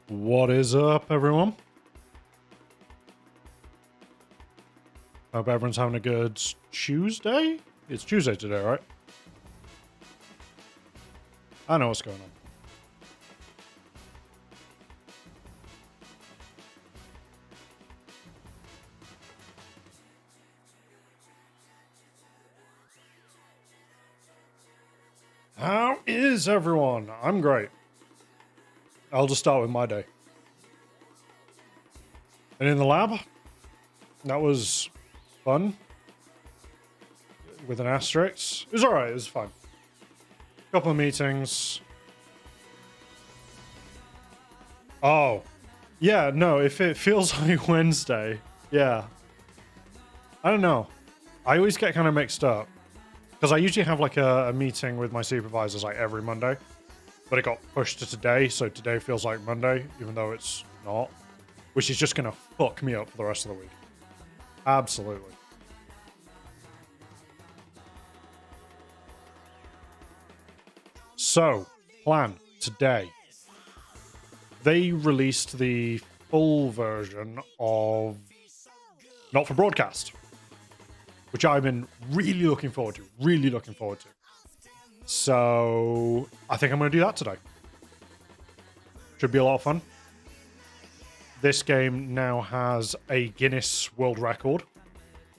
What is up, everyone? Hope everyone's having a good Tuesday? It's Tuesday today, right? I know what's going on. How is everyone? I'm great. I'll just start with my day. And in the lab, that was fun. With an asterisk. It was alright, it was fine. Couple of meetings. Oh. Yeah, no, if it feels like Wednesday, yeah. I don't know. I always get kind of mixed up. Because I usually have like a meeting with my supervisors like every Monday. But it got pushed to today, so today feels like Monday, even though it's not. Which is just going to fuck me up for the rest of the week. Absolutely. So, plan today. They released the full version of Not for Broadcast, which I've been really looking forward to. Really looking forward to. So, I think I'm going to do that today. Should be a lot of fun. This game now has a Guinness World Record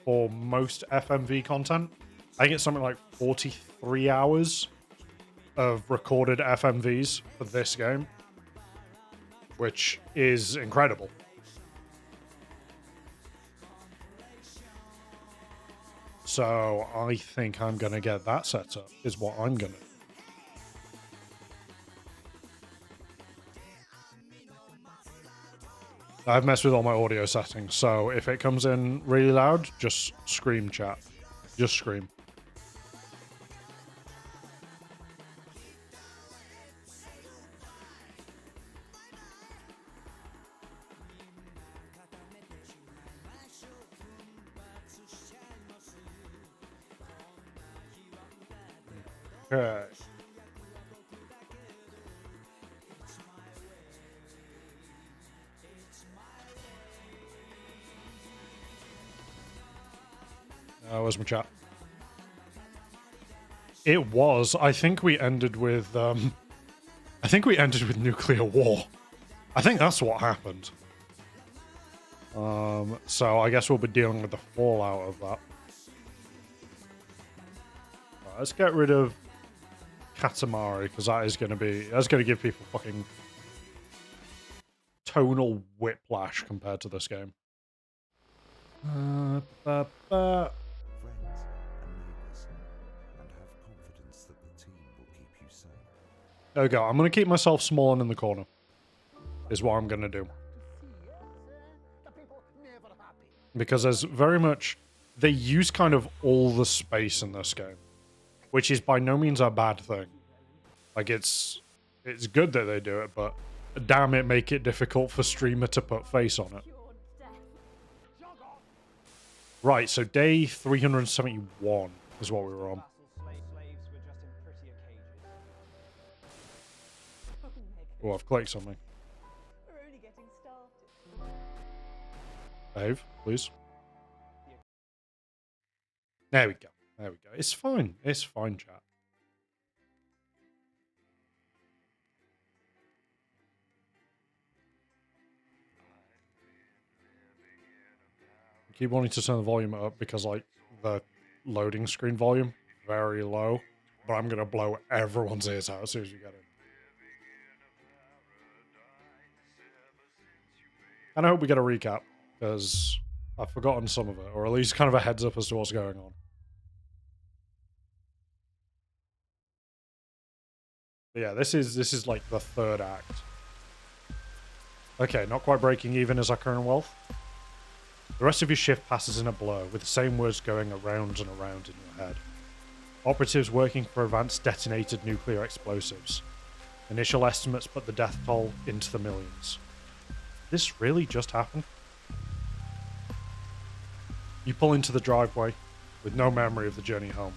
for most FMV content. I think it's something like 43 hours of recorded FMVs for this game, which is incredible. So I think I'm going to get that set up, is what I'm going to do. I've messed with all my audio settings, so if it comes in really loud, just scream, chat. Just scream. Okay. Where's my chat? It was. I think we ended with nuclear war. I think that's what happened. So I guess we'll be dealing with the fallout of that. Right, let's get rid of Katamari, because that's going to give people fucking tonal whiplash compared to this game. Friends and neighbours, and have confidence that the team will keep you safe. There we go. I'm going to keep myself small and in the corner, is what I'm going to do. Because there's very much... They use kind of all the space in this game, which is by no means a bad thing. Like, it's good that they do it, but damn it, make it difficult for streamer to put face on it. Right, so day 371 is what we were on. Oh, I've clicked something. Behave, please. There we go. There we go. It's fine. It's fine, chat. I keep wanting to turn the volume up because, like, the loading screen volume, very low. But I'm going to blow everyone's ears out as soon as we get in. And I hope we get a recap, because I've forgotten some of it, or at least kind of a heads up as to what's going on. But yeah, this is like the third act. Okay, not quite breaking even is our current wealth. The rest of your shift passes in a blur, with the same words going around and around in your head. Operatives working for advanced detonated nuclear explosives. Initial estimates put the death toll into the millions. This really just happened? You pull into the driveway, with no memory of the journey home.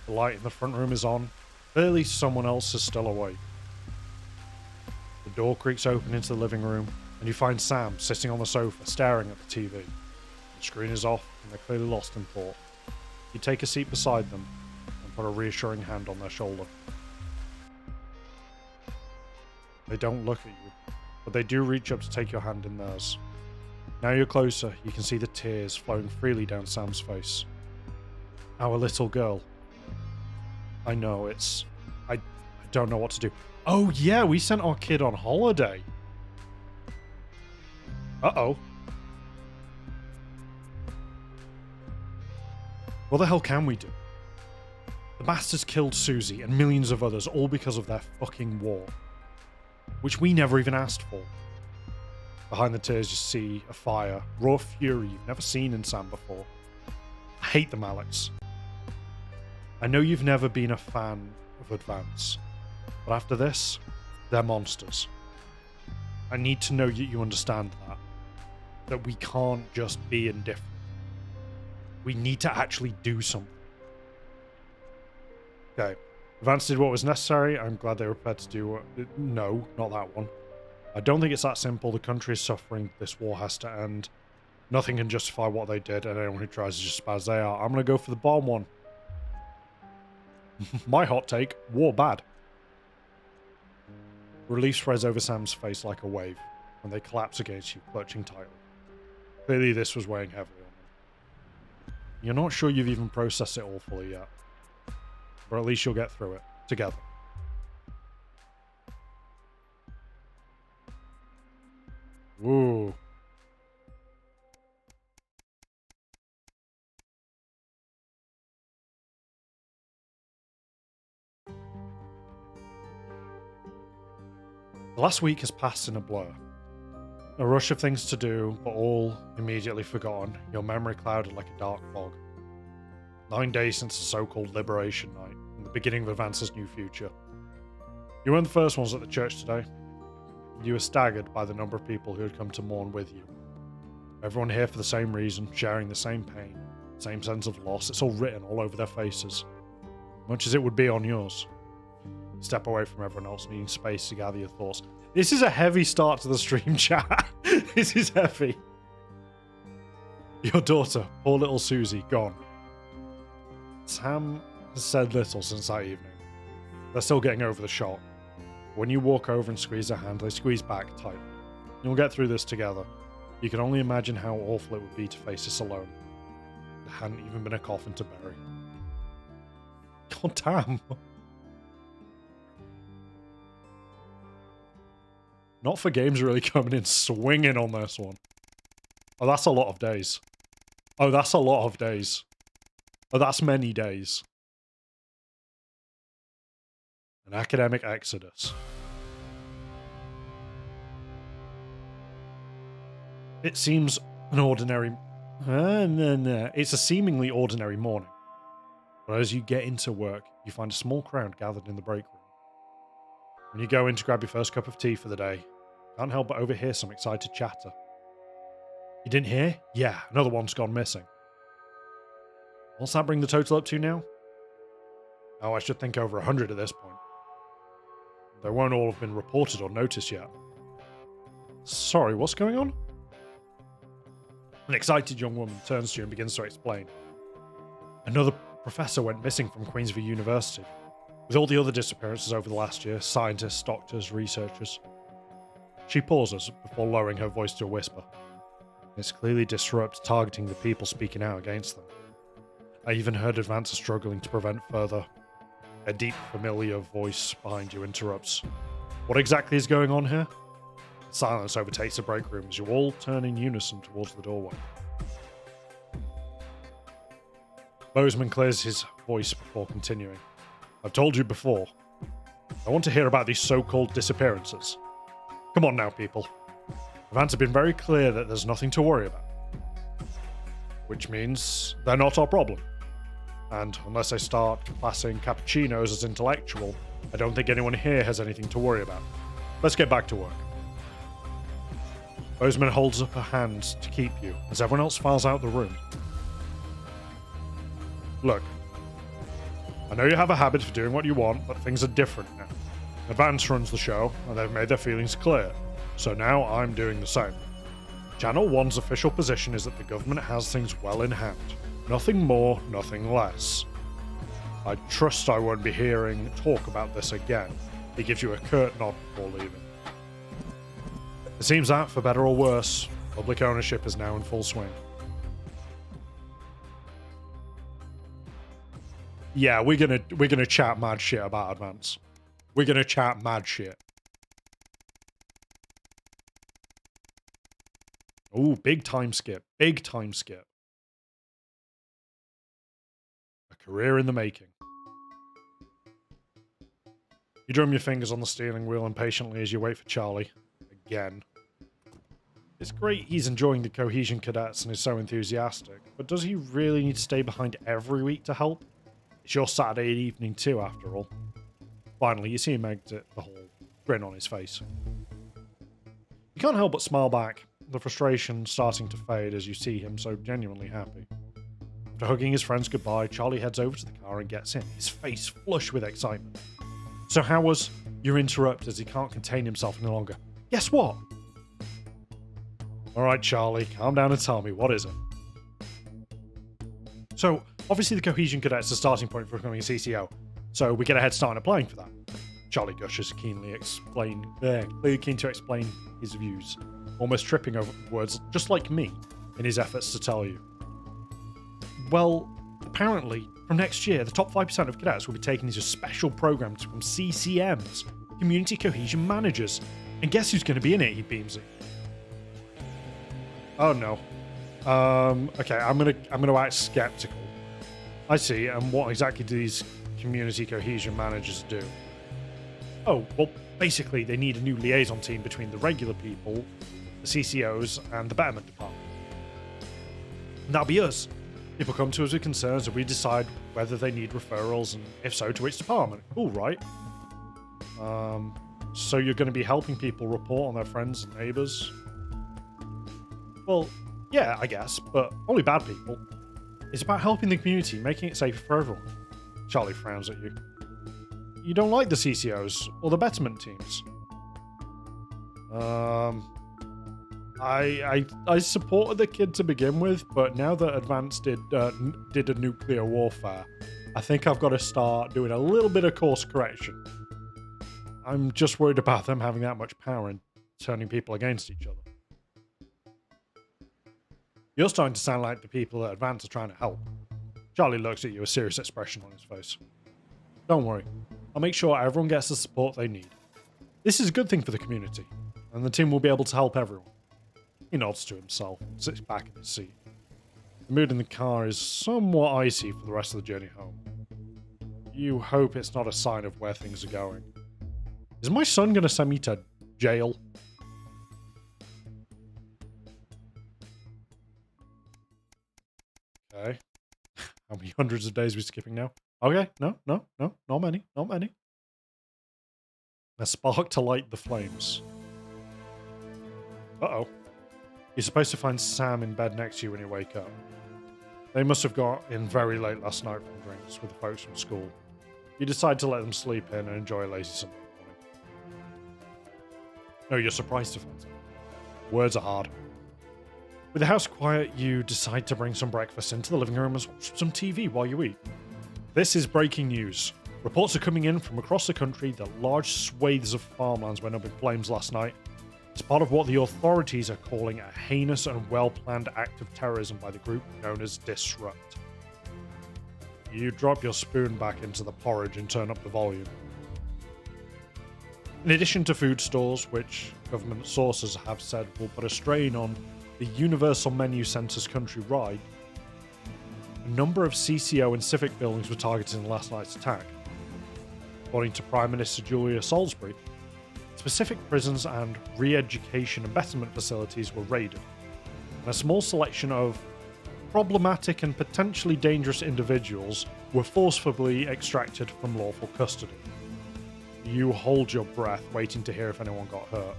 The light in the front room is on. Clearly someone else is still awake. The door creaks open into the living room, and you find Sam sitting on the sofa staring at the TV. The screen is off, and they're clearly lost in thought. You take a seat beside them and put a reassuring hand on their shoulder. They don't look at you, but they do reach up to take your hand in theirs. Now you're closer, you can see the tears flowing freely down Sam's face. Our little girl. I know, I don't know what to do. Oh yeah, we sent our kid on holiday. Uh-oh. What the hell can we do? The bastards killed Susie and millions of others, all because of their fucking war. Which we never even asked for. Behind the tears you see a fire, raw fury you've never seen in Sam before. I hate them, Alex. I know you've never been a fan of Advance, but after this, they're monsters. I need to know that you understand that. That we can't just be indifferent. We need to actually do something. Okay. Advance did what was necessary. I'm glad they were prepared to do what... No, not that one. I don't think it's that simple. The country is suffering. This war has to end. Nothing can justify what they did, and anyone who tries is just as bad as they are. I'm going to go for the bomb one. My hot take, war bad. Relief spreads over Sam's face like a wave, and they collapse against you, clutching tightly. Clearly this was weighing heavily on them. You're not sure you've even processed it all fully yet. But at least you'll get through it, together. Woo. The last week has passed in a blur. A rush of things to do, but all immediately forgotten, your memory clouded like a dark fog. 9 days since the so-called Liberation Night, and the beginning of Advance's new future. You weren't the first ones at the church today. You were staggered by the number of people who had come to mourn with you. Everyone here for the same reason, sharing the same pain, same sense of loss. It's all written all over their faces, much as it would be on yours. Step away from everyone else, needing space to gather your thoughts. This is a heavy start to the stream chat. This is heavy. Your daughter, poor little Susie, gone. Sam has said little since that evening. They're still getting over the shock. When you walk over and squeeze her hand, they squeeze back tightly. You'll get through this together. You can only imagine how awful it would be to face this alone. There hadn't even been a coffin to bury. God damn. Not for games really coming in swinging on this one. Oh, that's a lot of days. Oh, that's a lot of days. Oh, that's many days. An academic exodus. It seems an ordinary... It's a seemingly ordinary morning. But as you get into work, you find a small crowd gathered in the break room. When you go in to grab your first cup of tea for the day, you can't help but overhear some excited chatter. You didn't hear? Yeah, another one's gone missing. What's that bring the total up to now? Oh, I should think over 100 at this point. They won't all have been reported or noticed yet. Sorry, what's going on? An excited young woman turns to you and begins to explain. Another professor went missing from Queensview University. With all the other disappearances over the last year, scientists, doctors, researchers. She pauses before lowering her voice to a whisper. This clearly disrupts targeting the people speaking out against them. I even heard Advance struggling to prevent further. A deep, familiar voice behind you interrupts. What exactly is going on here? Silence overtakes the break room as you all turn in unison towards the doorway. Bozeman clears his voice before continuing. I've told you before. I want to hear about these so-called disappearances. Come on now, people. Advance have been very clear that there's nothing to worry about. Which means they're not our problem. And unless I start classing cappuccinos as intellectual, I don't think anyone here has anything to worry about. Let's get back to work. Bozeman holds up her hand to keep you as everyone else files out the room. Look, I know you have a habit of doing what you want, but things are different now. Advance runs the show, and they've made their feelings clear, so now I'm doing the same. Channel 1's official position is that the government has things well in hand. Nothing more, nothing less. I trust I won't be hearing talk about this again. He gives you a curt nod before leaving. It seems that, for better or worse, public ownership is now in full swing. Yeah, we're gonna chat mad shit about Advance. We're gonna chat mad shit. Ooh, big time skip. Big time skip. A career in the making. You drum your fingers on the steering wheel impatiently as you wait for Charlie. Again. It's great he's enjoying the Cohesion Cadets and is so enthusiastic, but does he really need to stay behind every week to help? It's your Saturday evening too, after all. Finally, you see him exit the hall, grin on his face. You can't help but smile back, the frustration starting to fade as you see him so genuinely happy. After hugging his friends goodbye, Charlie heads over to the car and gets in, his face flush with excitement. So how was... You interrupt as he can't contain himself any longer. Guess what? Alright, Charlie, calm down and tell me, what is it? So, obviously the Cohesion Cadets are the starting point for becoming a CCO, so we get a head start in applying for that. Charlie gushes, keen to explain his views, almost tripping over words just like me in his efforts to tell you. Well, apparently, from next year, the top 5% of cadets will be taken into a special program to become CCMs, Community Cohesion Managers. And guess who's going to be in it, he beams at you. Oh no. Okay, I'm gonna act skeptical. I see, and what exactly do these Community Cohesion Managers do? Oh, well, basically they need a new liaison team between the regular people, the CCOs, and the Betterment Department. And that'll be us. People come to us with concerns and we decide whether they need referrals, and if so, to which department. Cool, right? So you're going to be helping people report on their friends and neighbours? Well, yeah, I guess, but only bad people. It's about helping the community, making it safer for everyone. Charlie frowns at you. You don't like the CCOs or the betterment teams? I supported the kid to begin with, but now that Advance did a nuclear warfare, I think I've got to start doing a little bit of course correction. I'm just worried about them having that much power and turning people against each other. You're starting to sound like the people at Advance are trying to help. Charlie looks at you, a serious expression on his face. Don't worry. I'll make sure everyone gets the support they need. This is a good thing for the community, and the team will be able to help everyone. He nods to himself and sits back in his seat. The mood in the car is somewhat icy for the rest of the journey home. You hope it's not a sign of where things are going. Is my son going to send me to jail? Okay. How many hundreds of days are we skipping now? Okay, no, not many. A spark to light the flames. Uh-oh. You're supposed to find Sam in bed next to you when you wake up. They must have got in very late last night from drinks with the folks from school. You decide to let them sleep in and enjoy a lazy Sunday morning. No, you're surprised to find something. Words are hard. With the house quiet, you decide to bring some breakfast into the living room and watch some TV while you eat. This is breaking news. Reports are coming in from across the country that large swathes of farmlands went up in flames last night. It's part of what the authorities are calling a heinous and well-planned act of terrorism by the group known as Disrupt. You drop your spoon back into the porridge and turn up the volume. In addition to food stores, which government sources have said will put a strain on the Universal Menu Centers countrywide, a number of CCO and civic buildings were targeted in last night's attack. According to Prime Minister Julia Salisbury, specific prisons and re-education and betterment facilities were raided, and a small selection of problematic and potentially dangerous individuals were forcibly extracted from lawful custody. You hold your breath, waiting to hear if anyone got hurt.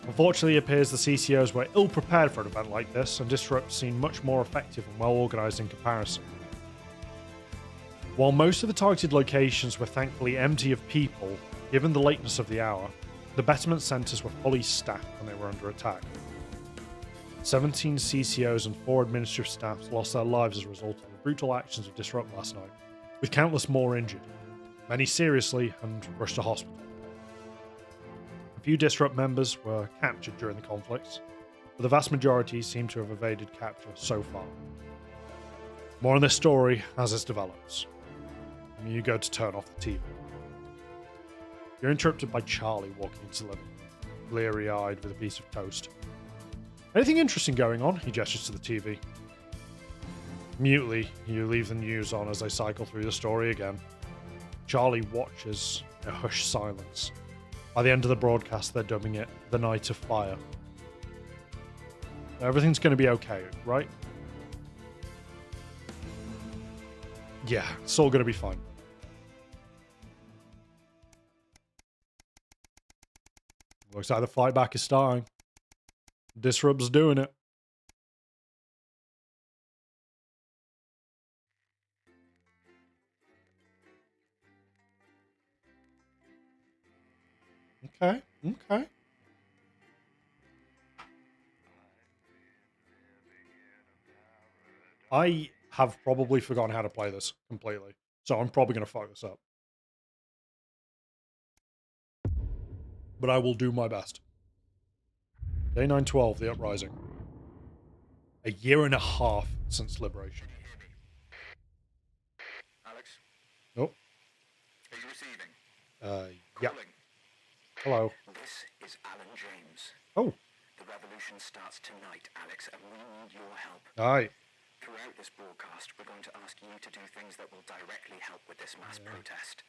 Unfortunately, it appears the CCOs were ill-prepared for an event like this, and Disrupt seemed much more effective and well-organised in comparison. While most of the targeted locations were thankfully empty of people, given the lateness of the hour, the betterment centres were fully staffed when they were under attack. 17 CCOs and 4 administrative staffs lost their lives as a result of the brutal actions of Disrupt last night, with countless more injured, many seriously and rushed to hospital. A few Disrupt members were captured during the conflicts, but the vast majority seem to have evaded capture so far. More on this story as it develops. You go to turn off the TV. You're interrupted by Charlie walking into the living room, bleary-eyed with a piece of toast. Anything interesting going on? He gestures to the TV. Mutely, you leave the news on as they cycle through the story again. Charlie watches in a hushed silence. By the end of the broadcast, they're dubbing it The Night of Fire. Everything's going to be okay, right? Yeah, it's all going to be fine. Looks like the fight back is starting. Disrupt's doing it. Okay, okay. I have probably forgotten how to play this completely, so I'm probably going to fuck this up. But I will do my best. Day 912, the uprising. A year and a half since liberation. Alex? Nope. Are you receiving? Yeah. Calling. Hello. This is Alan James. Oh. The revolution starts tonight, Alex, and we need your help. Aye. Throughout this broadcast, we're going to ask you to do things that will directly help with this mass protest.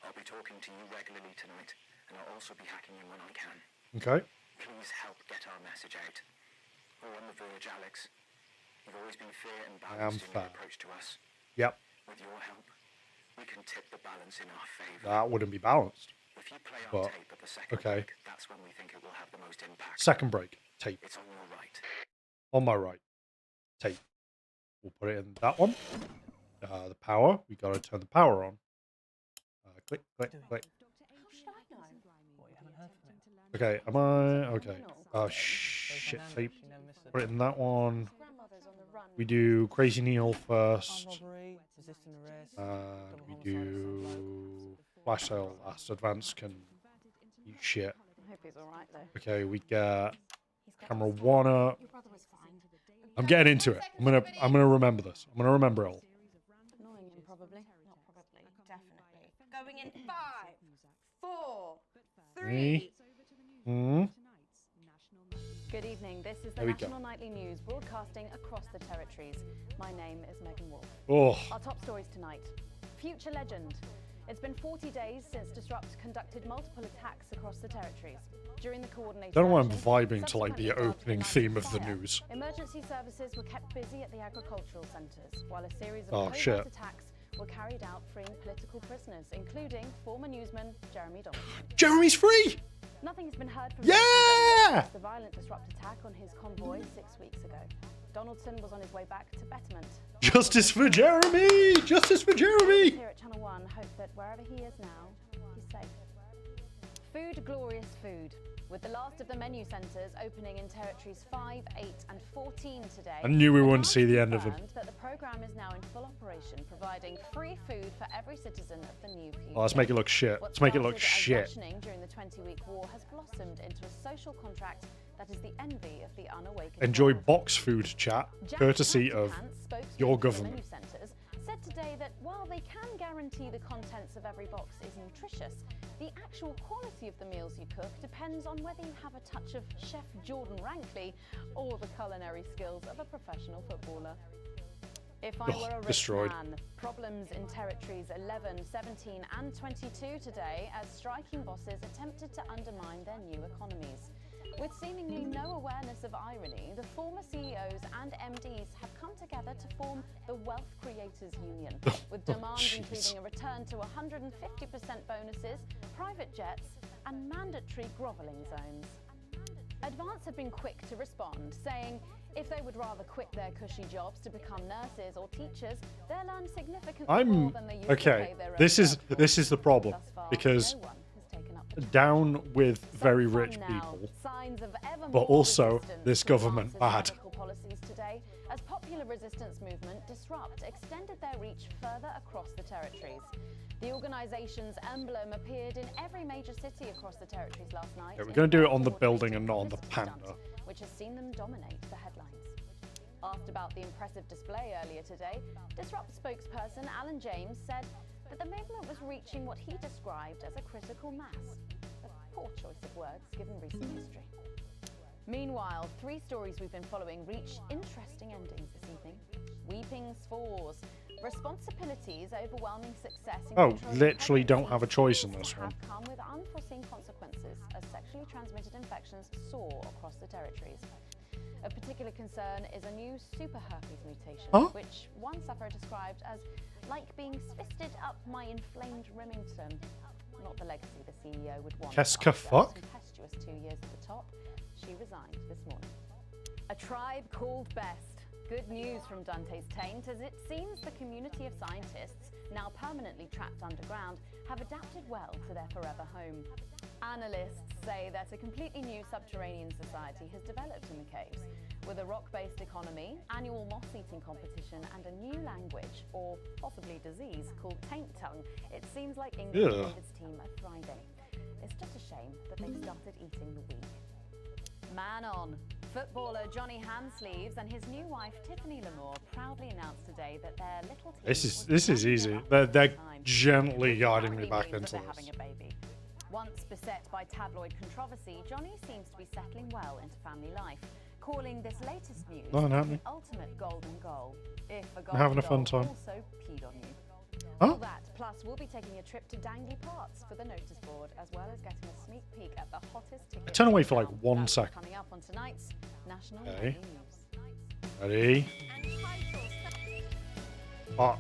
I'll be talking to you regularly tonight, and I'll also be hacking in when I can. Okay. Please help get our message out. We're on the verge, Alex. You've always been fair and balanced in your approach to us. Yep. With your help, we can tip the balance in our favour. That wouldn't be balanced. If you play our tape at the second okay. break, that's when we think it will have the most impact. Second break. Tape. It's on your right. On my right. Tape. We'll put it in that one. The power. We got to turn the power on. Click, click, click. Okay, am I... Okay. Oh, shit. Tape. Put it in that one. We do Crazy Neil first. We do Flash Sale last. Advance can eat shit. Okay, we get camera 1 up. I'm getting into it. I'm gonna remember this. I'm gonna remember it all. Annoying him, probably. Not probably. Definitely. Going in 5, 4, 3. Good evening. This is the National Nightly News broadcasting across the territories. My name is Megan Wolf. Oh. Our top stories tonight. Future legend. It's been 40 days since Disrupt conducted multiple attacks across the territories. During the coordinated I don't know why I'm action, vibing to like the subsequently opening after the theme night of the fire, news. Emergency services were kept busy at the agricultural centres, while a series of Oh, shit. attacks were carried out freeing political prisoners, including former newsman Jeremy Donaldson. Jeremy's free! Nothing has been heard from Yeah! the violent Disrupt attack on his convoy 6 weeks ago. Donaldson was on his way back to Betterment. Justice for Jeremy! Justice for Jeremy! Here at Channel 1 hope that wherever he is now, he's safe. Food, glorious food. With the last of the menu centres opening in territories 5, 8 and 14 today. I knew we wouldn't see the end of it. That the programme is now in full operation, providing free food for every citizen of the new PJ. Oh, let's make it look shit. Let's make it look shit. Rationing during the 20-week war has blossomed into a social contract that is the envy of the unawakened. Enjoy world. box food chat, courtesy of your government. Said today that while they can guarantee the contents of every box is nutritious, the actual quality of the meals you cook depends on whether you have a touch of Chef Jordan Rankley or the culinary skills of a professional footballer. If I were a rich man, problems in territories 11, 17 and 22 today as striking bosses attempted to undermine their new economies. With seemingly no awareness of irony, the former CEOs and MDs have come together to form the Wealth Creators Union, with demands including a return to 150% bonuses, private jets, and mandatory grovelling zones. Advance have been quick to respond, saying, If they would rather quit their cushy jobs to become nurses or teachers, they'll earn significantly more I'm than they used to okay. pay their own This is workforce. the problem Thus far, because no one has taken up the down with very Some fun rich now. people. Signs of ever but more also resistance this to government advances in bad. medical policies today, as popular resistance movement Disrupt extended their reach further across the territories. The organisation's emblem appeared in every major city across the territories last night. Yeah, we're in going to do a it on the building coordinated and not on the publicity panda. stunt, which has seen them dominate the headlines. Asked about the impressive display earlier today, Disrupt spokesperson Alan James said that the movement was reaching what he described as a critical mass. A poor choice of words given recent history. Meanwhile, 3 stories we've been following reach interesting endings this evening. Weeping Falls. Responsibilities, overwhelming success in Oh, controlling literally don't have a pregnancy choice in seems this to one. have come with unforeseen consequences as sexually transmitted infections soar across the territories. Of particular concern is a new super herpes mutation, which one sufferer described as like being fisted up my inflamed Remington. Not the legacy the CEO would want. Keska after a fuck? tempestuous 2 years at the top. She resigned this morning. A tribe called Best. Good news from Dante's Taint, as it seems the community of scientists, now permanently trapped underground, have adapted well to their forever home. Analysts say that a completely new subterranean society has developed in the caves, with a rock-based economy, annual moth-eating competition, and a new language, or possibly disease, called Taint Tongue. It seems like England and its team are thriving. It's just a shame that they've started eating the weak. Man on. Footballer Johnny Hansleeves and his new wife Tiffany Lamore proudly announced today that their little team This was is happy easy. enough They're for the time. gently guiding me Apparently back means into that they're this. having a baby. Once beset by tabloid controversy, Johnny seems to be settling well into family life, calling this latest news Nothing happening. the ultimate golden goal. If a I'm golden having a fun goal time. also peed on you. Huh? All that, plus we'll be taking a trip to Dangley Parts for the notice board, as well as getting a sneak peek at the hottest ticket. turn away in for like town. 1 That's second. Coming up on tonight's National Okay. Daily News. Ready? Oh,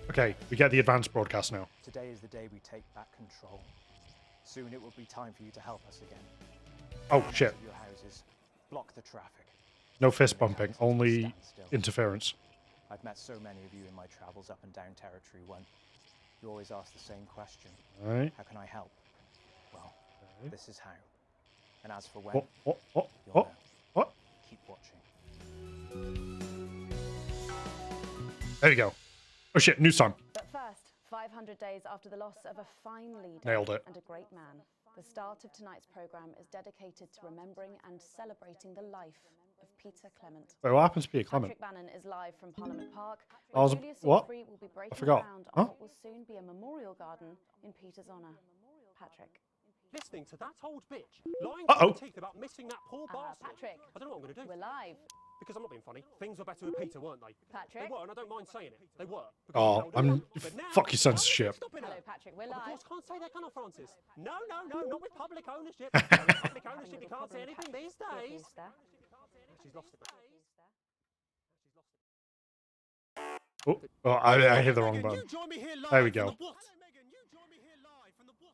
okay, we get the advanced broadcast now. Today is the day we take back control. Soon it will be time for you to help us again. Oh Come shit. out of your houses, block the traffic. No fist bumping, Stand only still. interference. I've met so many of you in my travels up and down Territory 1. You always ask the same question. Alright. How can I help? Well, this is how. And as for when, What? What? What? you'll What? know. What? Keep watching. There we go. Oh shit, news time. But first, 500 days after the loss of a fine leader Nailed it. and a great man, the start of tonight's programme is dedicated to remembering and celebrating the life of Peter Clement. Wait, what happens to Peter Clement? Patrick Bannon is live from Parliament Park, I where was- Julia what? Salisbury will be breaking forgot. ground Huh? on what will soon be a memorial garden in Peter's honour. Patrick. Listening to that old bitch lying Uh-oh. through her teeth about missing that poor bastard. Patrick. I don't know what I'm going to do. We're live. Because I'm not being funny. Things were better with Peter, weren't they? Patrick. They were, and I don't mind saying it. They were. Because Oh, you held I'm- on. But now- fuck your censorship. Stop it now. Hello, Patrick. We're Of live. course, can't say that, can I, Francis? No, not with public ownership. With public ownership, you can't say anything these days. She's lost it. Oh, oh I hit the wrong Megan, button. you join me here live There we from go. the what? Megan, you join me here live from the what?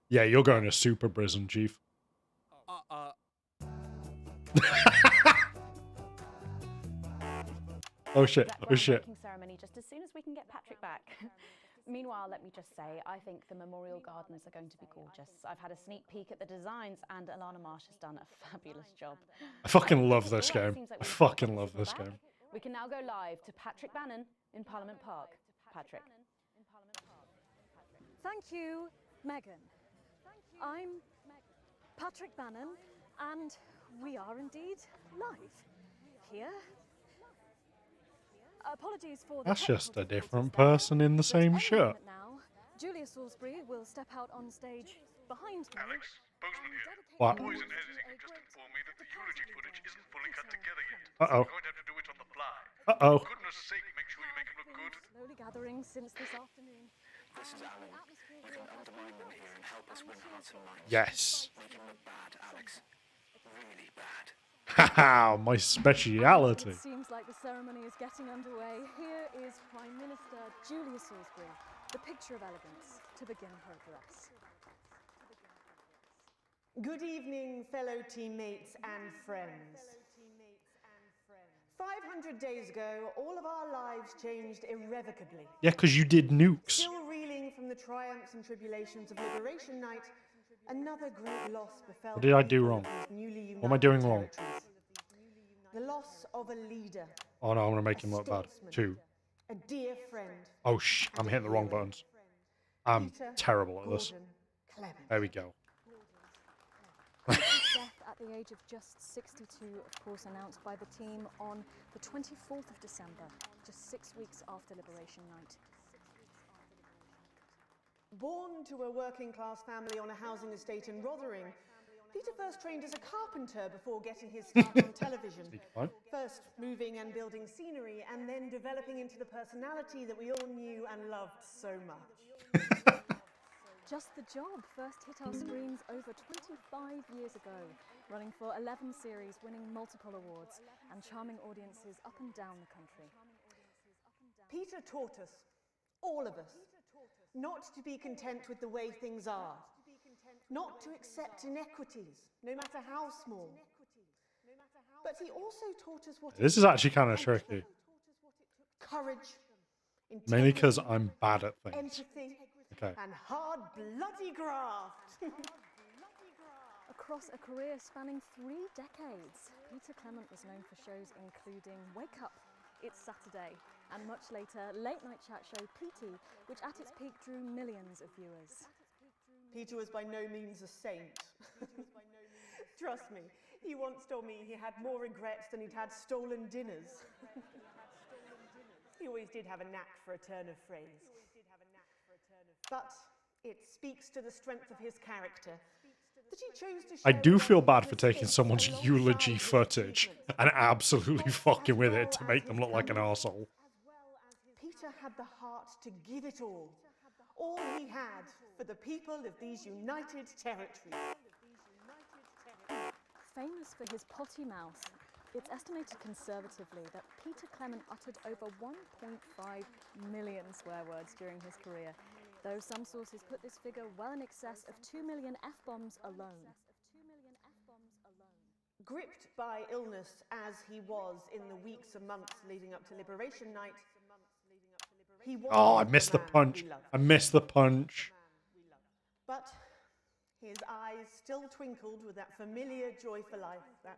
Yeah, you're going to super prison, Chief. Oh shit, That oh shit. groundbreaking ceremony just as soon as we can get Patrick back. Meanwhile, let me just say, I think the memorial gardens are going to be gorgeous. I've had a sneak peek at the designs, and Alana Marsh has done a fabulous job. I fucking love this Well, it game. seems like I we've got fucking the love this back. game. We can now go live to Patrick Bannon in Parliament Park. Patrick. Thank you, Megan. I'm Patrick Bannon, and we are indeed live here. Apologies for the That's just a technical different difficulties person in the there, same but any shirt. moment Now, Julia Salisbury will step out on stage behind me. Alex, Bozeman here. What? Boys in editing have just informed me that the eulogy footage isn't fully cut together yet. Uh-oh. We're going to have to do it on the fly. Uh-oh. For goodness sake, make sure you make it look good. Slowly gathering since this afternoon. This is Alan. You can undermine them here and help us win hearts and minds. Yes. Make him look bad, Alex. Really bad. Haha, my speciality. It seems like the ceremony is getting underway. Here is Prime Minister Julia Salisbury, the picture of elegance, to begin her address. Good evening, fellow teammates and friends. 500 days ago, all of our lives changed irrevocably. Yeah, because you did nukes. Still reeling from the triumphs and tribulations of Liberation Night, another great loss befell. What did I the do people wrong? of these newly What am I doing united wrong? territories. The loss of a leader, Oh no, I'm gonna make him look bad. statesman, 2. a dear friend. Oh I'm hitting the wrong buttons. I'm Peter terrible at this. Gordon Clement. There we go. His death at the age of just 62, of course, announced by the team on the 24th of December, just 6 weeks after Liberation Night. Born to a working-class family on a housing estate in Rotherham, Peter first trained as a carpenter before getting his start on television. Fine. First moving and building scenery, and then developing into the personality that we all knew and loved so much. Just the Job first hit our screens over 25 years ago, running for 11 series, winning multiple awards, and charming audiences up and down the country. Peter taught us, all of us, not to be content with the way things are, not to accept inequities, no matter how small. But he also taught us what This is actually kind of tricky. courage, Mainly because integrity, I'm bad at things. empathy, Okay. and hard bloody graft. Across a career spanning 3 decades, Peter Clement was known for shows including Wake Up, It's Saturday, and much later, late night chat show PT, which at its peak drew millions of viewers. Peter was by no means a saint. Trust me, he once told me he had more regrets than he'd had stolen dinners. He always did have a knack for a turn of phrase. But it speaks to the strength of his character that he chose to I share do with feel us bad his for taking stakes someone's alongside eulogy his footage achievements. and absolutely fucking As with well it to as make them his look like an talent. arsehole. Peter had the heart to give it all he had for the people of these united territories. Famous for his potty mouth, it's estimated conservatively that Peter Clement uttered over 1.5 million swear words during his career, though some sources put this figure well in excess of 2 million F-bombs alone. Gripped by illness as he was in the weeks and months leading up to Liberation Night, he was Oh, I missed the man punch. we loved. I missed the punch. But his eyes still twinkled with that familiar joy for life, that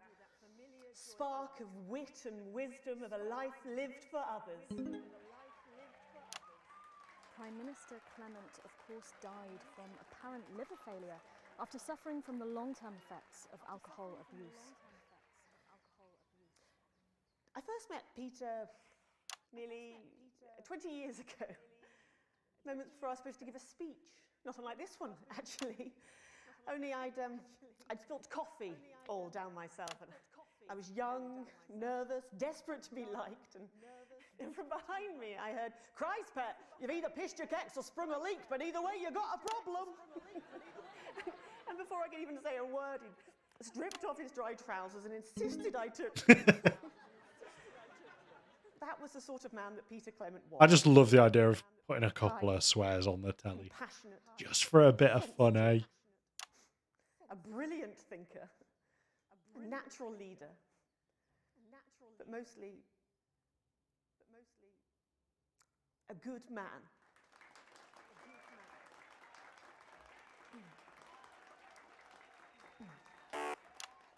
spark of wit and wisdom of a life lived for others. Prime Minister Clement, of course, died from apparent liver failure after suffering from the long-term effects of alcohol abuse. I first met Peter nearly 20 years ago, moments before I was supposed to give a speech. Not unlike this one, actually. Only I'd spilt coffee all down myself. And I was young, nervous, desperate to be liked. And from behind me, I heard, "Christ, pet, you've either pissed your kecks or sprung a leak, but either way, you got a problem." And before I could even say a word, he stripped off his dry trousers and insisted I took. That was the sort of man that Peter Clement was. I just love the idea of putting a couple of swears on the telly. Passionate, Just for a bit of fun, eh? a brilliant thinker, a natural leader, but mostly a good man.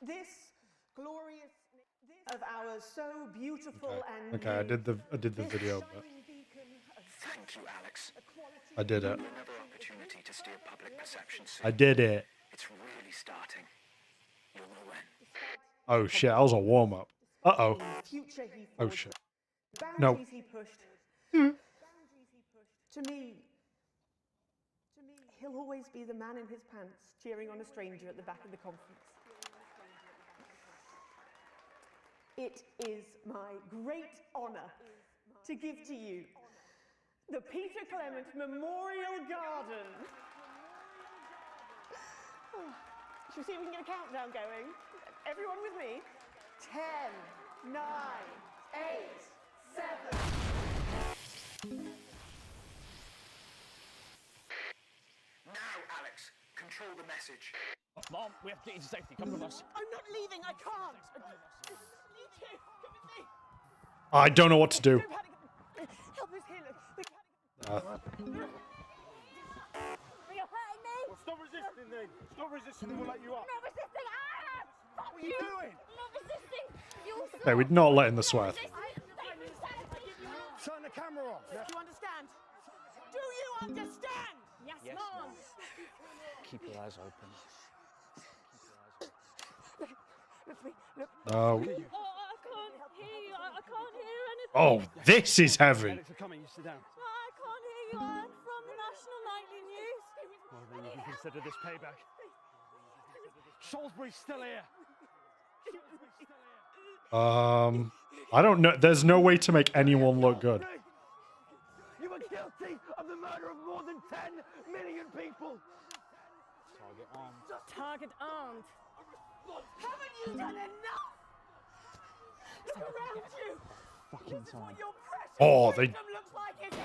This glorious of ours, so beautiful and Okay, I new, did the this video, but shining beacon of Thank you, Alex. I did it. Another opportunity to steer public perception soon. I did it. It's really starting. You'll know when. Oh shit, that was a warm up. Uh-oh. the future he Oh forged, shit. the No. boundaries he pushed. To me, he'll always be the man in his pants cheering on a stranger at the back of the conference. It is my great honour to give to you the Peter Clement Memorial Garden. Should we see if we can get a countdown going? Everyone with me? 10, 9, 8, 7. Now, Alex, control the message. Mom, we have to get you to safety. Come with us. I'm not leaving, I can't. You two, come with me. I don't know what to do. Help us here, look. Well, stop resisting then. Stop resisting and we'll let you up. Not resisting! Ah! Fuck What are you doing? Not resisting! You Hey, we're not letting the sweat. Turn the camera off. Do you understand? Do you understand? Yes, Yes, Mom. Mom. Keep your eyes open. Look, look. Oh, Oh, I can't hear you. I can't hear anything. oh, this is heavy. Alex, are coming. You sit down. I can't hear you. I'm from the National Nightly News. Well, then you can consider this payback. Salisbury's still here. I don't know. There's no way to make anyone look good. You were guilty of the murder of more than 10 million people. Target armed. Target armed. Haven't you done enough? Look around you. Fucking time. What your precious Oh, they. freedom looks like, is it?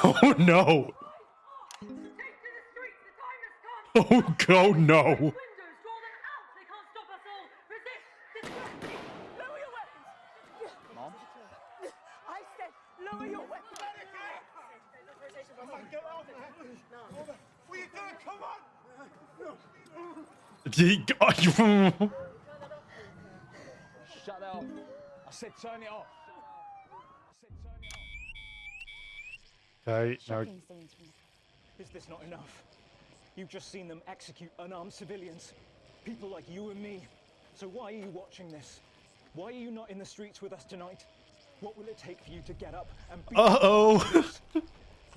Oh no. Oh God, no. Lower your weapons. Mom? I said, lower your weapons. What are you doing? Come on. Shut it off. I said turn it off. Okay, now Is this not enough? You've just seen them execute unarmed civilians. People like you and me. So why are you watching this? Why are you not in the streets with us tonight? What will it take for you to get up and be... Uh-oh.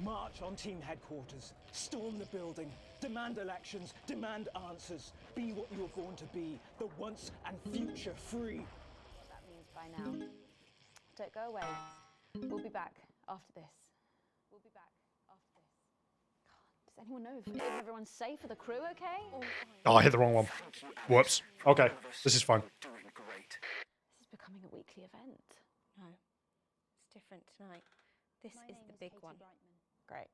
March on team headquarters. Storm the building. Demand elections. Demand answers. Be what you were born to be. The once and future free. What that means by now. Don't go away. We'll be back after this. We'll be back after this. God, does anyone know if everyone's safe? Are the crew okay? Oh, I hit the wrong one. Whoops. Okay, this is fine. Doing great. This is becoming a weekly event. No, it's different tonight. This is the big one. Great.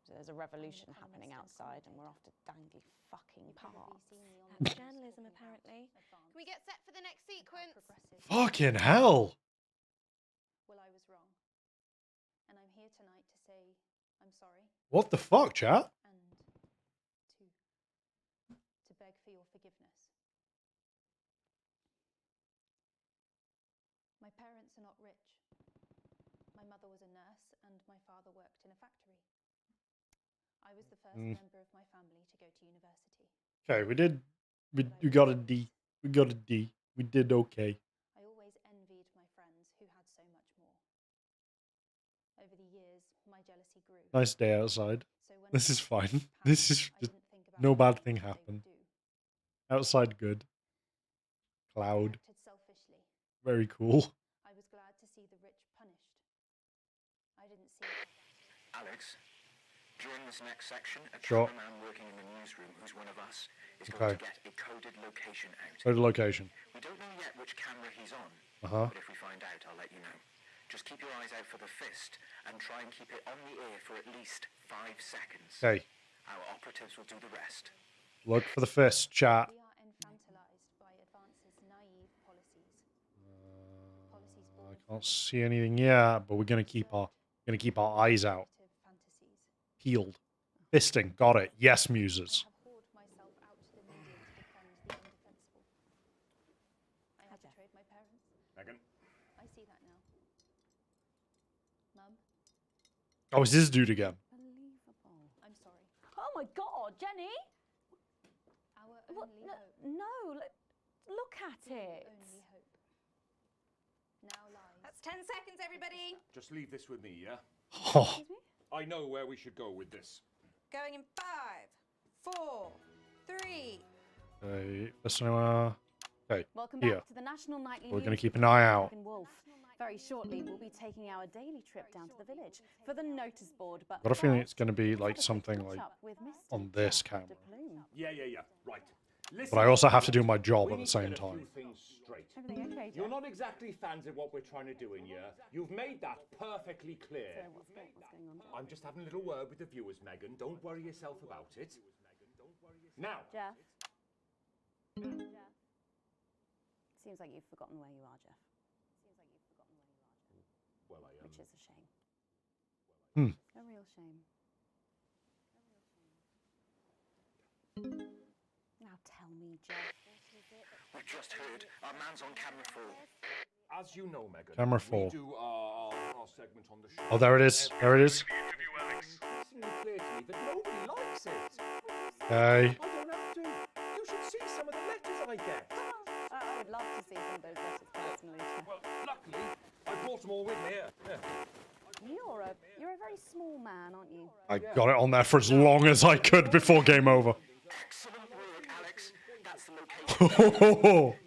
So there's a revolution happening outside and we're off to dangly fucking parts. That's journalism, apparently. Can we get set for the next sequence? Fucking hell. Well, I was wrong. And I'm here tonight to say I'm sorry What the fuck, chat? and to beg for your forgiveness. My parents are not rich. My mother was a nurse and my father worked in a factory. I was the first member of my family to go to university. Okay, we got a D. We got a D. We did okay. I always envied my friends who had so much more. Over the years, my jealousy grew. Nice day outside. So when This my is fine. parents This is passed, I just didn't think about no bad anything thing that they would happened. do. Outside good. Cloud. Acted selfishly. Very cool. I was glad to see the rich punished. I didn't see it. Alex, during this next section, a Sure. cameraman working in the newsroom who's one of us is Okay. going to get a coded location out. Go to location. We don't know yet which camera he's on, Uh-huh. but if we find out, I'll let you know. Just keep your eyes out for the fist and try and keep it on the air for at least 5 seconds. Okay. Our operatives will do the rest. Look for the fist, chat. We are infantilized by Advance's naive policies. Policies I born can't see anything yet, but we're gonna keep our eyes out. fantasies. Peeled. Fisting. Got it. Yes, I muses. have poured myself out to the media to defend the indefensible. I have betrayed my parents. Megan. I see that now. Mum, Oh, it's this dude again. Unbelievable. I'm sorry. Oh my God, Jenny! Our What? only No, hope. no, look at it. Only hope. Now lies. That's 10 seconds, everybody. Just leave this with me, yeah? Oh, I know where we should go with this. Going in 5, 4, 3. okay. Listen, okay. Welcome Here. back to the National Nightly We're gonna News keep with an eye me, out. Megan Wolf. Very shortly, we'll be taking our daily trip down to the village for the notice board. But Got a feeling first, it's gonna be let's like have a quick something catch like up with Mr. on this Jeff camera. de Plume. Yeah. Right. Listen, But I also have to do my job we at the need to same get a few time. things straight. Everything okay, Jeff? You're not exactly fans of what we're trying to do in here. You've made that perfectly clear. So what's going on, Jeff? I'm just having a little word with the viewers, Megan. Don't worry yourself about it. Now, Jeff? Seems like you've forgotten where you are, Jeff. Well, I am. Which is a shame. Hmm. A real shame. Now tell me, Jeff, what is it? We've just heard our man's on camera 4. As you know, Megan, Camera we 4. do our segment on the show. Oh, there it is. There it is. It's increasingly clear to me that nobody likes it. Okay. I don't have to. You should see some of the letters I get. I would love to see some of those letters personally, Jeff. Well, luckily, I brought them all with me here. Yeah. You're a very small man, aren't you? I got it on there for as long as I could before game over. Excellent work, Alex. That's the location.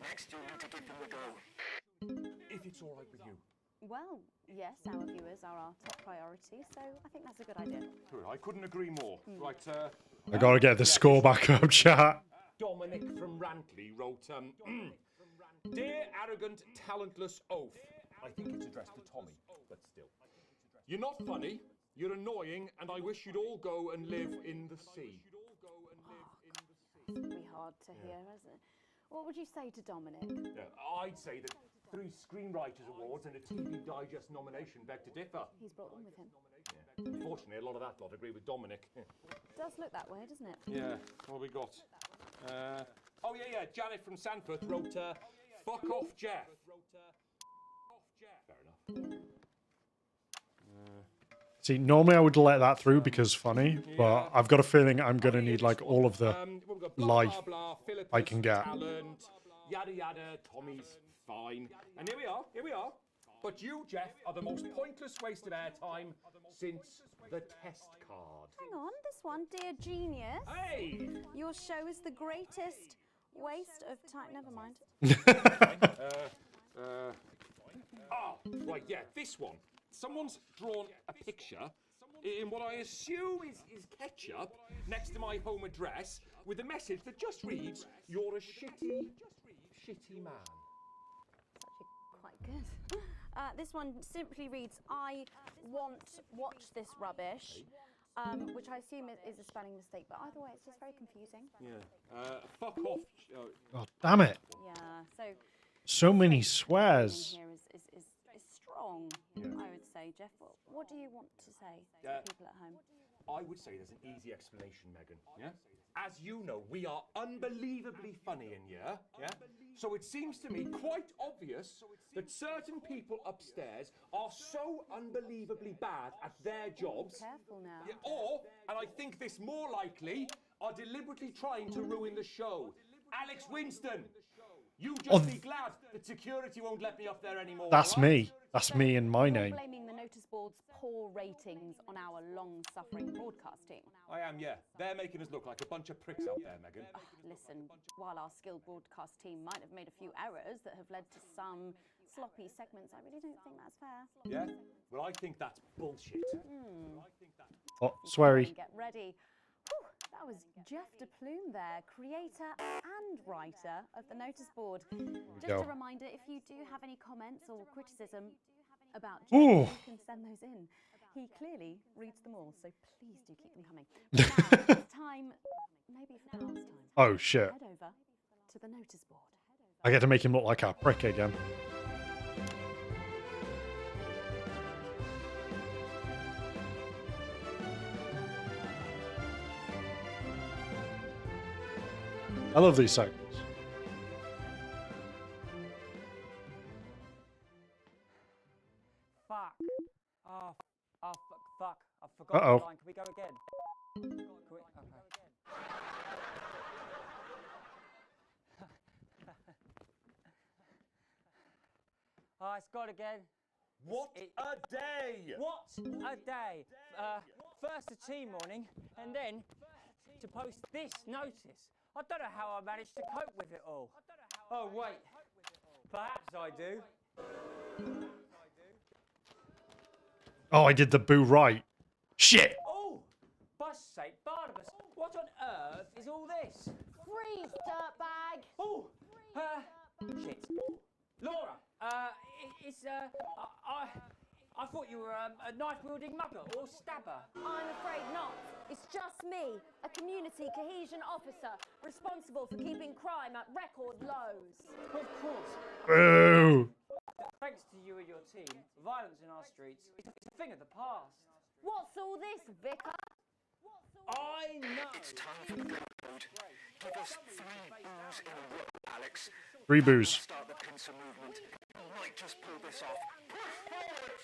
Next, you'll need to give them a go. If it's all right with you. Well, yes, our viewers are our top priority, so I think that's a good idea. Good, I couldn't agree more. Right, I gotta get the score back up, chat. Dominic from Rantley wrote, Dear arrogant, talentless oaf. I think it's addressed to Tommy, but still. You're not funny, you're annoying, and I wish you'd all go and live in the sea. It's really hard to hear, isn't it? What would you say to Dominic? I'd say that 3 Screenwriters Awards and a TV Digest nomination beg to differ. He's brought them with him. Unfortunately, a lot of that lot agree with Dominic. It does look that way, doesn't it? Yeah, what have we got? Oh, yeah, Janet from Sanford wrote, fuck off, Jeff. Fair enough. See, normally I would let that through because funny, but I've got a feeling I'm gonna need like all of the life I can get. Talent, yada yada, Tommy's fine. And here we are. But you, Jeff, are the most pointless waste of airtime since the test card. Hang on, this one, Dear Genius. Hey! Your show is the greatest waste of time. Never mind. Right, yeah, this one. Someone's drawn a picture in what I assume is ketchup next to my home address with a message that just reads, "You're a shitty man." It's actually quite good. This one simply reads, I want watch this rubbish, which I assume is a spelling mistake, but either way, it's just very confusing. Yeah. Fuck off. Oh, damn it. Yeah, so... So many swears. Here is strong, I would say. Jeff, what do you want to say to people at home? I would say there's an easy explanation, Megan. Yeah? As you know, we are unbelievably funny in here. Yeah? So it seems to me quite obvious that certain people upstairs are so unbelievably bad at their jobs. Careful now. Yeah, or, and I think this more likely, are deliberately trying to ruin the show. Alex Winston! You just be glad that security won't let me up there anymore. That's right? me. That's me and my name. You're blaming the notice board's poor ratings on our long-suffering broadcast team. I am, yeah. They're making us look like a bunch of pricks out there, Megan. Listen, while our skilled broadcast team might have made a few errors that have led to some sloppy segments, I really don't think that's fair. Yeah? Well, I think that's bullshit. Oh, sweary. Get ready. Whew, that was Jeff de Plume there, creator and writer of the notice board. Just a reminder, if you do have any comments or criticism about Jeff, you can send those in. He clearly reads them all, so please do keep them coming. But now it's time, maybe for the last time. Oh, shit. Head over to the notice board. I get to make him look like a prick again. I love these segments. Fuck. Oh, fuck. I forgot the line. Can we go again? Can we? Okay. Oh, it's gone again. What a day! What a day! First a team morning, and then to post this notice. I don't know how I managed to cope with it all. Oh, wait. Perhaps I do. Oh, I did the boo right. Shit! Oh! Bus sake, Barnabas, what on earth is all this? Freeze, dirtbag! Oh! Shit. Laura, I thought you were a knife-wielding mugger or stabber. I'm afraid not. It's just me, a community cohesion officer, responsible for keeping crime at record lows. Of course. Boo! Thanks to you and your team, violence in our streets is a thing of the past. What's all this, Vicar? I know. It's time for the code. Give us 3 boos in a row, Alex. 3 boos. Start the pincer movement. You might just pull this off. Push forward!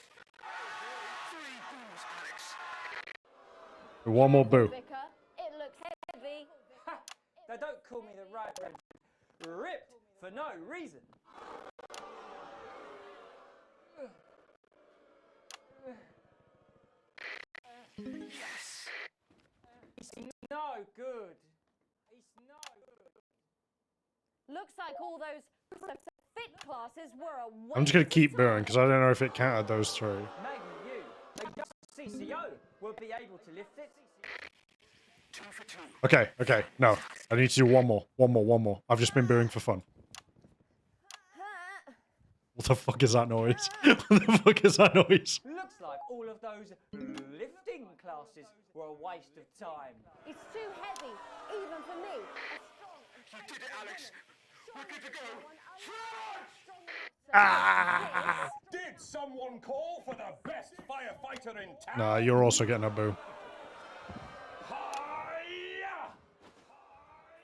3 boos, Alex. 1 more boo. Vicar, it looks heavy. Ha! Now don't call me the right red. Ripped for no reason. Yes! It's no good. It's no good. Looks like all those fit classes were a waste. I'm just gonna keep booing because I don't know if it counted those 3. Maybe you, the CCO, will be able to lift it. 2 for 2. Okay, no. I need to do 1 more. I've just been booing for fun. What the fuck is that noise? What the fuck is that noise? Looks like all of those lifting classes were a waste of time. It's too heavy, even for me. You did it, Alex. We're good to go. Ah! Did someone call for the best firefighter in town? Nah, you're also getting a boo.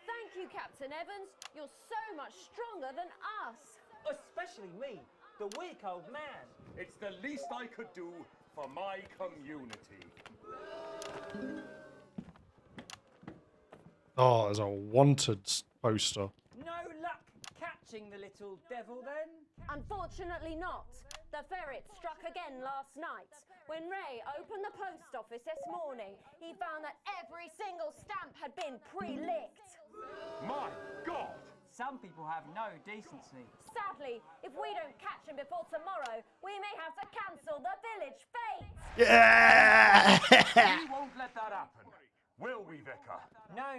Thank you, Captain Evans. You're so much stronger than us. Especially me, the weak old man. It's the least I could do for my community. Oh, there's a wanted poster. No luck catching the little devil then? Unfortunately not. The ferret struck again last night. When Ray opened the post office this morning, he found that every single stamp had been pre-licked. My God! Some people have no decency. Sadly, if we don't catch him before tomorrow, we may have to cancel the village fete. Yeah! We won't let that happen, will we, Vicar? No.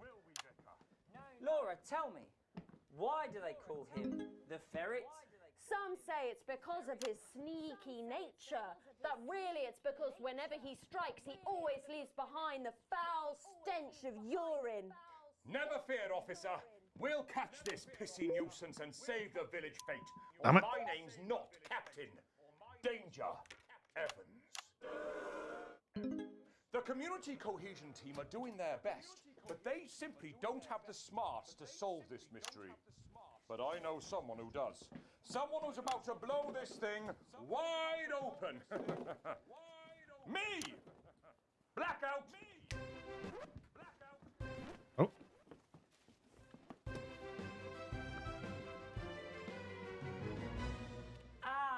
Will we, Vicar? Laura, tell me, why do they call him the ferret? Some say it's because of his sneaky nature, but really it's because whenever he strikes, he always leaves behind the foul stench of urine. Never fear, officer. We'll catch this pissy nuisance and save the village fate. Damn it. My name's not Captain Danger Evans. The community cohesion team are doing their best, but they simply don't have the smarts to solve this mystery. But I know someone who does. Someone who's about to blow this thing wide open. Me! Blackout!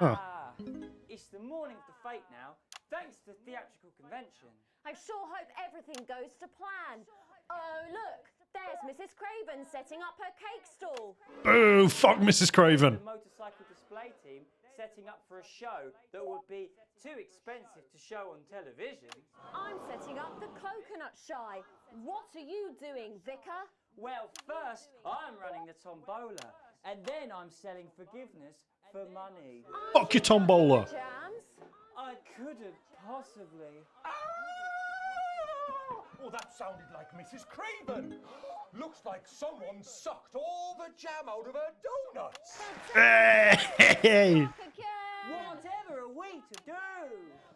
Oh. It's the morning of the fete now, thanks to theatrical convention. I sure hope everything goes to plan. Oh, look, there's Mrs. Craven setting up her cake stall. Boo! Fuck Mrs. Craven. The motorcycle display team setting up for a show that would be too expensive to show on television. I'm setting up the coconut shy. What are you doing, Vicar? Well, first, I'm running the tombola, and then I'm selling forgiveness for money. Fuck your tombola. Jams? I couldn't possibly. Oh, that sounded like Mrs. Craven. Looks like someone sucked all the jam out of her donuts. Hey! Whatever are we to do?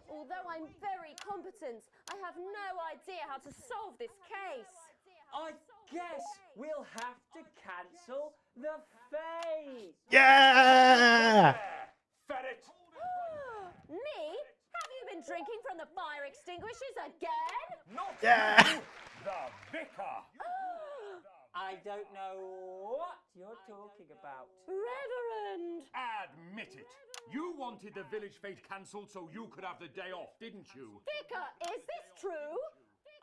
Although I'm very competent, I have no idea how to solve this case. I guess we'll have to cancel the fete. Yeah! Ferret! Me? Have you been drinking from the fire extinguishers again? Not Yeah. you, the vicar! I don't know what you're talking about. Reverend! Admit it. You wanted the village fete cancelled so you could have the day off, didn't you? Vicar, is this true?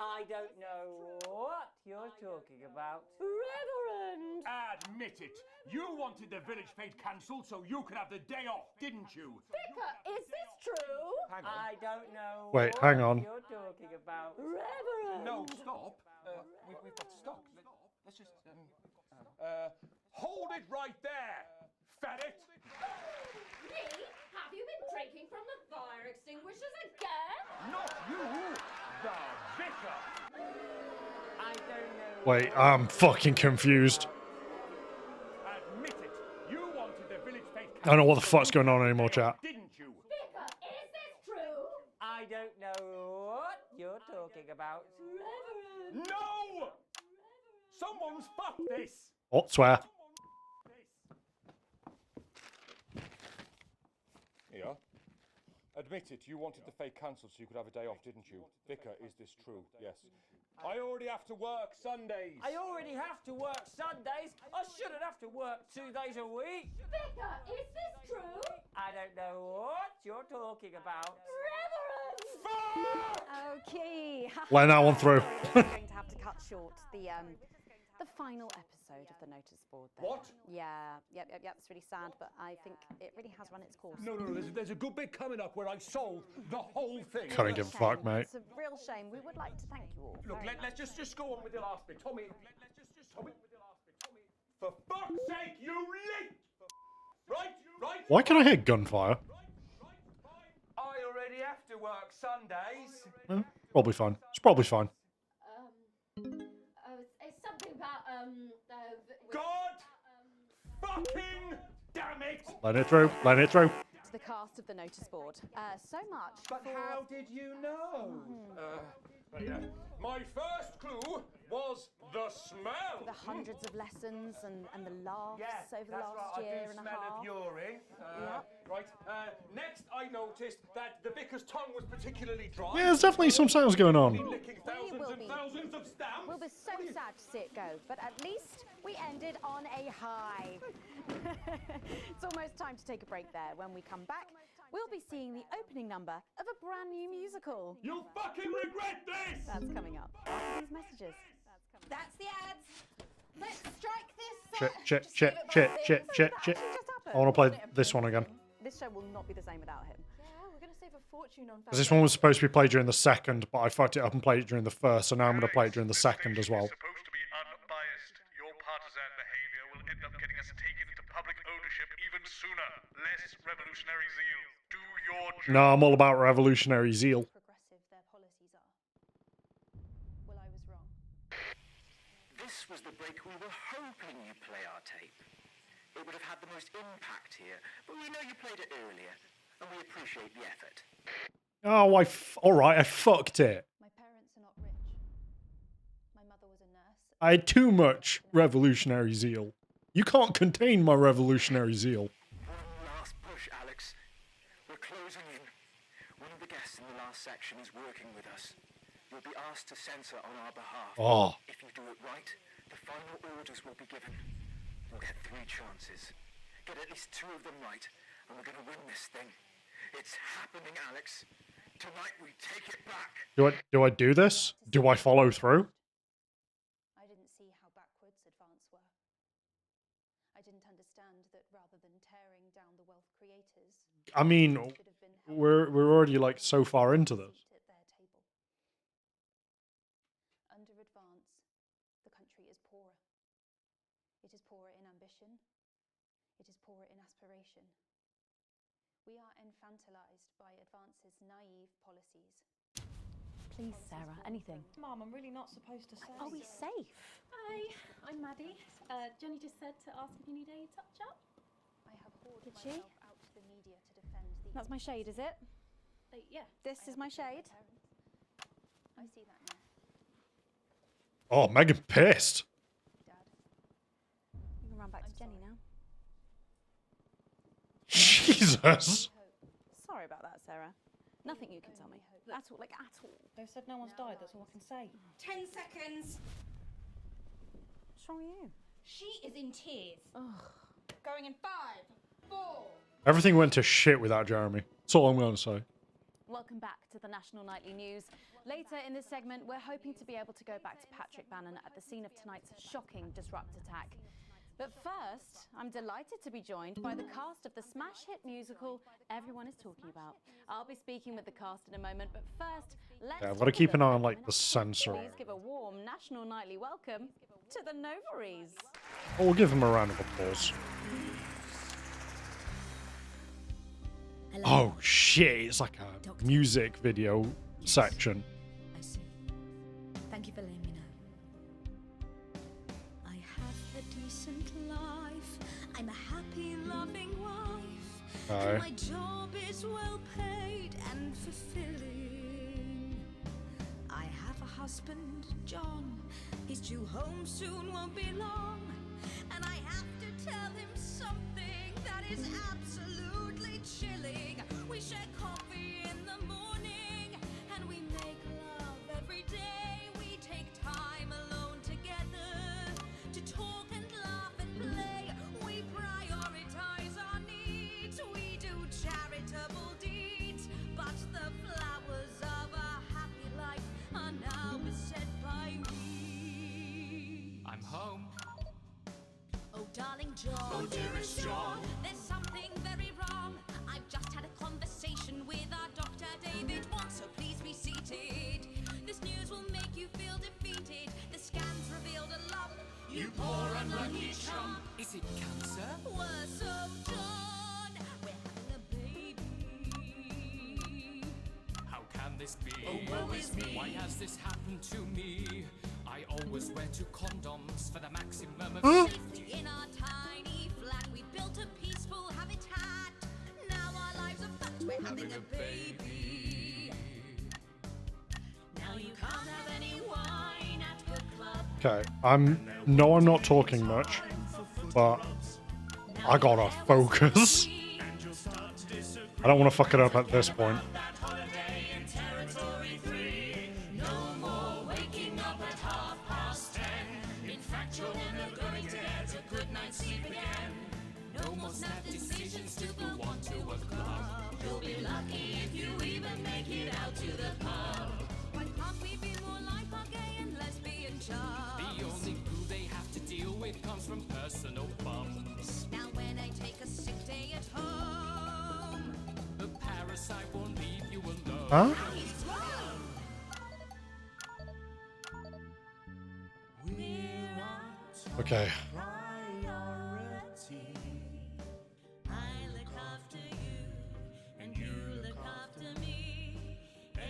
I don't know what you're talking about. Reverend! Admit it. You wanted the village fete cancelled so you could have the day off, didn't you? Vicar, is this true? Hang on. I don't know Wait, what hang on. you're talking about. Reverend! No, stop. We've got to stop. Let's just... hold it right there, ferret! Me? Have you been drinking from the fire extinguishers again? Not you, the vicar. I don't know. Wait, I'm fucking confused. Admit it. You wanted the village faith. I don't know what the fuck's going on anymore, chat. Didn't you? Vicar, is this true? I don't know what you're talking about. Reverend! No! Someone's fucked this. Oh, swear. Here. Admit it, you wanted the fake cancelled so you could have a day off, didn't you? Vicar, is this true? Yes. I already have to work Sundays. I already have to work Sundays. I shouldn't have to work 2 days a week. Vicar, is this true? I don't know what you're talking about. Reverend! Okay. Letting that one through. We're going to have to cut short the final episode of the notice board there. What? Yeah, yep. It's really sad, but I think it really has run its course. No, there's a good bit coming up where I solve the whole thing. Couldn't give a fuck, mate. It's a real shame. We would like to thank you all. Look, very let's much. just go on with the last bit. Tommy, Tommy, for fuck's sake, you lit! Right? Why can I hear gunfire? I already have to work Sundays. Probably fine. It's probably fine. It's something about, God fucking damn it! Let it through. Let it through. To the cast of the notice board. So much. But for... how did you know? My first clue was the smell. The hundreds of lessons and the laughs over the that's last right. year I do and a smell half. of urine. Right. Next, I noticed that the vicar's tongue was particularly dry. Yeah, there's definitely some sounds going on. Licking thousands of stamps. We'll be so sad to see it go, but at least we ended on a high. It's almost time to take a break there. When we come back, we'll be seeing the opening number of a brand new musical. You'll fucking regret this! That's coming up after these messages. That's the ads. Let's strike this. Shit. I want to play this one again. This show will not be the same without him. Yeah, we're going to save a fortune on. Because this one was supposed to be played during the second, but I fucked it up and played it during the first, so now I'm going to play it during the second as well. Supposed to be unbiased. Your partisan behavior will end up getting us taken into public ownership even sooner. Less revolutionary zeal. Do your job. No, I'm all about revolutionary zeal. Progressive their policies are. Well, I was wrong. This was the break we were hoping you'd play our tape. It would have had the most impact here, but we know you played it earlier, and we appreciate the effort. Oh, alright, I fucked it. My parents are not rich. My mother was a nurse. I had too much revolutionary zeal. You can't contain my revolutionary zeal. One last push, Alex. We're closing in. One of the guests in the last section is working with us. You'll be asked to censor on our behalf. Oh. If you do it right, the final orders will be given. We'll get 3 chances. Get at least 2 of them right, and we're going to win this thing. It's happening, Alex. Tonight we take it back. Do I do this? Do I follow through? I didn't see how backwards advance were. I didn't understand that rather than tearing down the wealth creators, I mean, we're already like so far into this. at their table. Under advance, the country is poorer. It is poorer in ambition. It is poorer in aspiration. We are infantilized by advance's naive policies. Please, Sarah, anything. Mum, I'm really not supposed to say. Are we safe? Hi, I'm Maddie. Jenny just said to ask if you need a touch-up. I have hauled Did she? myself out to the media to defend the... That's my shade, is it? Yeah. This is my shade? I see that now. Oh, Megan pissed. You can run back to Jenny now. Jesus. Sorry about that, Sarah. Nothing you can tell me. At all, like at all. They said no one's died, that's all I can say. 10 seconds. What's wrong with you? She is in tears. Going in 5, 4. Everything went to shit without Jeremy. That's all I'm going to say. Welcome back to the National Nightly News. Later in this segment, we're hoping to be able to go back to Patrick Bannon at the scene of tonight's shocking Disrupt attack. But first, I'm delighted to be joined by the cast of the smash hit musical everyone is talking about. I'll be speaking with the cast in a moment, but first, let's Yeah, I've got to keep an eye on like the censoring. please give a warm National Nightly welcome to the Novaries. We'll give them a round of applause. Oh shit, it's like a music video section. I see. Thank you for letting me know. I have a decent life. I'm a happy, loving wife. Aye. And my job is well paid and fulfilling. I have a husband, John. He's due home soon, won't be long. And I have to tell him something that is absolutely chilling. We share coffee in the morning and we make love every day. We take time alone together to talk and laugh and play. We prioritize our needs. We do charitable deeds. But the flowers of a happy life are now beset by weeds. I'm home. Oh, darling John. Oh, dearest John. There's something very wrong. I've just had a conversation with our doctor, David Watts, so please be seated. This news will make you feel defeated. The scans revealed a lump. You poor unlucky chump. Is it cancer? Worse, oh, John. We're having a baby. How can this be? Oh, woe is me. Why has this happened to me? I always wear 2 condoms for the maximum of safety. In our tiny flat, we built a peaceful habitat. Now our lives are fucked. We're having a baby. Now you can't have any wine at the club. Okay, I'm not talking much, but I gotta focus. I don't want to fuck it up at this point. No more snap decisions to go on to a club. You'll be lucky if you even make it out to the pub. Why can't we be more like our gay and lesbian chums? The only glue they have to deal with comes from personal bums. Now when I take a sick day at home, The parasite won't leave you alone. Huh? he's wrong. Okay. I look after you, and you look after me.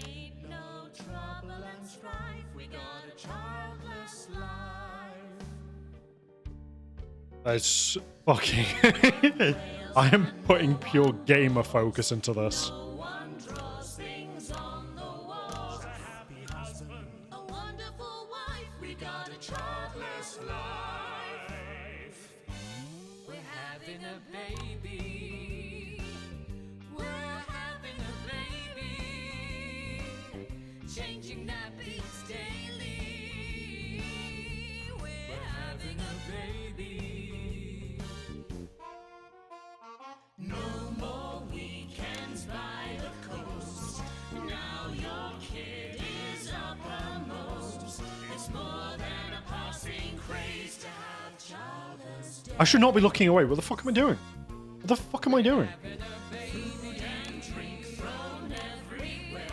Ain't no trouble and strife. We got a childless life. That's fucking. I am putting pure gamer focus into this. One draws things on the walls. A happy husband, a wonderful wife. We got a childless life. We're having a baby. We're having a baby. Changing nappies daily. We're having a baby. No more weekends by the coast. Now your kid is uppermost. It's more than a passing craze to have childless days. I should not be looking away. What the fuck am I doing? What the fuck am I doing? Food and drink thrown everywhere.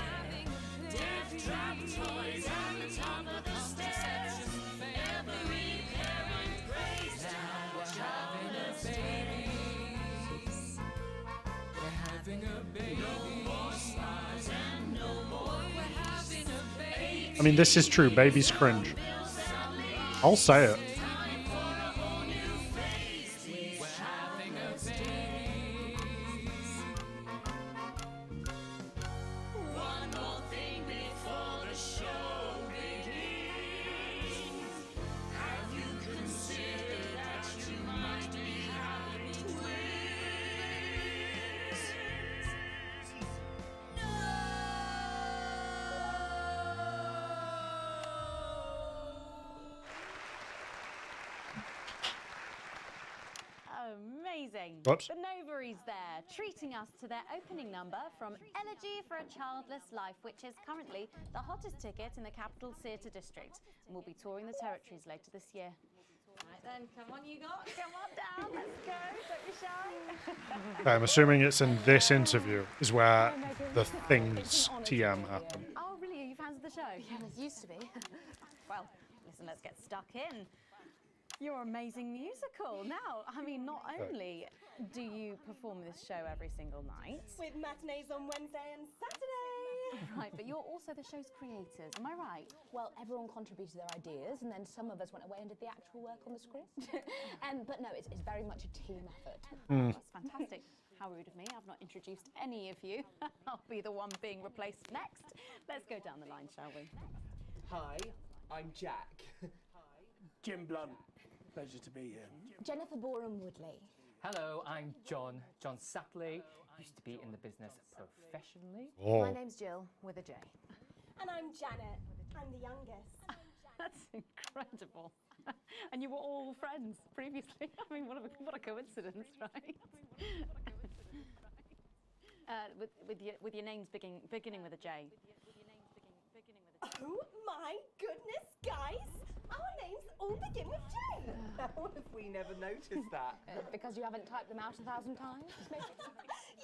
Death trap toys at the top of the stairs. Every parent prays to have childless days. We're having a baby. No more smiles and no more. We're having a baby. I mean, this is true. Babies cringe. I'll say it. Time for a whole new phase. We're having a baby. One more thing before the show begins. Have you considered that you might be having twins? Amazing. Whoops. The Novaries there, treating us to their opening number from Elegy for a Childless Life, which is currently the hottest ticket in the capital theatre district, and will be touring the territories later this year. Right then, come on you lot, come on down, let's go, don't be shy. Okay, I'm assuming it's in this interview is where the things TM happen. Oh really, are you fans of the show? Yeah, it used to be. Well, listen, let's get stuck in. Your amazing musical. Now, I mean, not only do you perform this show every single night, With matinees on Wednesday and Saturday. right, but you're also the show's creators, am I right? Well, everyone contributed their ideas, and then some of us went away and did the actual work on the script. But no, it's very much a team effort. That's fantastic. How rude of me, I've not introduced any of you. I'll be the one being replaced next. Let's go down the line, shall we? Hi, I'm Jack. Jim Blunt. Pleasure to be here. Jennifer Boram Woodley. Hello, I'm John Sapley. Used to be in the business professionally. Oh. My name's Jill, with a J. And I'm Janet. I'm the youngest. That's incredible. And you were all friends previously. I mean, what a coincidence, right? With your names beginning with a J. Oh my goodness, guys! Our names all begin with J. How have we never noticed that? Because you haven't typed them out 1,000 times?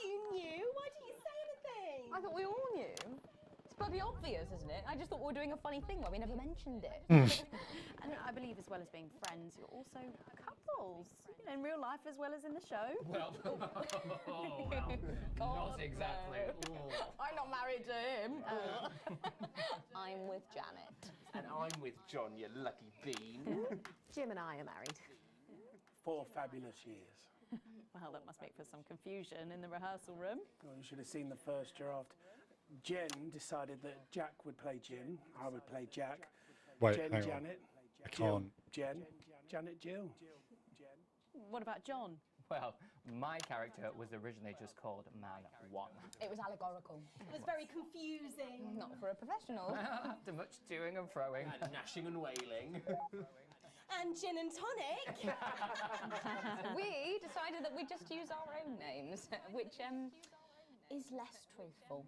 You knew? Why didn't you say anything? I thought we all knew. It's bloody obvious, isn't it? I just thought we were doing a funny thing where we never mentioned it. And I believe as well as being friends, you're also couples. You know, in real life as well as in the show. Well, not exactly. I'm not married to him. I'm with Janet. And I'm with John, you lucky bean. Jim and I are married. 4 fabulous years. Well, that must make for some confusion in the rehearsal room. Well, you should have seen the first draft. Jen decided that Jack would play Jim, I would play Jack. Wait, Jen, hang on. Janet. I Jill, can't. Jen, Janet, Jill. What about John? Well, my character was originally just called Man 1. It was allegorical. It was very confusing. Not for a professional. After much toing and froing. And gnashing and wailing. And gin and tonic. We decided that we'd just use our own names, which is less truthful.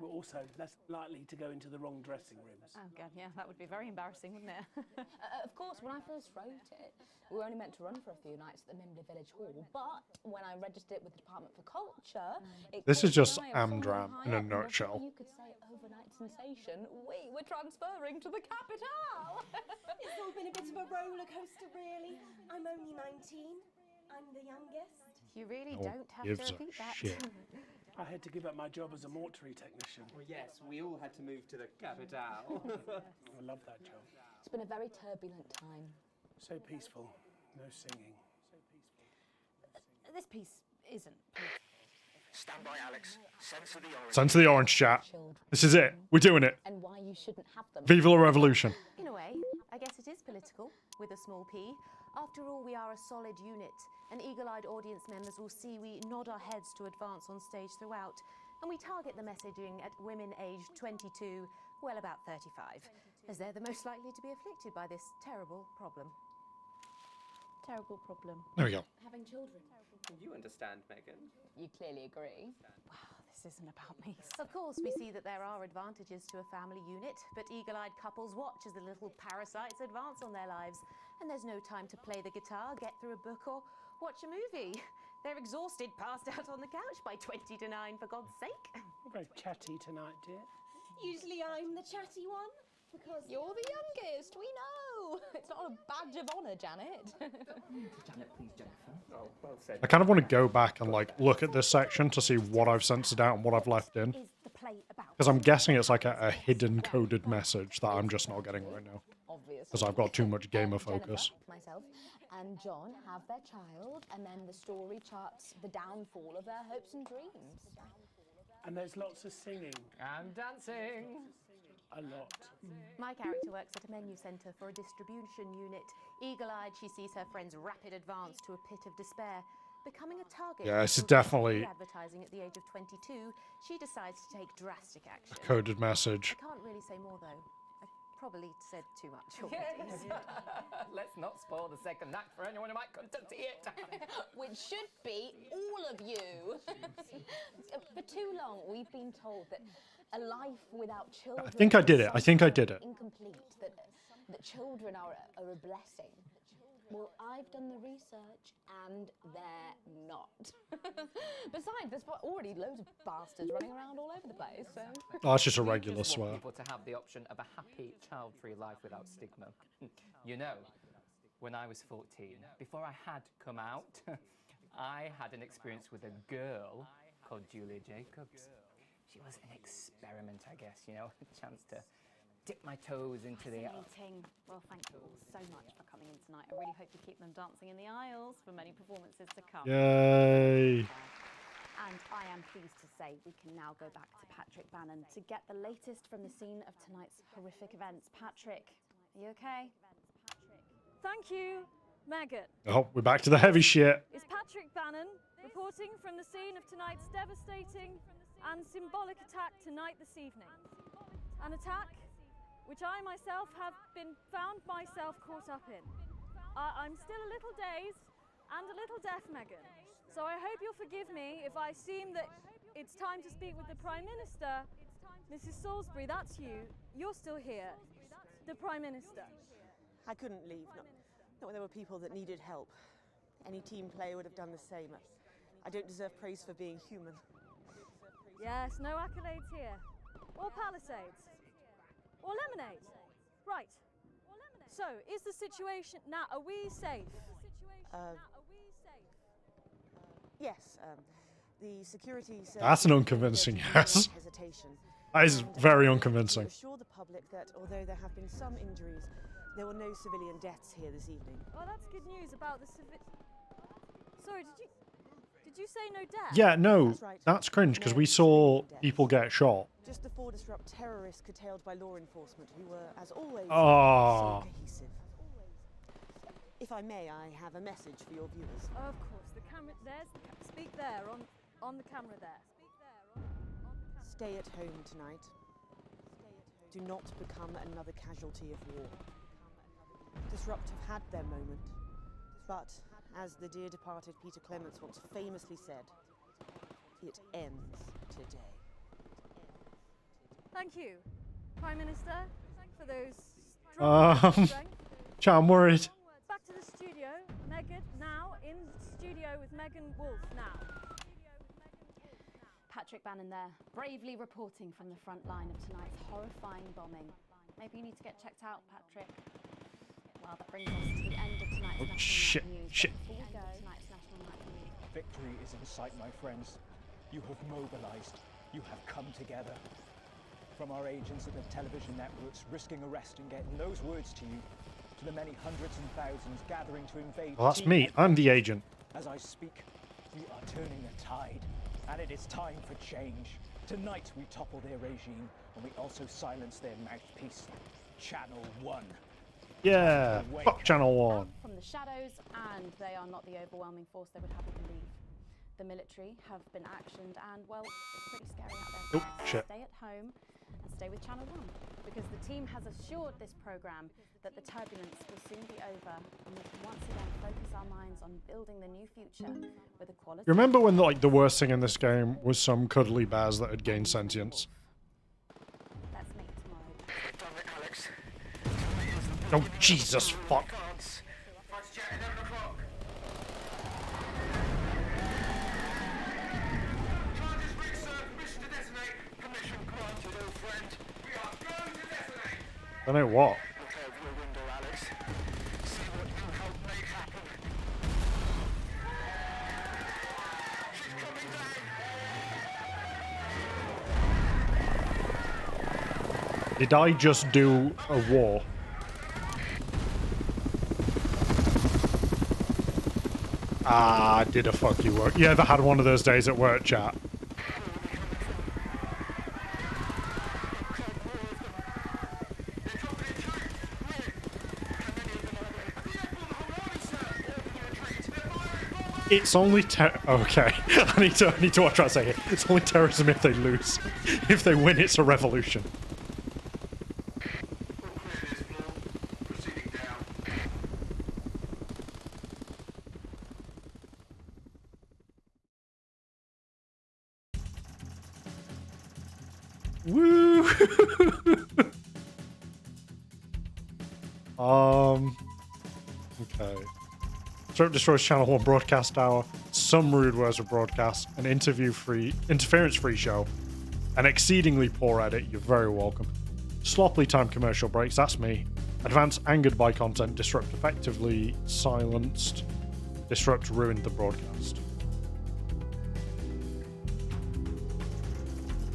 We're also less likely to go into the wrong dressing rooms. Oh, God, yeah, that would be very embarrassing, wouldn't it? Of course, when I first wrote it, we were only meant to run for a few nights at the Mimbley Village Hall, but when I registered it with the Department for Culture... This is just caught the eye of Amdram someone in a high up, and nutshell. you could say overnight sensation, we were transferring to the capital. It's all been a bit of a roller coaster, really. I'm only 19. I'm the youngest. You really No don't have gives to a repeat that. shit. I had to give up my job as a mortuary technician. Well, yes, we all had to move to the capital. I love that job. It's been a very turbulent time. So peaceful. No singing. This piece isn't. Stand by, Alex. Sense of the orange. Sense of the orange, chat. This is it. We're doing it. And why you shouldn't have them. Viva la revolution. In a way, I guess it is political, with a small p. After all, we are a solid unit, and eagle-eyed audience members will see we nod our heads to advance on stage throughout, and we target the messaging at women aged 22, well, about 35, as they're the most likely to be afflicted by this terrible problem. Terrible problem. There we go. Having children. You understand, Megan. You clearly agree. Wow, this isn't about me. Of course, we see that there are advantages to a family unit, but eagle-eyed couples watch as the little parasites advance on their lives, and there's no time to play the guitar, get through a book, or watch a movie. They're exhausted, passed out on the couch by 20 to 9, for God's sake. We're very chatty tonight, dear. Usually I'm the chatty one. Because you're the youngest, we know. It's not a badge of honour, Janet. Janet, please, Jennifer. Oh, well said. I kind of want to go back and like look at this section to see what I've censored out and what I've left in. Because I'm guessing it's like a hidden coded message that I'm just not getting right now. Obviously. Because I've got too much gamer focus. Jennifer, myself, and John have their child, and then the story charts the downfall of their hopes and dreams. And there's lots of singing. And dancing. A lot. My character works at a menu centre for a distribution unit. Eagle-eyed, she sees her friend's rapid advance to a pit of despair. Becoming a target Yeah, this is of definitely advertising at the age of 22, she decides to take drastic action. a coded message. I can't really say more though. I probably said too much already. Yes. Let's not spoil the second act for anyone who might come to see it. Which should be all of you. For too long, we've been told that a life without children. I think I did it. I think I did it. Incomplete. That children are a blessing. Well, I've done the research, and they're not. Besides, there's already loads of bastards running around all over the place. So. Oh, it's just a We regular just want swear. people to have the option of a happy, child-free life without stigma. You know, when I was 14, before I had come out, I had an experience with a girl called Julia Jacobs. She was an experiment, I guess, you know, a chance to dip my toes into the... Fascinating. Well, thank you all so much for coming in tonight. I really hope you keep them dancing in the aisles for many performances to come. Yay. And I am pleased to say we can now go back to Patrick Bannon to get the latest from the scene of tonight's horrific events. Patrick, are you okay? Thank you, Megan. Oh, we're back to the heavy shit. Is Patrick Bannon reporting from the scene of tonight's devastating and symbolic attack tonight this evening. An attack which I myself have found myself caught up in. I'm still a little dazed and a little deaf, Megan. So I hope you'll forgive me if I seem that it's time to speak with the Prime Minister. Mrs. Salisbury, that's you. You're still here. The Prime Minister. I couldn't leave, not when there were people that needed help. Any team player would have done the same. I don't deserve praise for being human. Yes, no accolades here. Or Palisades. Or lemonade. Right. So, is the situation now, are we safe? Yes, the security service... That's an unconvincing yes. That is very unconvincing. Assure the public that although there have been some injuries, there were no civilian deaths here this evening. Oh, that's good news about the Sorry, did you say no deaths? Yeah, no, That's right. that's cringe because we saw people get shot. Just the 4 disrupt terrorists curtailed by law enforcement who were, as always, Oh. so cohesive. If I may, I have a message for your viewers. Of course, the camera, speak there, on the camera there. Stay at home tonight. Do not become another casualty of war. Disrupt have had their moment, but as the dear departed Peter Clements once famously said, it ends today. Thank you, Prime Minister, for those strong strength. Chat, I'm worried. Back to the studio. Megan, now in studio with Megan Wolf now. Patrick Bannon there, bravely reporting from the front line of tonight's horrifying bombing. Maybe you need to get checked out, Patrick. Well, that brings us to the end of tonight's National shit, Night News. shit. Before we go, tonight's National Night News. Victory is in sight, my friends. You have mobilized. You have come together. From our agents at the television networks risking arrest and getting those words to you, to the many hundreds and thousands gathering to invade. Well, that's me. I'm the agent. As I speak, we are turning the tide, and it is time for change. Tonight we topple their regime, and we also silence their mouthpiece, Channel 1. Yeah, fuck Channel 1. From the shadows, and they are not the overwhelming force they would have you believe. The military have been actioned, and well, it's pretty scary out there. Oh, So shit. stay at home and stay with Channel 1, because the team has assured this programme that the turbulence will soon be over, and we can once again focus our minds on building the new future with equality. You remember when the worst thing in this game was some cuddly bears that had gained sentience? Let's meet tomorrow. Damn it, Alex. Oh, Jesus, fuck. Fight's jet at 11 o'clock. Charges reached, sir. Permission to detonate. Permission granted, old friend. We are going to detonate. I don't know what. Look over your window, Alex. See what you helped make happen. She's coming down. Did I just do a war? Ah, did a fuck you work. You ever had one of those days at work, chat? It's only okay. I need to what I'm trying to say here. It's only terrorism if they lose. If they win, it's a revolution. Woo! Okay. Threat destroys Channel 1 broadcast hour, some rude words of broadcast, an interference-free show, an exceedingly poor edit, you're very welcome. Sloppily timed commercial breaks, that's me. Advance angered by content. Disrupt effectively silenced. Disrupt ruined the broadcast.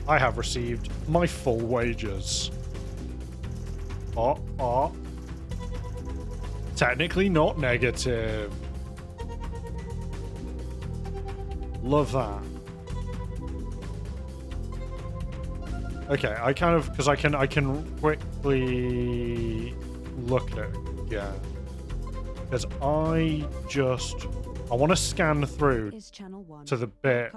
I have received my full wages. Technically not negative. Love that. Okay, I kind of, because I can quickly look at it again. Because I want to scan through to the bit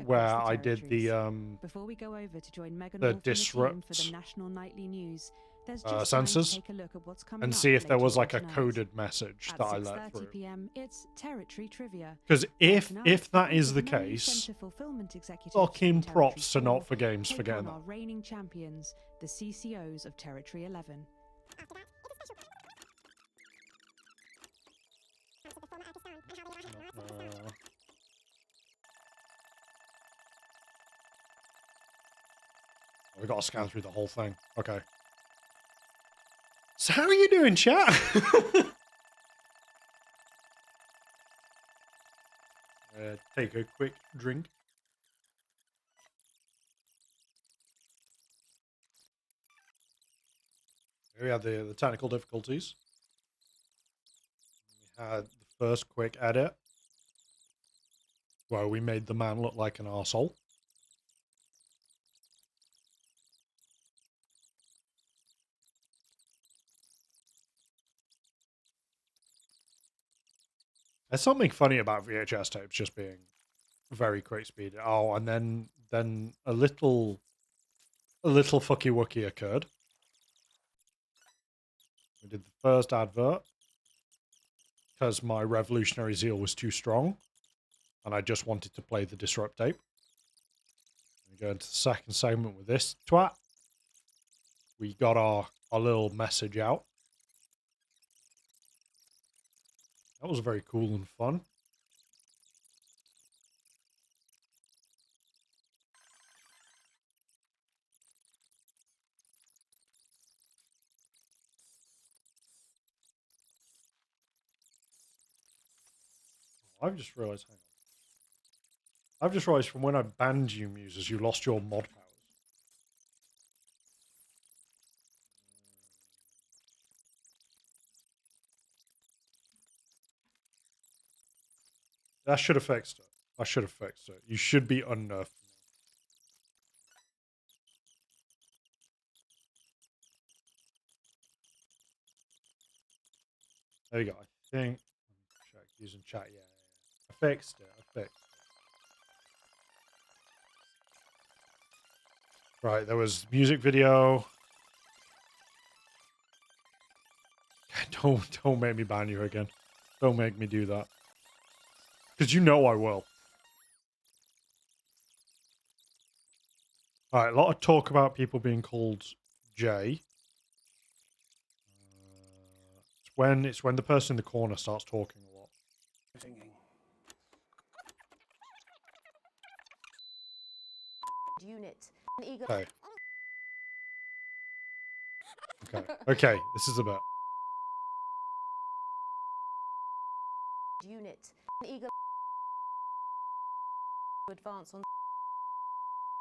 where I did the Before we go over to join Megan the Wolf and the team disrupt for the National Nightly News, there's just time to sensors take a look at what's coming and up see if there later was on like a tonight. coded message At that I 6:30 let through. p.m. it's Territory Trivia. Because if Tonight, that is the the known case, Centre Fulfillment Executives fucking from props to Territory Not for Games take for getting on that. our reigning champions, the CCOs of Territory 11. We got to scan through the whole thing. Okay. So how are you doing, chat? Take a quick drink. Here we have the technical difficulties. We had the first quick edit where we made the man look like an arsehole. There's something funny about VHS tapes just being very quick speed. Oh, and then a little fucky wookie occurred. We did the first advert because my revolutionary zeal was too strong, and I just wanted to play the disrupt tape. We go into the second segment with this twat. We got our little message out. That was very cool and fun. I've just realised, hang on. I've just realised from when I banned you, Muses, you lost your mod powers. That should have fixed it. I should have fixed it. You should be unnerfed. There you go. I think. Check using chat. Yeah. I fixed it. I fixed it. Right. There was music video. Don't make me ban you again. Don't make me do that. Because you know I will. Alright, a lot of talk about people being called Jay. It's when the person in the corner starts talking a lot. Unit. An eagle. Okay. Okay, this is a bit. Unit. An eagle. Advance on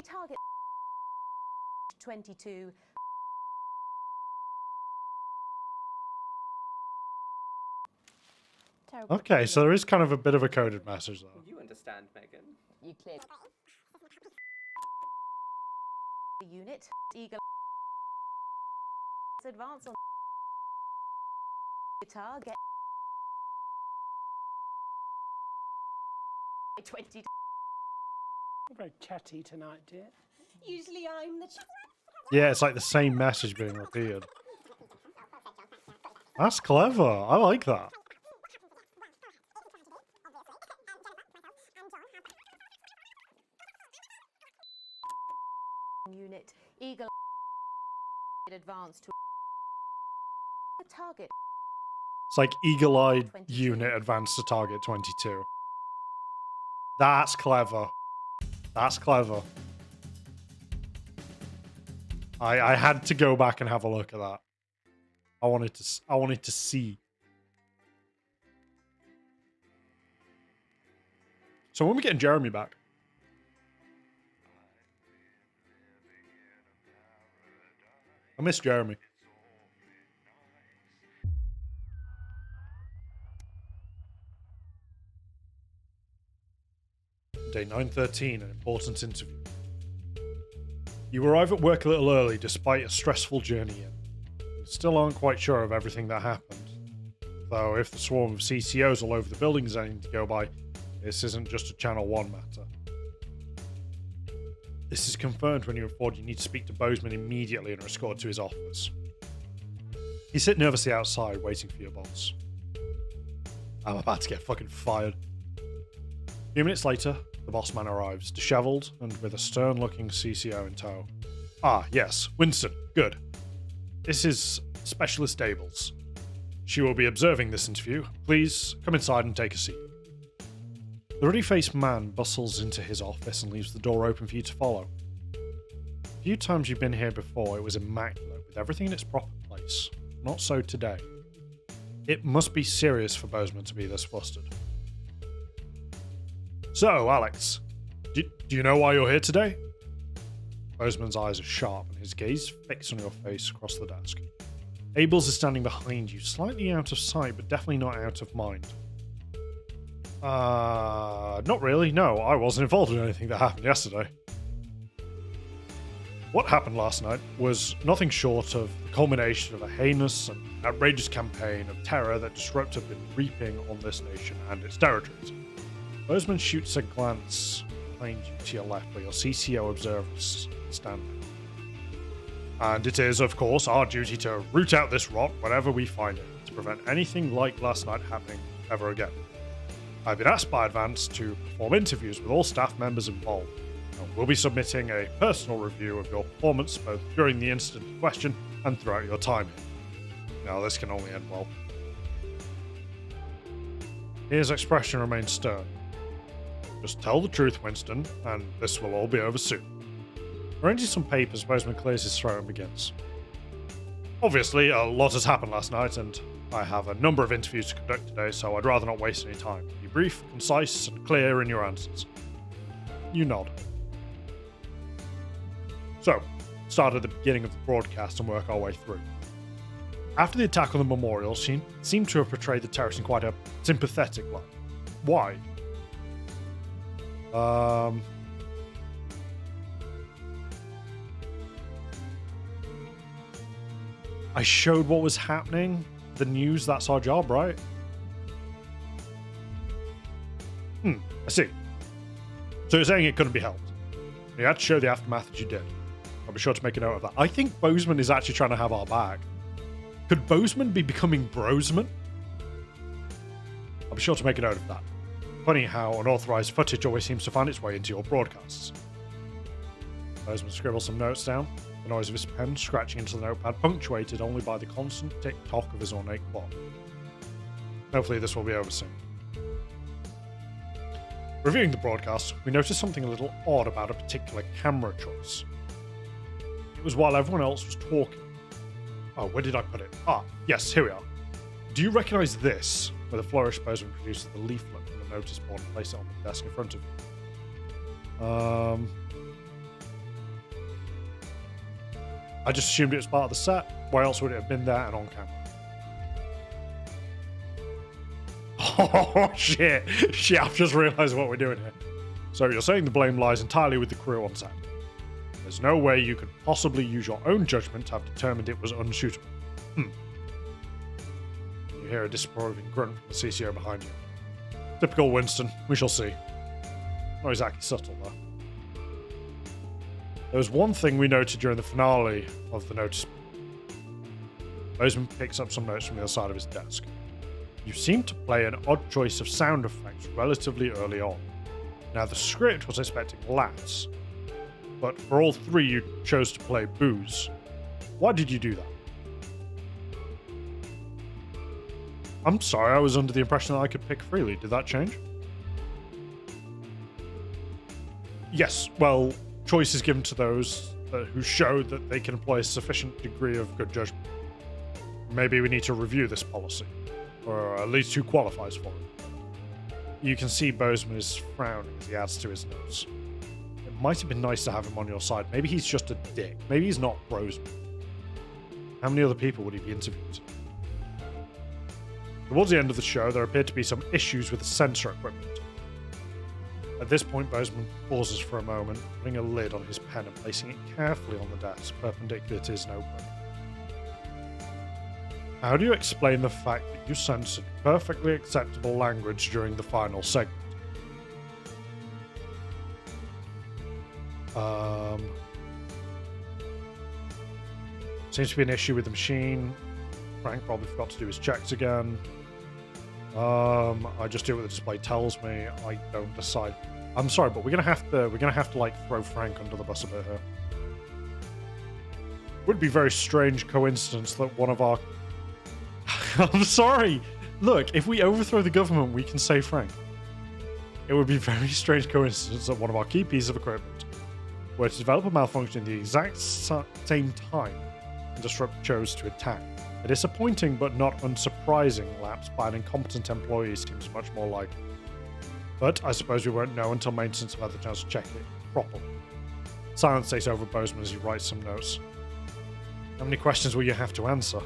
target 22. Okay, so there is kind of a bit of a coded message there. You understand, Megan. You clearly. Unit. Eagle. Advance on target 20. Very chatty tonight, dear. Usually I'm the Yeah, it's like the same message being repeated. That's clever. I like that. Unit. Eagle. Advance to target. It's like eagle-eyed unit advanced to target 22. That's clever. That's clever. I had to go back and have a look at that. I wanted to see. So when we getting Jeremy back? I miss Jeremy. Day 913, an important interview. You arrive at work a little early despite a stressful journey in. You still aren't quite sure of everything that happened. Though if the swarm of CCOs all over the building is anything to go by, this isn't just a Channel 1 matter. This is confirmed when you're informed you need to speak to Bozeman immediately and are escorted to his office. You sit nervously outside waiting for your boss. I'm about to get fucking fired. A few minutes later, the boss man arrives, dishevelled and with a stern-looking CCO in tow. Ah, yes, Winston. Good. This is Specialist Dables. She will be observing this interview. Please come inside and take a seat. The ruddy-faced man bustles into his office and leaves the door open for you to follow. A few times you've been here before, it was immaculate, with everything in its proper place. Not so today. It must be serious for Bozeman to be this flustered. So, Alex, do you know why you're here today? Bozeman's eyes are sharp and his gaze fixed on your face across the desk. Abels is standing behind you, slightly out of sight, but definitely not out of mind. Not really. No, I wasn't involved in anything that happened yesterday. What happened last night was nothing short of the culmination of a heinous and outrageous campaign of terror that Disrupt have been reaping on this nation and its territories. Bozeman shoots a glance behind you to your left where your CCO observers stand. And it is, of course, our duty to root out this rot whenever we find it, to prevent anything like last night happening ever again. I've been asked by Advance to perform interviews with all staff members involved. And we'll be submitting a personal review of your performance both during the incident in question and throughout your time here. Now, this can only end well. His expression remains stern. Just tell the truth, Winston, and this will all be over soon. Arranging some papers, Bozeman clears his throat and begins. Obviously, a lot has happened last night, and I have a number of interviews to conduct today, so I'd rather not waste any time. Be brief, concise, and clear in your answers. You nod. So, start at the beginning of the broadcast and work our way through. After the attack on the memorial, she seemed to have portrayed the terrorists in quite a sympathetic light. Why? I showed what was happening. The news, that's our job, right? I see. So you're saying it couldn't be helped. You had to show the aftermath that you did. I'll be sure to make a note of that. I think Bozeman is actually trying to have our back. Could Bozeman be becoming Broseman? I'll be sure to make a note of that. Funny how unauthorized footage always seems to find its way into your broadcasts. Bozeman scribbles some notes down. The noise of his pen scratching into the notepad, punctuated only by the constant tick-tock of his ornate clock. Hopefully this will be over soon. Reviewing the broadcast, we noticed something a little odd about a particular camera choice. It was while everyone else was talking. Oh, where did I put it? Ah, yes, here we are. Do you recognise this? With a flourish, Bozeman produces the leaflet from the notice board and places it on the desk in front of you. I just assumed it was part of the set. Why else would it have been there and on camera? Oh, shit. Shit, I've just realised what we're doing here. So you're saying the blame lies entirely with the crew on set. There's no way you could possibly use your own judgment to have determined it was unsuitable. You hear a disapproving grunt from the CCO behind you. Typical Winston. We shall see. Not exactly subtle, though. There was one thing we noted during the finale of the notice. Bozeman picks up some notes from the other side of his desk. You seem to play an odd choice of sound effects relatively early on. Now, the script was expecting laughs, but for all three you chose to play boos. Why did you do that? I'm sorry, I was under the impression that I could pick freely. Did that change? Yes, well, choice is given to those who show that they can employ a sufficient degree of good judgment. maybe we need to review this policy, or at least who qualifies for it. You can see Bozeman is frowning as he adds to his notes. It might have been nice to have him on your side. Maybe he's just a dick. Maybe he's not Bozeman. How many other people would he be interviewed? Towards the end of the show, there appeared to be some issues with the sensor equipment. At this point, Bozeman pauses for a moment, putting a lid on his pen and placing it carefully on the desk, perpendicular to his notebook. How do you explain the fact that you censored perfectly acceptable language during the final segment? Seems to be an issue with the machine. Frank probably forgot to do his checks again. I just do what the display tells me. I don't decide. I'm sorry, but we're gonna have to like throw Frank under the bus a bit here. Would be a very strange coincidence that one of our I'm sorry. Look, if we overthrow the government, we can save Frank. It would be a very strange coincidence that one of our key pieces of equipment were to develop a malfunction at the exact same time and Disrupt chose to attack. A disappointing but not unsurprising lapse by an incompetent employee seems much more likely. But I suppose we won't know until maintenance have had the chance to check it properly. Silence takes over Bozeman as he writes some notes. How many questions will you have to answer?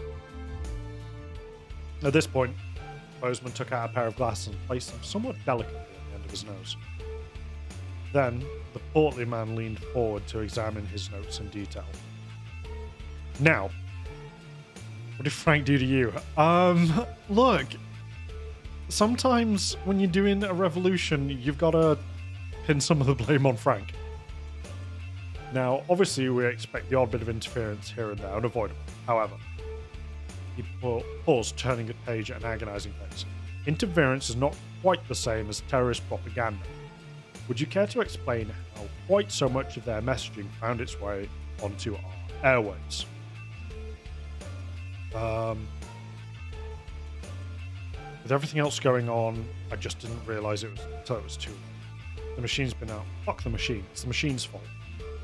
At this point, Bozeman took out a pair of glasses and placed them somewhat delicately at the end of his nose. Then, the portly man leaned forward to examine his notes in detail. Now, what did Frank do to you? Look, sometimes when you're doing a revolution, you've got to pin some of the blame on Frank. Now, obviously, we expect the odd bit of interference here and there, unavoidable. However, he paused, turning a page at an agonizing pace. Interference is not quite the same as terrorist propaganda. Would you care to explain how quite so much of their messaging found its way onto our airwaves? With everything else going on, I just didn't realize it was until it was too late. The machine's been out. Fuck the machine. It's the machine's fault.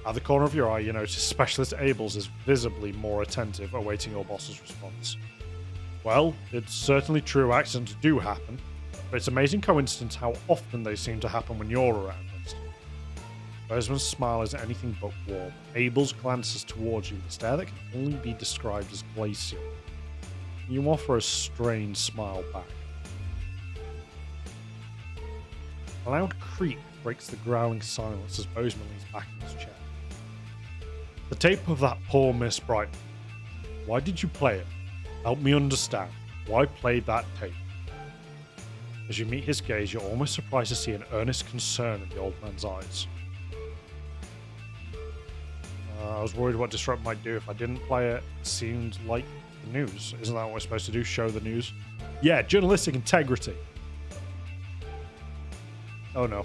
Out of the corner of your eye, you notice Specialist Abels is visibly more attentive, awaiting your boss's response. Well, it's certainly true accidents do happen, but it's amazing coincidence how often they seem to happen when you're around. Bozeman's smile is anything but warm. Abels glances towards you with a stare that can only be described as glacial. You offer a strained smile back. A loud creak breaks the growling silence as Bozeman leans back in his chair. The tape of that poor Miss Brighton. Why did you play it? Help me understand. Why play that tape? As you meet his gaze, you're almost surprised to see an earnest concern in the old man's eyes. I was worried what Disrupt might do if I didn't play it. It seemed like the news. Isn't that what we're supposed to do? Show the news? Yeah, journalistic integrity. Oh no.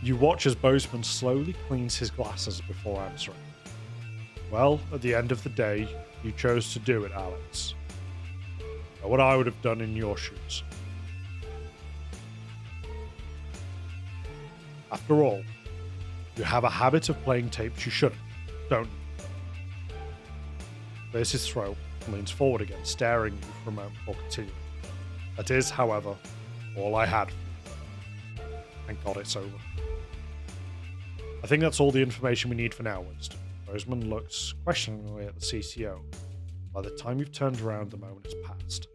You watch as Bozeman slowly cleans his glasses before answering. Well, at the end of the day, you chose to do it, Alex. Not what I would have done in your shoes. After all, you have a habit of playing tapes you shouldn't, don't you? Clears his throat and leans forward again, staring at you for a moment before continuing. That is, however, all I had for you. Thank God it's over. I think that's all the information we need for now, Winston. Bozeman looks questioningly at the CCO. By the time you've turned around, the moment has passed.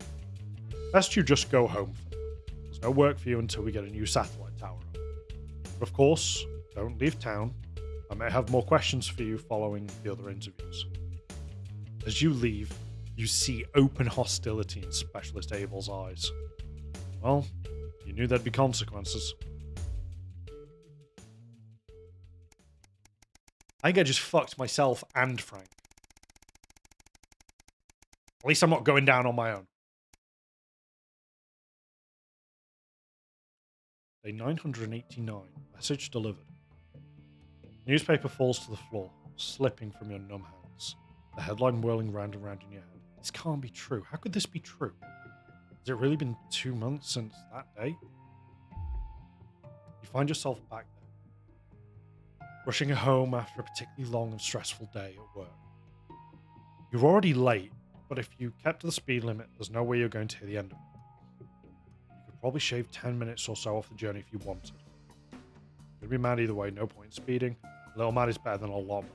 Best you just go home for now. There's no work for you until we get a new satellite tower up. But of course, don't leave town. I may have more questions for you following the other interviews. As you leave, you see open hostility in Specialist Abel's eyes. Well, you knew there'd be consequences. I think I just fucked myself and Frank. At least I'm not going down on my own. Day 989. Message delivered. Newspaper falls to the floor, slipping from your numb hands. The headline whirling round and round in your head. This can't be true. How could this be true? Has it really been 2 months since that day? You find yourself back there, rushing home after a particularly long and stressful day at work. You're already late, but if you kept to the speed limit, there's no way you're going to hit the end of it. You could probably shave 10 minutes or so off the journey if you wanted. You'd be mad either way, no point in speeding. A little mad is better than a lot mad.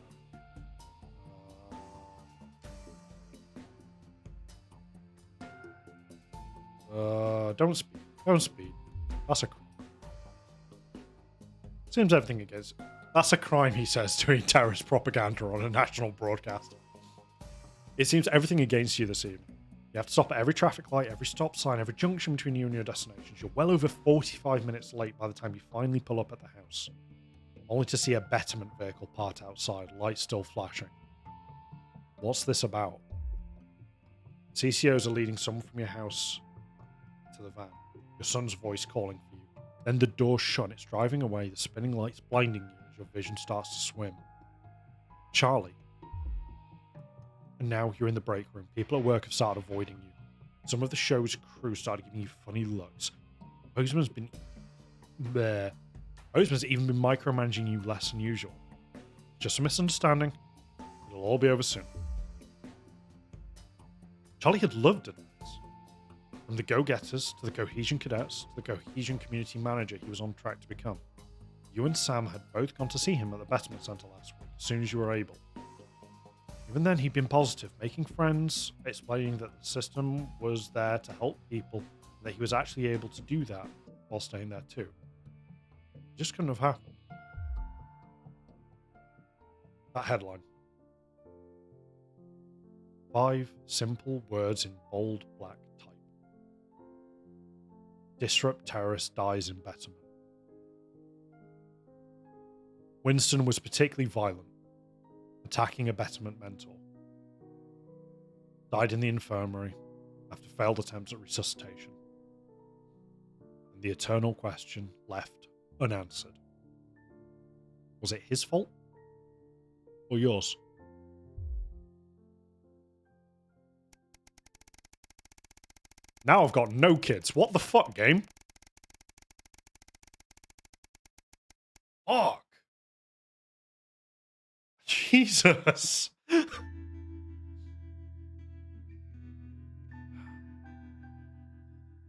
Don't speed. Don't speed. That's a crime. Seems everything against it. That's a crime, he says, doing terrorist propaganda on a national broadcast. It seems everything against you this evening. You have to stop at every traffic light, every stop sign, every junction between you and your destinations. You're well over 45 minutes late by the time you finally pull up at the house, only to see a betterment vehicle parked outside, lights still flashing. What's this about? CCOs are leading someone from your house to the van, your son's voice calling for you. Then the door shut and it's driving away, the spinning lights blinding you as your vision starts to swim. Charlie. And now you're in the break room. People at work have started avoiding you. Some of the show's crew started giving you funny looks. Bozeman's even been micromanaging you less than usual. Just a misunderstanding. It'll all be over soon. Charlie had loved it. From the go-getters to the Cohesion cadets to the Cohesion community manager he was on track to become. You and Sam had both gone to see him at the Betterment Center last week, as soon as you were able. Even then, he'd been positive, making friends, explaining that the system was there to help people, and that he was actually able to do that while staying there too. It just couldn't have happened. That headline. 5 simple words in bold black type. Disrupt terrorist dies in Betterment. Winston was particularly violent, attacking a Betterment mentor. Died in the infirmary after failed attempts at resuscitation. And the eternal question left unanswered. Was it his fault? Or yours? Now I've got no kids. What the fuck, game? Fuck. Jesus.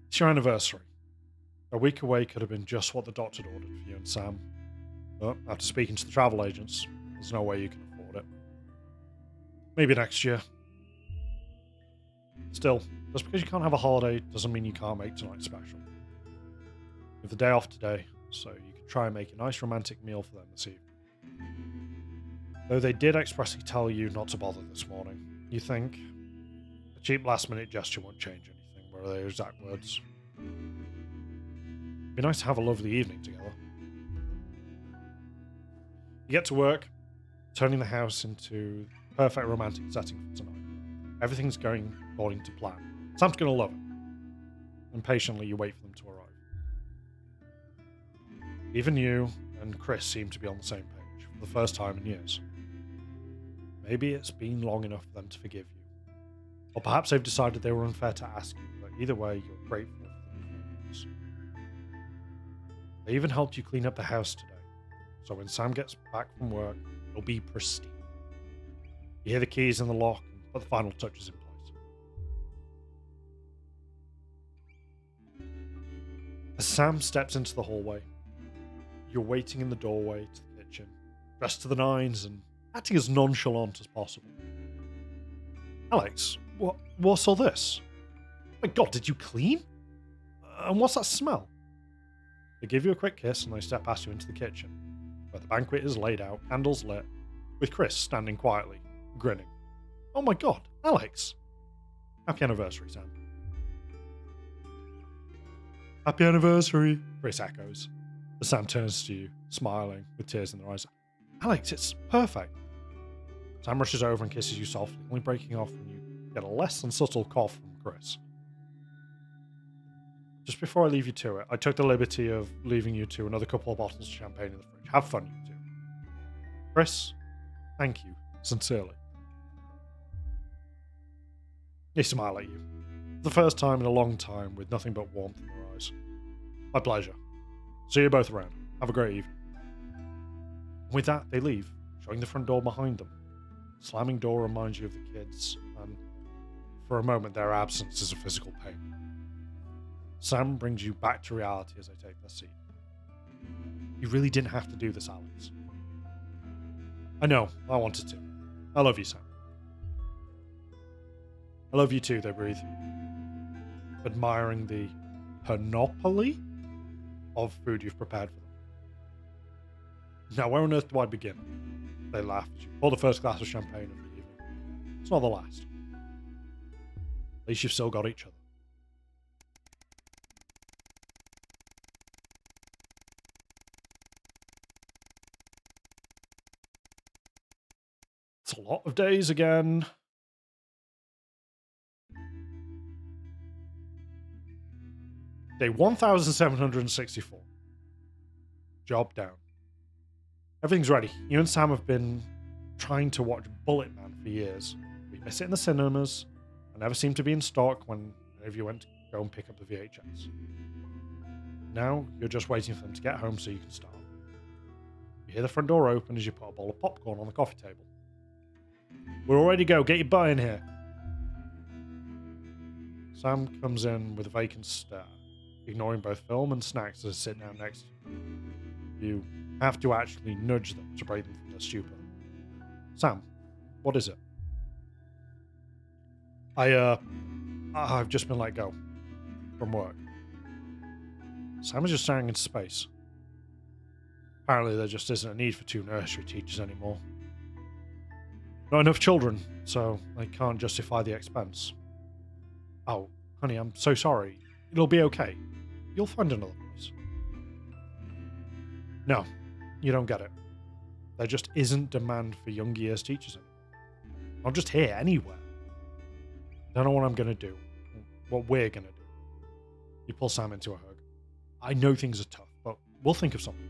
It's your anniversary. A week away could have been just what the doctor had ordered for you and Sam. But after speaking to the travel agents, there's no way you can afford it. Maybe next year. Still, just because you can't have a holiday doesn't mean you can't make tonight special. You have the day off today, so you can try and make a nice romantic meal for them this evening. Though they did expressly tell you not to bother this morning, you think a cheap last-minute gesture won't change anything, were their exact words. It'd be nice to have a lovely evening together. You get to work, turning the house into the perfect romantic setting for tonight. Everything's going according to plan. Sam's going to love it. Impatiently, you wait for them to arrive. Even you and Chris seem to be on the same page for the first time in years. Maybe it's been long enough for them to forgive you. Or perhaps they've decided they were unfair to ask you, but either way, you're grateful for the forgiveness. They even helped you clean up the house today, so when Sam gets back from work, it'll be pristine. You hear the keys in the lock, but the final touches in place. As Sam steps into the hallway, you're waiting in the doorway to the kitchen, dressed to the nines and acting as nonchalant as possible. Alex, what's all this? My God, did you clean? And what's that smell? They give you a quick kiss and they step past you into the kitchen, where the banquet is laid out, candles lit, with Chris standing quietly, grinning. Oh my God, Alex! Happy anniversary, Sam. Happy anniversary, Chris echoes, as Sam turns to you, smiling, with tears in their eyes. Alex, it's perfect. Sam rushes over and kisses you softly, only breaking off when you get a less than subtle cough from Chris. Just before I leave you to it, I took the liberty of leaving you to another couple of bottles of champagne in the fridge. Have fun, you two. Chris, thank you, sincerely. They smile at you. For the first time in a long time, with nothing but warmth in their eyes. My pleasure. See you both around. Have a great evening. And with that, they leave, shutting the front door behind them. The slamming door reminds you of the kids, and for a moment their absence is a physical pain. Sam brings you back to reality as they take their seat. You really didn't have to do this, Alex. I know, I wanted to. I love you, Sam. I love you too, they breathe. Admiring the panoply of food you've prepared for them. Now, where on earth do I begin? They laugh as you pour the first glass of champagne of the evening. It's not the last. At least you've still got each other. It's a lot of days again. Day 1764. Job down. Everything's ready. You and Sam have been trying to watch Bullet Man for years. We miss it in the cinemas. I never seemed to be in stock when any of you went to go and pick up the VHS. Now you're just waiting for them to get home so you can start. You hear the front door open as you put a bowl of popcorn on the coffee table. We're all ready to go. Get your butt in here. Sam comes in with a vacant stare, ignoring both film and snacks as they sit down next to you. You have to actually nudge them to break them from their stupor. Sam, what is it? I've just been let go from work. Sam is just staring into space. Apparently there just isn't a need for 2 nursery teachers anymore. Not enough children, so they can't justify the expense. Oh, honey, I'm so sorry. It'll be okay. You'll find another place. No, you don't get it. There just isn't demand for young years teachers anymore. Not just here, anywhere. I don't know what I'm going to do. What we're going to do. You pull Sam into a hug. I know things are tough, but we'll think of something.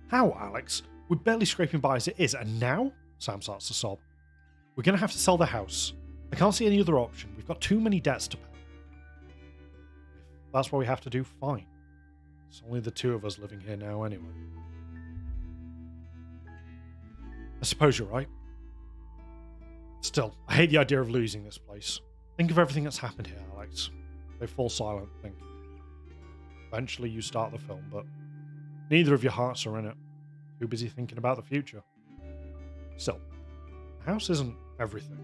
How, Alex? We're barely scraping by as it is, and now? Sam starts to sob. We're going to have to sell the house. I can't see any other option. We've got too many debts to pay. If that's what we have to do, fine. It's only the 2 of us living here now anyway. I suppose you're right. Still, I hate the idea of losing this place. Think of everything that's happened here, Alex. They fall silent, thinking. Eventually you start the film, but neither of your hearts are in it. Too busy thinking about the future. Still, the house isn't everything.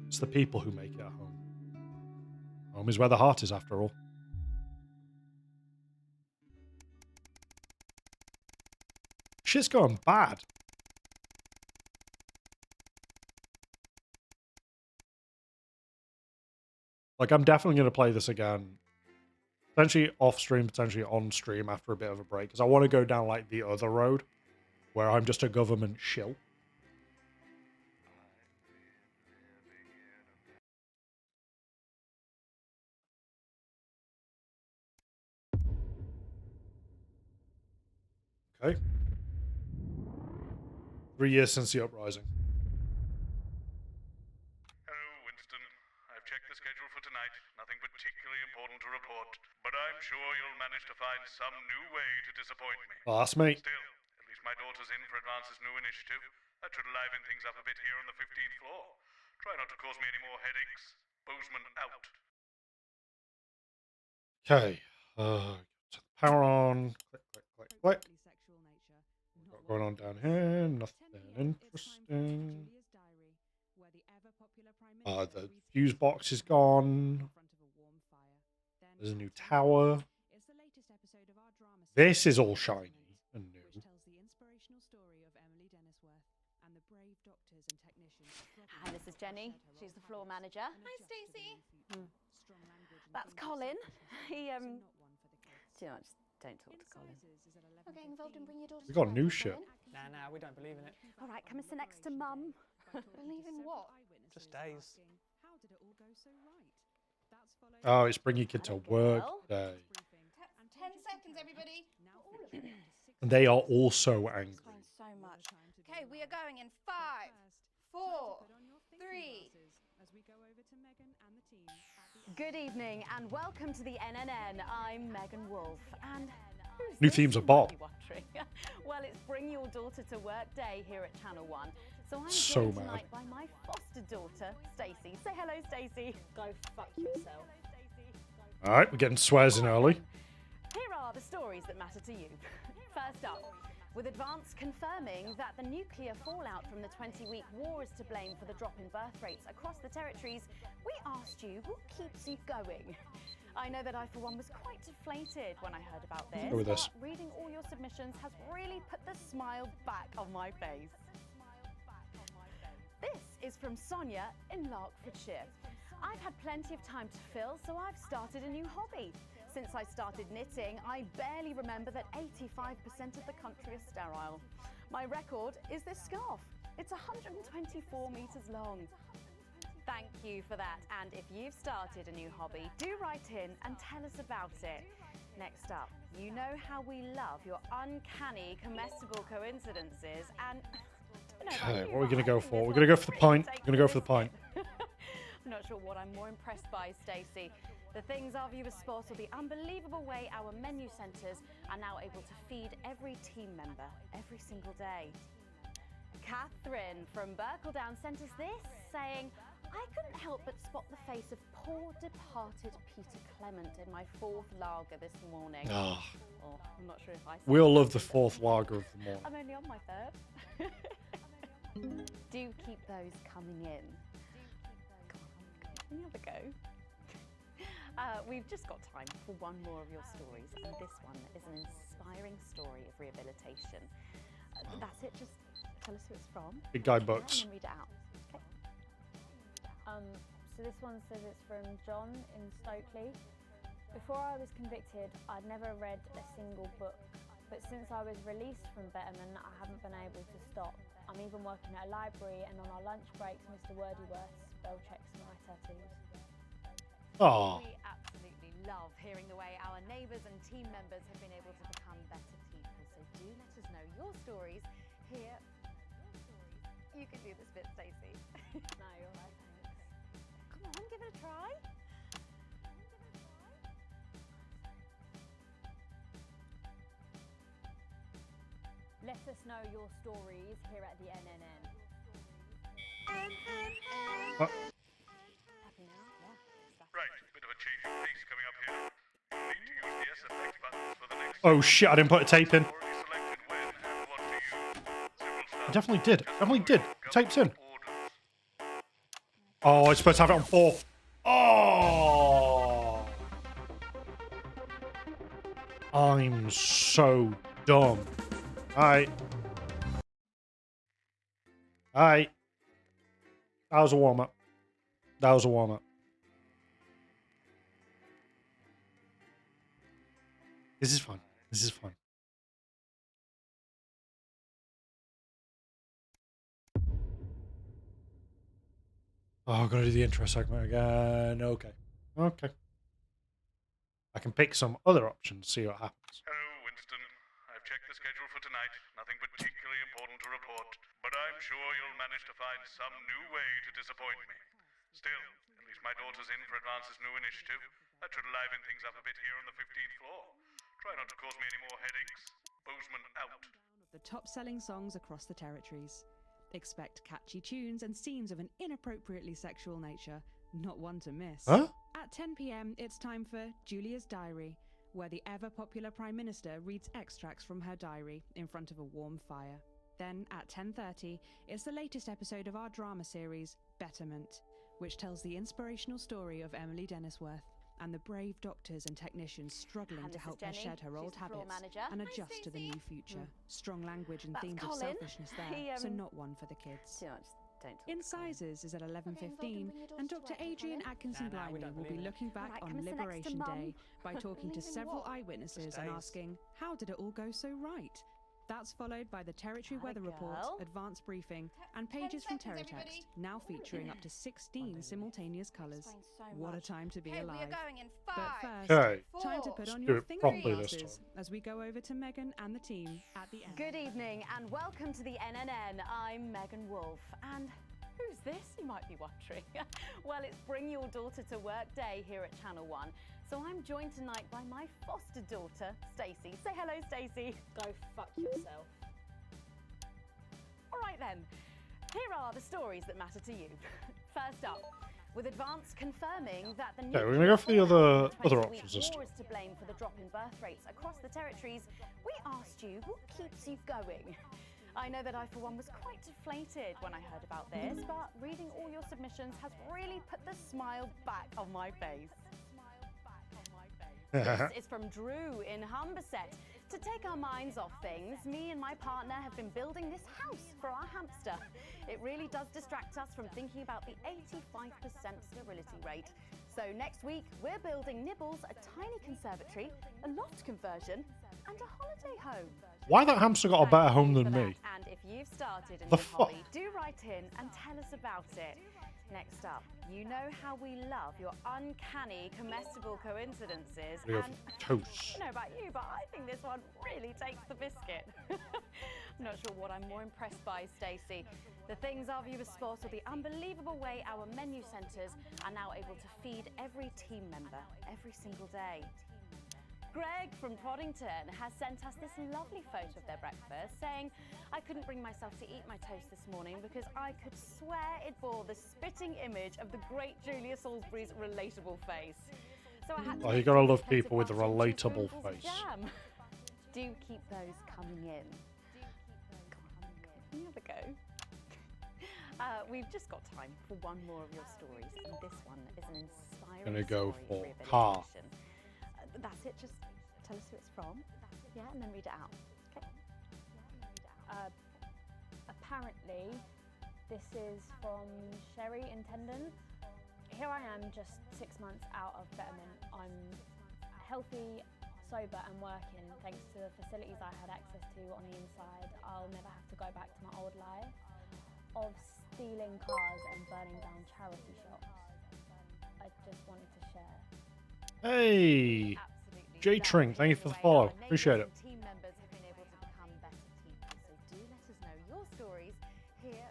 It's the people who make it a home. Home is where the heart is, after all. Shit's going bad. Like, I'm definitely going to play this again. Potentially off stream, potentially on stream after a bit of a break. Because I want to go down, like, the other road. Where I'm just a government shill. Okay. 3 years since the uprising. Hello, Winston. I've checked the schedule for tonight. Nothing particularly important to report. But I'm sure you'll manage to find some new way to disappoint me. Oh, that's me. Still, at least my daughter's in for Advance's new initiative. That should liven things up a bit here on the 15th floor. Try not to cause me any more headaches. Bozeman out. Okay. Power on. Click, click, click, click. What's going on down here? Nothing interesting. The fuse box is gone. There's a new tower. This is all shiny and new. Hi, this is Jenny. She's the floor manager. Hi, Stacey. That's Colin. He, do you know what, just don't talk to Colin. Not getting involved and bring your daughter. We got new shit. Nah, we don't believe in it. All right, come and sit next to Mum. Believe in what? Just days. Oh, it's bring your kid to work day. 10 seconds, everybody. And they are also angry. So much. Okay, we are going in 5, 4, 3. Good evening and welcome to the NNN. I'm Megan Wolf and who's New this, themes are you Bob. might be wondering? Well, it's Bring Your Daughter to Work Day here at Channel 1. So I'm So joined mad. tonight by my foster daughter, Stacey. Say hello, Stacey. Go fuck yourself. All right, we're getting swears in early. Here are the stories that matter to you. First up, with Advance confirming that the nuclear fallout from the 20-week war is to blame for the drop in birth rates across the territories, we asked you what keeps you going. I know that I, for one, was quite deflated when I heard about this, Go with this. but reading all your submissions has really put the smile back on my face. This is from Sonia in Larkfordshire. I've had plenty of time to fill, so I've started a new hobby. Since I started knitting, I barely remember that 85% of the country is sterile. My record is this scarf. It's 124 metres long. Thank you for that. And if you've started a new hobby, do write in and tell us about it. Next up, you know how we love your uncanny comestible coincidences and... Okay, what are we going to go for? We're going to go for the pint. We're going to go for the pint. I'm not sure what I'm more impressed by, Stacey. The things our viewers spot or the unbelievable way our menu centres are now able to feed every team member every single day. Catherine from Berkeldown sent us this, saying, I couldn't help but spot the face of poor departed Peter Clement in my 4th lager this morning. Ah. Oh, I'm not sure if I... We all love the 4th lager of the morning. I'm only on my 3rd. Do keep those coming in. Can you have a go? We've just got time for one more of your stories, and this one is an inspiring story of rehabilitation. That's it, just tell us who it's from. Big Guy Books. And then read it out. Okay. So this one says it's from John in Stokely. Before I was convicted, I'd never read a single book, but since I was released from Betterman, I haven't been able to stop. I'm even working at a library, and on our lunch breaks, Mr. Wordyworth spell checks my tattoos. Oh. We absolutely love hearing the way our neighbours and team members have been able to become better people. So do let us know your stories here. You can do this bit, Stacey. No, you're right, thanks. Come on, give it a try. Let us know your stories here at the NNN. What? Right, bit of a change of pace coming up here. You'll need to use the S effect buttons for the next... Oh shit, I didn't put a tape in. Already selected when and what to use. I definitely did. Definitely did. Tape's in. Oh, I'm supposed to have it on 4. Oh! I'm so dumb. Alright. Alright. That was a warm-up. That was a warm-up. This is fun. This is fun. Oh, I've got to do the intro segment again. Okay. Okay. I can pick some other options, see what happens. Hello, Winston. I've checked the schedule for tonight. Nothing particularly important to report, but I'm sure you'll manage to find some new way to disappoint me. Still, at least my daughter's in for Advance's new initiative. That should liven things up a bit here on the 15th floor. Try not to cause me any more headaches. Bozeman out. The top-selling songs across the territories. Expect catchy tunes and scenes of an inappropriately sexual nature, not one to miss. Huh? At 10 p.m, it's time for Julia's Diary, where the ever-popular Prime Minister reads extracts from her diary in front of a warm fire. Then, at 10:30, it's the latest episode of our drama series, Betterment, which tells the inspirational story of Emily Dennisworth and the brave doctors and technicians struggling And to this help is her Jenny. shed her old She's the floor habits manager. and Hi, adjust to the new future. Strong language and That's themes Colin. of selfishness there, He, so not one for the kids. Don't talk Incisors is at 11:15, and Dr. Adrian Atkinson Nah, we Blimey don't will be believe it. looking back Right, on come and sit next to Liberation Mum. Day by talking to Believe in several what? eyewitnesses Just and days. asking, how did it all go so right? That's followed by the Territory Weather Report, girl. Advanced Briefing, and pages from Terratext, now featuring up to 16 simultaneous colours. What a time to be Okay, we are alive. going in But 5, first, Okay. time to put on Do your it finger properly this glasses as we go over to Megan and the team at the end. Good evening and welcome to the NNN. I'm Megan Wolf. And who's this, you might be wondering? Well, it's Bring Your Daughter to Work Day here at Channel 1. So I'm joined tonight by my foster daughter, Stacey. Say hello, Stacey. Go fuck yourself. All right then. Here are the stories that matter to you. First up, with Advance confirming that the Okay, we're gonna go for the other 20-week options this war time. is to blame for the drop in birth rates across the territories, we asked you what keeps you going. I know that I, for one, was quite deflated when I heard about this, but reading all your submissions has really put the smile back on my face. This is from Drew in Humberset. To take our minds off things, me and my partner have been building this house for our hamster. It really does distract us from thinking about the 85% sterility rate. So next week, we're building Nibbles a tiny conservatory, a loft conversion, and a holiday home. Why that hamster got a better home than me? And if you've started a The new fuck? hobby, do write in and tell us about it. Next up, you know how we love your uncanny comestible coincidences. We go And for toast. I don't know about you, but I think this one really takes the biscuit. I'm not sure what I'm more impressed by, Stacey. The things our viewers spot or the unbelievable way our menu centres are now able to feed every team member every single day. Greg from Poddington has sent us this lovely photo of their breakfast, saying, I couldn't bring myself to eat my toast this morning because I could swear it bore the spitting image of the great Julia Salisbury's relatable face. So I had to Oh, you make gotta this love potato people with a puffs and 2 relatable spoonfuls of face. jam. Do keep those coming in. Can you have a go? We've just got time for one more of your stories, and this one is an inspiring Gonna go story for car. rehabilitation. That's it, just tell us who it's from. Yeah, and then read it out. Okay. Apparently, this is from Sherry Intendant. Here I am, just 6 months out of Betterment. I'm healthy, sober and working thanks to the facilities I had access to on the inside. I'll never have to go back to my old life of stealing cars and burning down charity shops. I just wanted to share. Hey, J Trink, thank you for the follow. Appreciate it. Team members have been able to become better people, so do let us know your stories here.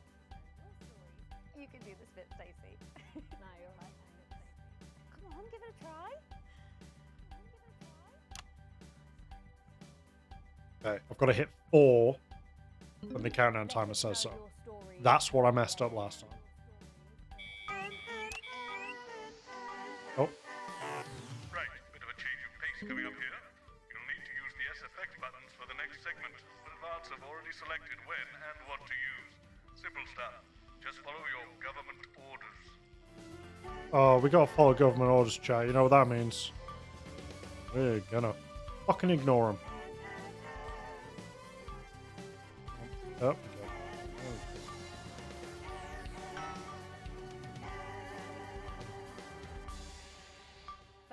You can do this bit, Stacey. No, you're right, thanks. Come on, give it a try. Okay, I've got to hit 4 when the countdown timer says so. That's what I messed up last time. Oh, Right, bit of a change of pace coming up here. You'll need to use the SFX buttons for the next segment, but Advance have already selected when and what to use. Simple stuff. Just follow your government orders. oh, we gotta follow government orders, chat. You know what that means. We're gonna fucking ignore them. Oh, okay.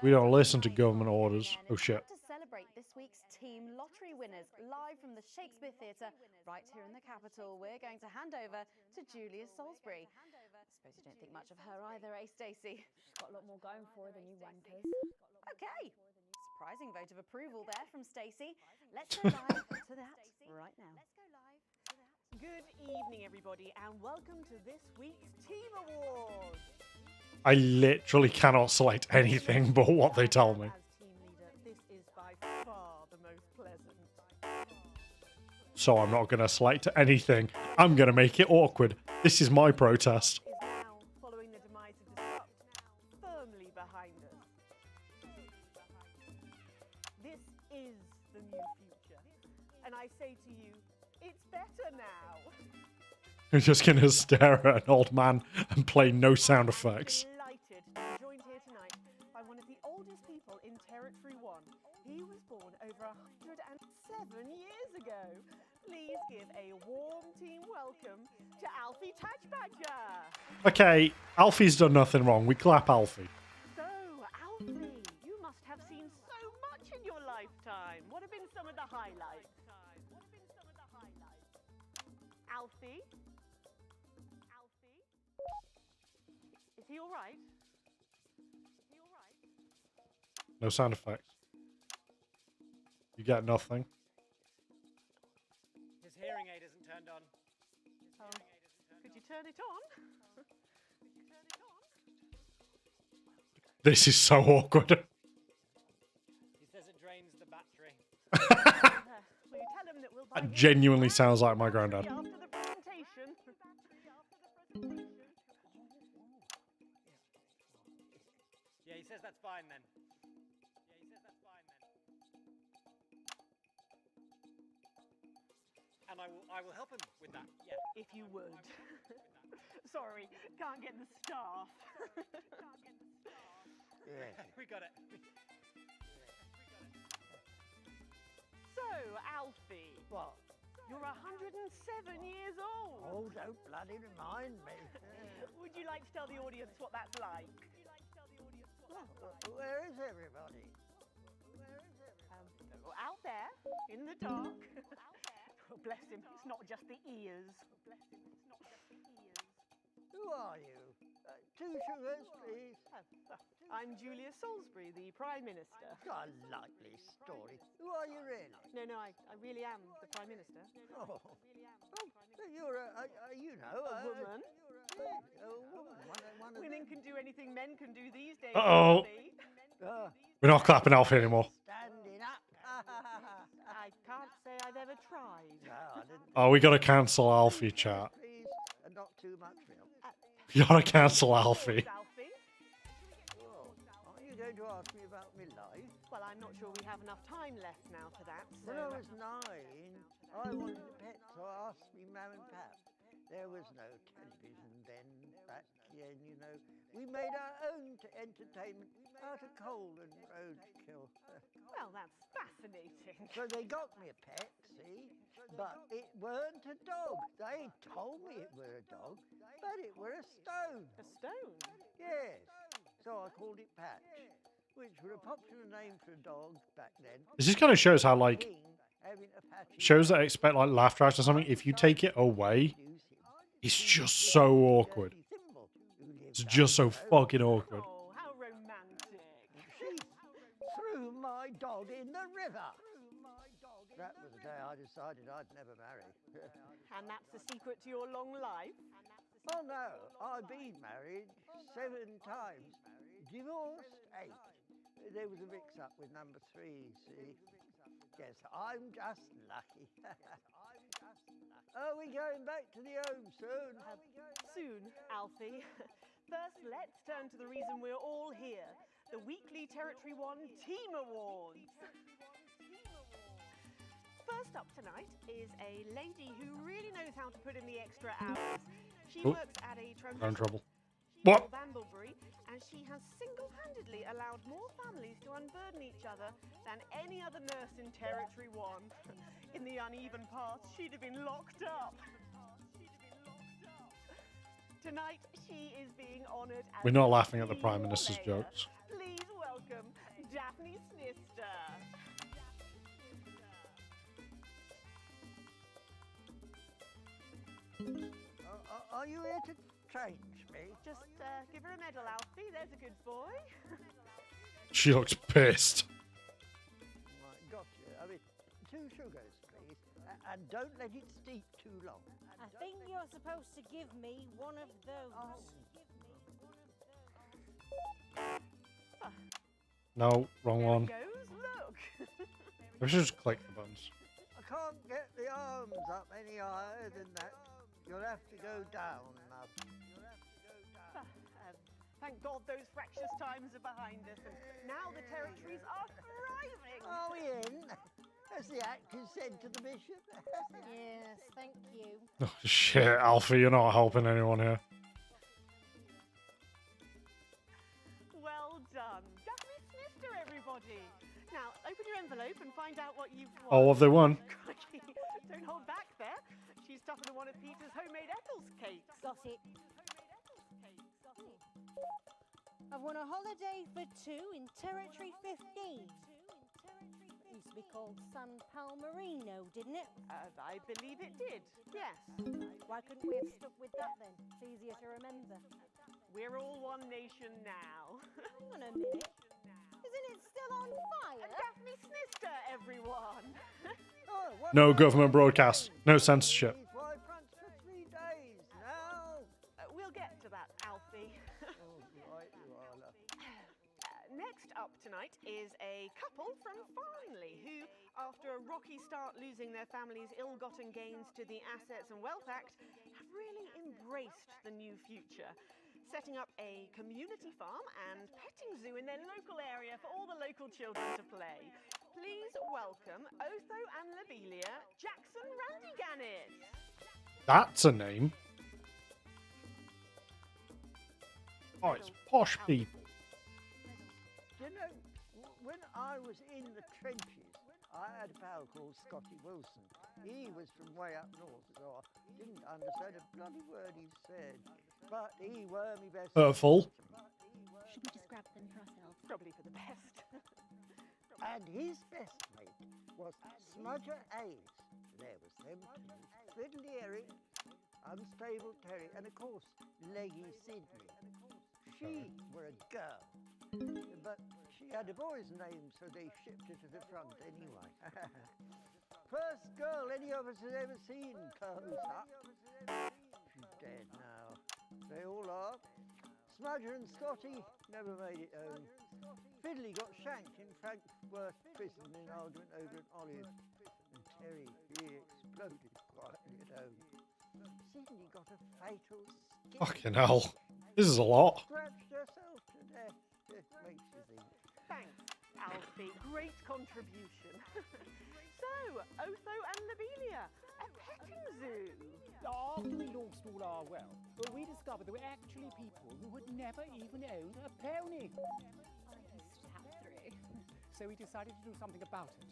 We don't listen to government orders. Oh shit. To celebrate this week's team lottery winners live from the Shakespeare Theatre right here in the capital, we're going to hand over to Julia Salisbury. I suppose you don't think much of her either, eh, Stacey? She's got a lot more going for her than you wankers. Okay. Surprising vote of approval there from Stacey. Let's go live to that right now. Good evening, everybody, and welcome to this week's Team Awards. I literally cannot select anything but what they tell me. As team leader, this is by far the most pleasant. So I'm not gonna select anything. I'm gonna make it awkward. This is my protest. Is now, following the demise of Disrupt, firmly behind us. This is the new future, and I say to you, it's better now. I'm just gonna stare at an old man and play no sound effects. Delighted to be joined here tonight by one of the oldest people in Territory 1. He was born over 107 years ago. Please give a warm team welcome to Alfie Tatchbadger. Okay, Alfie's done nothing wrong. We clap Alfie. So, Alfie, you must have seen so much in your lifetime. What have been some of the highlights? Alfie? Is he all right? No sound effects. You get nothing. His hearing aid isn't turned on. Could you turn it on? This is so awkward. He says it drains the battery. Will you tell him that we'll That genuinely sounds like my granddad. after the presentation? he says that's fine then. Yeah, he says that's fine then. And I will help him with that. Yeah. If you would. Sorry, can't get the staff. We got it. So, Alfie. What? You're 107 years old. Oh, don't bloody remind me. Would you like to tell the audience what that's like? Where is everybody? Out there, in the dark. Oh, bless him, it's not just the ears. Who are you? 2 sugars, please. I'm Julia Salisbury, the Prime Minister. A likely story. Who are you really? No, I really am the Prime Minister. Oh, so you're a woman. A woman. One of Women can do anything men can do these days. Uh-oh. We're not clapping Alfie anymore. Standing up. I can't say I've ever tried. No, I didn't. Oh, we gotta cancel Alfie, chat. Please, and not too much milk. You gotta cancel Alfie. Oh, are you going to ask me about my life? Well, I'm not sure we have enough time left now for that. So When I was 9, I wanted a pet, so I asked me mum and pap. There was no television then, back then, you know. We made our own entertainment out of coal and roadkill. Well, that's fascinating. So they got me a pet, see? But it weren't a dog. They told me it were a dog, but it were a stone. A stone? Yes. So I called it Patch, which was a popular name for a dog back then. This just kind of shows how, like, Having a patchy shows that expect, like, laugh tracks or something. If you take it away, it's just so awkward. It's just so fucking awkward. Oh, how romantic. She threw my dog in the river. That was the day I decided I'd never marry. And that's the secret to your long life? Oh no, I've been married 7 times. Divorced 8. There was a mix-up with number 3, see? Yes, I'm just lucky. Are we going back to the home soon? Soon, Alfie. First, let's turn to the reason we're all here. The weekly Territory 1 Team Awards. First up tonight is a lady who really knows how to put in the extra hours. She works at a I'm in trouble. What? Bamblebury, and she has single-handedly allowed more families to unburden each other than any other nurse in Territory 1. In the uneven past, she'd have been locked up. Tonight, she is being honoured as We're not laughing at the Prime Minister's jokes. Please welcome Daphne Snister. Are you here to change me? Just give her a medal, Alfie. There's a good boy. She looks pissed. Right, got you. I mean, 2 sugars, please. And don't let it steep too long. I think you're supposed to give me one of those. No, wrong one. There it goes. Look. We should just click the buttons. I can't get the arms up any higher than that. You'll have to go down, love. Thank God those fractious times are behind us, and now the territories are thriving. Are we in? As the actors said to the bishop. Yes, thank you. Oh, shit, Alfie, you're not helping anyone here. Well done. Daphne Snister, everybody. Now, open your envelope and find out what you've won. Oh, what have they won? Crikey, don't hold back there. She's tougher than one of Peter's homemade Eccles cakes. Got it. I've won a holiday for 2 in Territory 15. Used to be called San Palmerino, didn't it? I believe it did, yes. Why couldn't we have stuck with that then? It's easier to remember. We're all one nation now. Hang on a minute. Isn't it still on fire? Daphne Snister, everyone. No government broadcast. No censorship. Why France for 3 days now? We'll get to that, Alfie. Right, you are, love. Next up tonight is a couple from Farnley who, after a rocky start losing their family's ill-gotten gains to the Assets and Wealth Act, have really embraced the new future. setting up a community farm and petting zoo in their local area for all the local children to play. Please welcome Otho and Lobelia Jackson Randyganis. That's a name. Oh, it's posh people. You know, when I was in the trenches, I had a pal called Scotty Wilson. He was from way up north, so I didn't understand a bloody word he said. But he were me best. Hurtful. Should we just grab them for ourselves? Probably for the best. And his best mate was Smudger Ace. There was them two. Fiddly Eric, Unstable Terry, and of course, Leggy Sydney. She were a girl, but she had a boy's name, so they shipped her to the front anyway. First girl any of us had ever seen, close up. She's dead now. They all are. Smudger and Scotty never made it home. Fiddly got shanked in Frankfurt prison in an argument over an olive. And Terry, he exploded quietly at home. Sydney got a fatal skin. Fucking hell. This is a lot. Scratched herself to death. It makes you think. Thanks, Alfie. Great contribution. So, Otho and Lobelia, a petting zoo. After we lost all our wealth, we discovered there were actually people who had never even owned a pony. I used to have 3. So we decided to do something about it.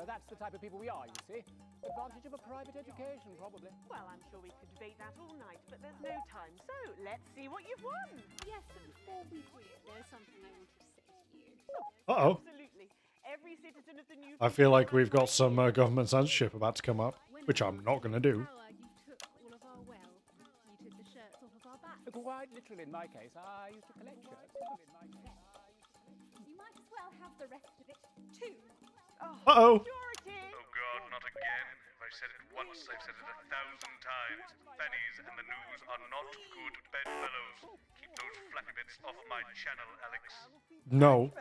That's the type of people we are, you see. Advantage of a private education, probably. Well, I'm sure we could debate that all night, but there's no time. So, let's see what you've won. Yes, but before we do it, there's something I wanted to say to you. Uh-oh. Absolutely. Every citizen of the new... I feel like we've got some government censorship about to come up, which I'm not going to do. You took all of our wealth. You took the shirts off of our backs. Quite literally, in my case, I used to collect shirts. You might as well have the rest of it, too. Uh-oh. Oh God, not again. If I've said it once, I've said it 1,000 times. Fannies and the news are not good bedfellows. Keep those flappy bits off my channel, Alex. No.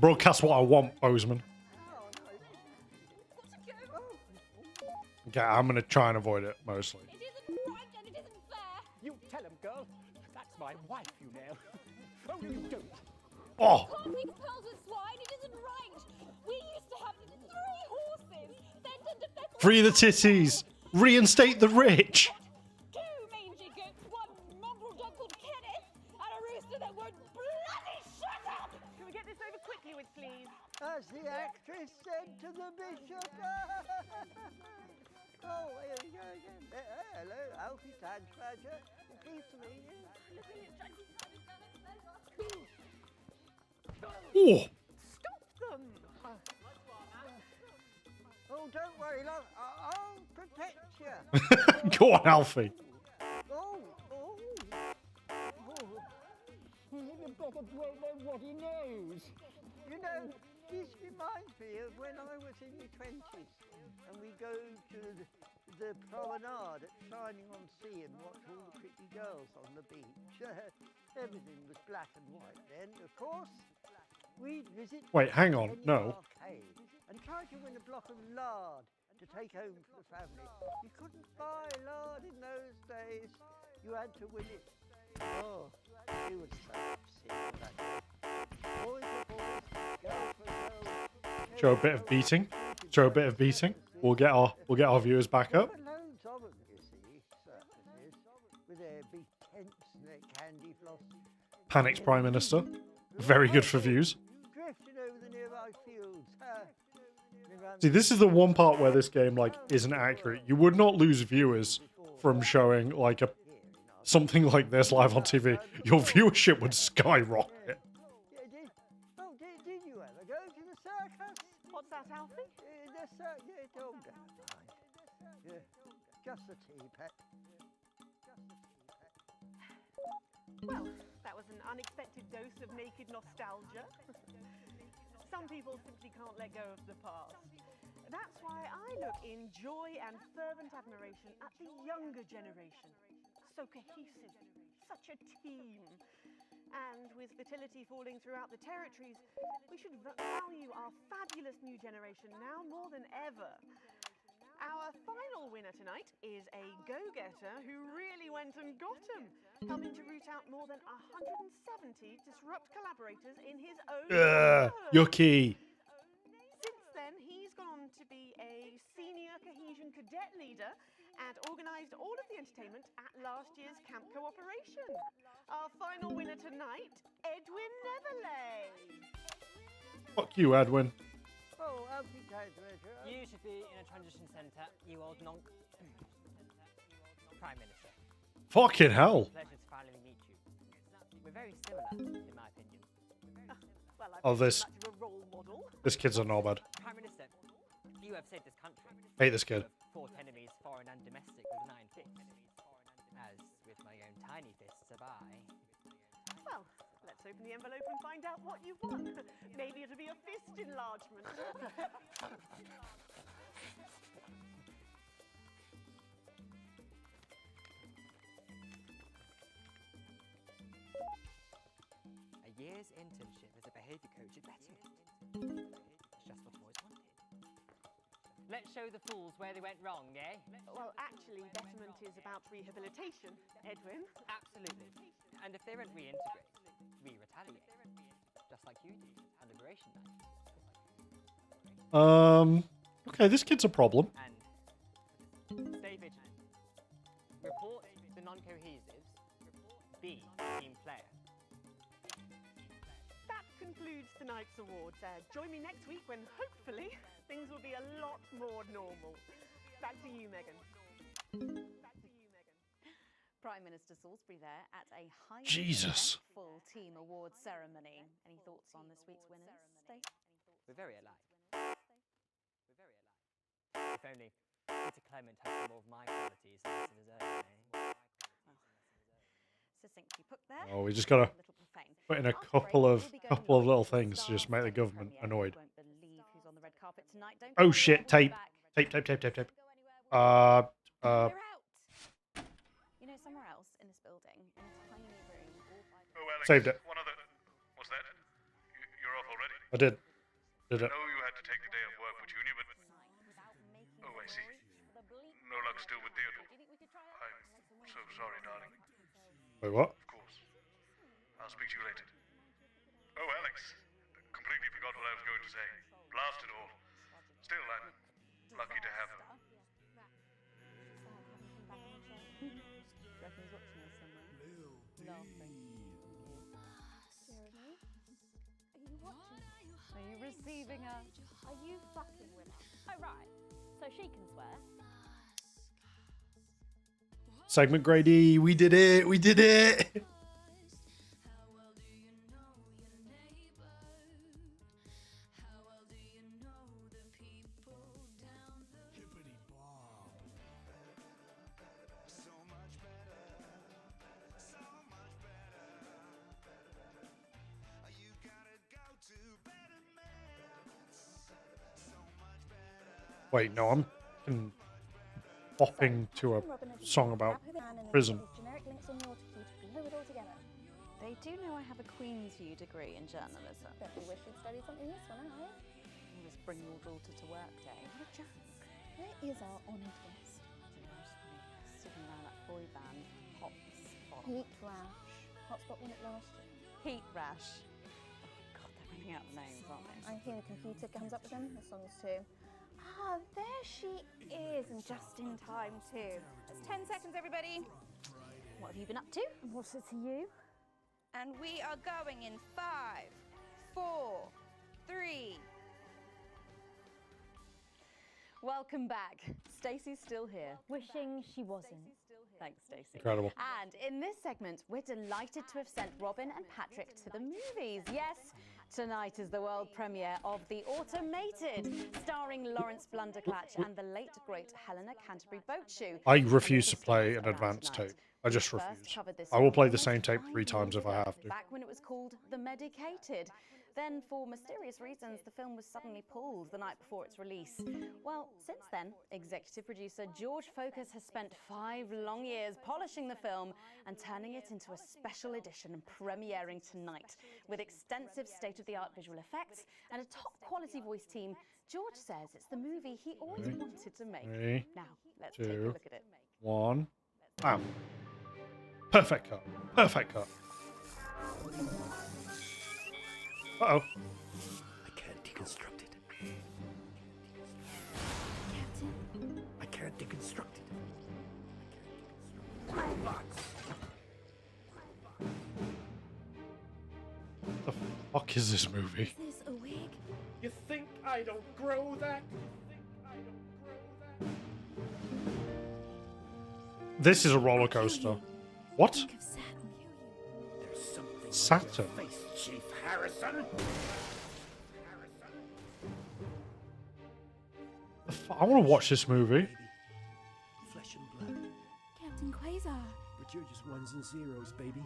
Broadcast what I want, Bozeman. Okay, I'm going to try and avoid it, mostly. It isn't right and it isn't fair. You tell him, girl. That's my wife, you know. Oh, no, you don't. Oh. You can't mix pearls with swine. It isn't right. We used to have 3 horses. Sent into Bethel. Free the titties. Reinstate the rich. 2 mangy goats, 1 mongrel dog called Kenneth, and a rooster that would bloody shut up. Can we get this over quickly with, please? As the actress said to the bishop. Oh, here we go again. Hello, Alfie Tagsmadger. Pleased to meet you. Oh. Stop them! Oh, don't worry, love. I'll protect you. Go on, Alfie. Oh. You better won't know what he knows. You know, this reminds me of when I was in my 20s and we go to the promenade at Shining on Sea and watch all the pretty girls on the beach. Everything was black and white then, of course. We'd visit Wait, hang on, any no. arcade and try to win a block of lard to take home for the family. You couldn't buy lard in those days. You had to win it. Oh, it was so simple. Boys were boys, girls were girls. Show a bit of beating. Show a bit of beating. We'll get our viewers back up. There were loads of them, you see, circuses, with their big tents and their candy floss. Panic's Prime Minister. Very good for views. Drifting over the nearby fields. See, this is the one part where this game like isn't accurate. You would not lose viewers from showing like something like this live on TV. Your viewership would skyrocket. Oh, did you ever go to the circus? What's that, Alfie? The circus. Oh, don't mind. Yeah, just a tea, pet. Well, that was an unexpected dose of naked nostalgia. Some people simply can't let go of the past. That's why I look in joy and fervent admiration at the younger generation. So cohesive, such a team. And with fertility falling throughout the territories, we should value our fabulous new generation now more than ever. Our final winner tonight is a go-getter who really went and got 'em, helping to root out more than 170 disrupt collaborators in his own Ugh, work. yucky. Since then, he's gone on to be a senior cohesion cadet leader and organised all of the entertainment at last year's Camp Cooperation. Our final winner tonight, Edwin Neverlay. Fuck you, Edwin. Oh, okay, Treasure. You should be in a transition centre, you old nonk. Prime Minister. Fucking hell. Pleasure to finally meet you. We're very similar, in my opinion. Well, I've Oh, been this. much of a role model. This kid's a knobhead. Prime Minister, you have saved this country. Hate this kid. Fought enemies, foreign and domestic, with an iron fist. As with my own tiny fists have I. Well, let's open the envelope and find out what you've won. Maybe it'll be a fist enlargement. A year's internship as a behaviour coach at Betterment. It's just what I've always wanted. Let's show the fools where they went wrong, eh? Well, actually, Betterment is about rehabilitation, Edwin. Absolutely. And if they don't reintegrate, we retaliate. Just like you did on Liberation Night. Okay, this kid's a problem. And stay vigilant. Report the non-cohesives. Be team player. That concludes tonight's awards. Join me next week when, hopefully, things will be a lot more normal. Back to you, Megan. Prime Minister Salisbury there at a highly Jesus. eventful team awards ceremony. Any thoughts on this week's winners, Stacey? We're very alike. We're very alike. If only Peter Clement had some more of my qualities than he deserves, eh? Succinctly put there. Oh, we just gotta A little profane. put in a After couple break, of we'll be going live little to the things to Star just make the Studded government premiere. annoyed. You won't believe who's on the red carpet tonight. Don't Oh go shit, anywhere, we'll be tape. back. Tape. We're out. You know, somewhere else in this building, in a tiny room, all five. Oh, Alex, Saved it. One other. What's that? You're off already? I did. Did I it. know you had to take the day off work for Junior, but... Oh, I see. No luck still with Theodore. I'm so sorry, darling. Wait, what? Of course. I'll speak to you later. Oh, Alex. Completely forgot what I was going to say. Blast it all. Still, I'm lucky to have her. Reckon he's watching us somewhere. Laughing. Jeremy, are you watching? Are you receiving her? Are you fucking with her? Oh, right. So she can swear. Segment Grady, we did it. We did it. Wait, no, I'm fucking bopping to a song about prison. Generic links on your to glue it all together. They do know I have a Queen's View degree in journalism. Bet you wish you'd studied something useful, don't you? It was Bring Your Daughter to Work Day. What a joke. Where is our honoured guest? Sitting around that boy band, Hotspot. Heat Rash. Hotspot won it last year. Heat Rash. Oh God, they're running out of names, aren't they? I hear the computer comes up with them. The songs too. Ah, there she is, and just in time too. It's 10 seconds, everybody. What have you been up to? What's it to you? And we are going in 5, 4, 3. Welcome back. Stacey's still here. Wishing she wasn't. Thanks, Stacey. Incredible. And in this segment, we're delighted to have sent Robin and Patrick to the movies. Yes, tonight is the world premiere of The Automated, starring Lawrence Blunderclatch and the late, great Helena Canterbury Boatshoe. I refuse to play an advanced tape. I just refuse. I will play the same tape 3 times if I have to. Back when it was called The Medicated. Then, for mysterious reasons, the film was suddenly pulled the night before its release. Well, since then, executive producer George Focus has spent 5 long years polishing the film and turning it into a special edition and premiering tonight with extensive state-of-the-art visual effects and a top-quality voice team George says it's the movie he always Okay. wanted to make. 3, Now, let's take a 2, look at it. 1. Bam. Perfect cut. Perfect cut. Uh-oh. I can't deconstruct it. I can't deconstruct it. Robots. What the fuck is this movie? Is this a wig? You think I don't grow that? This is a roller coaster. What? There's something Saturn. on your face, Chief Harrison. I want to watch this movie. Flesh and blood. Captain Quasar. But you're just ones and zeros, baby.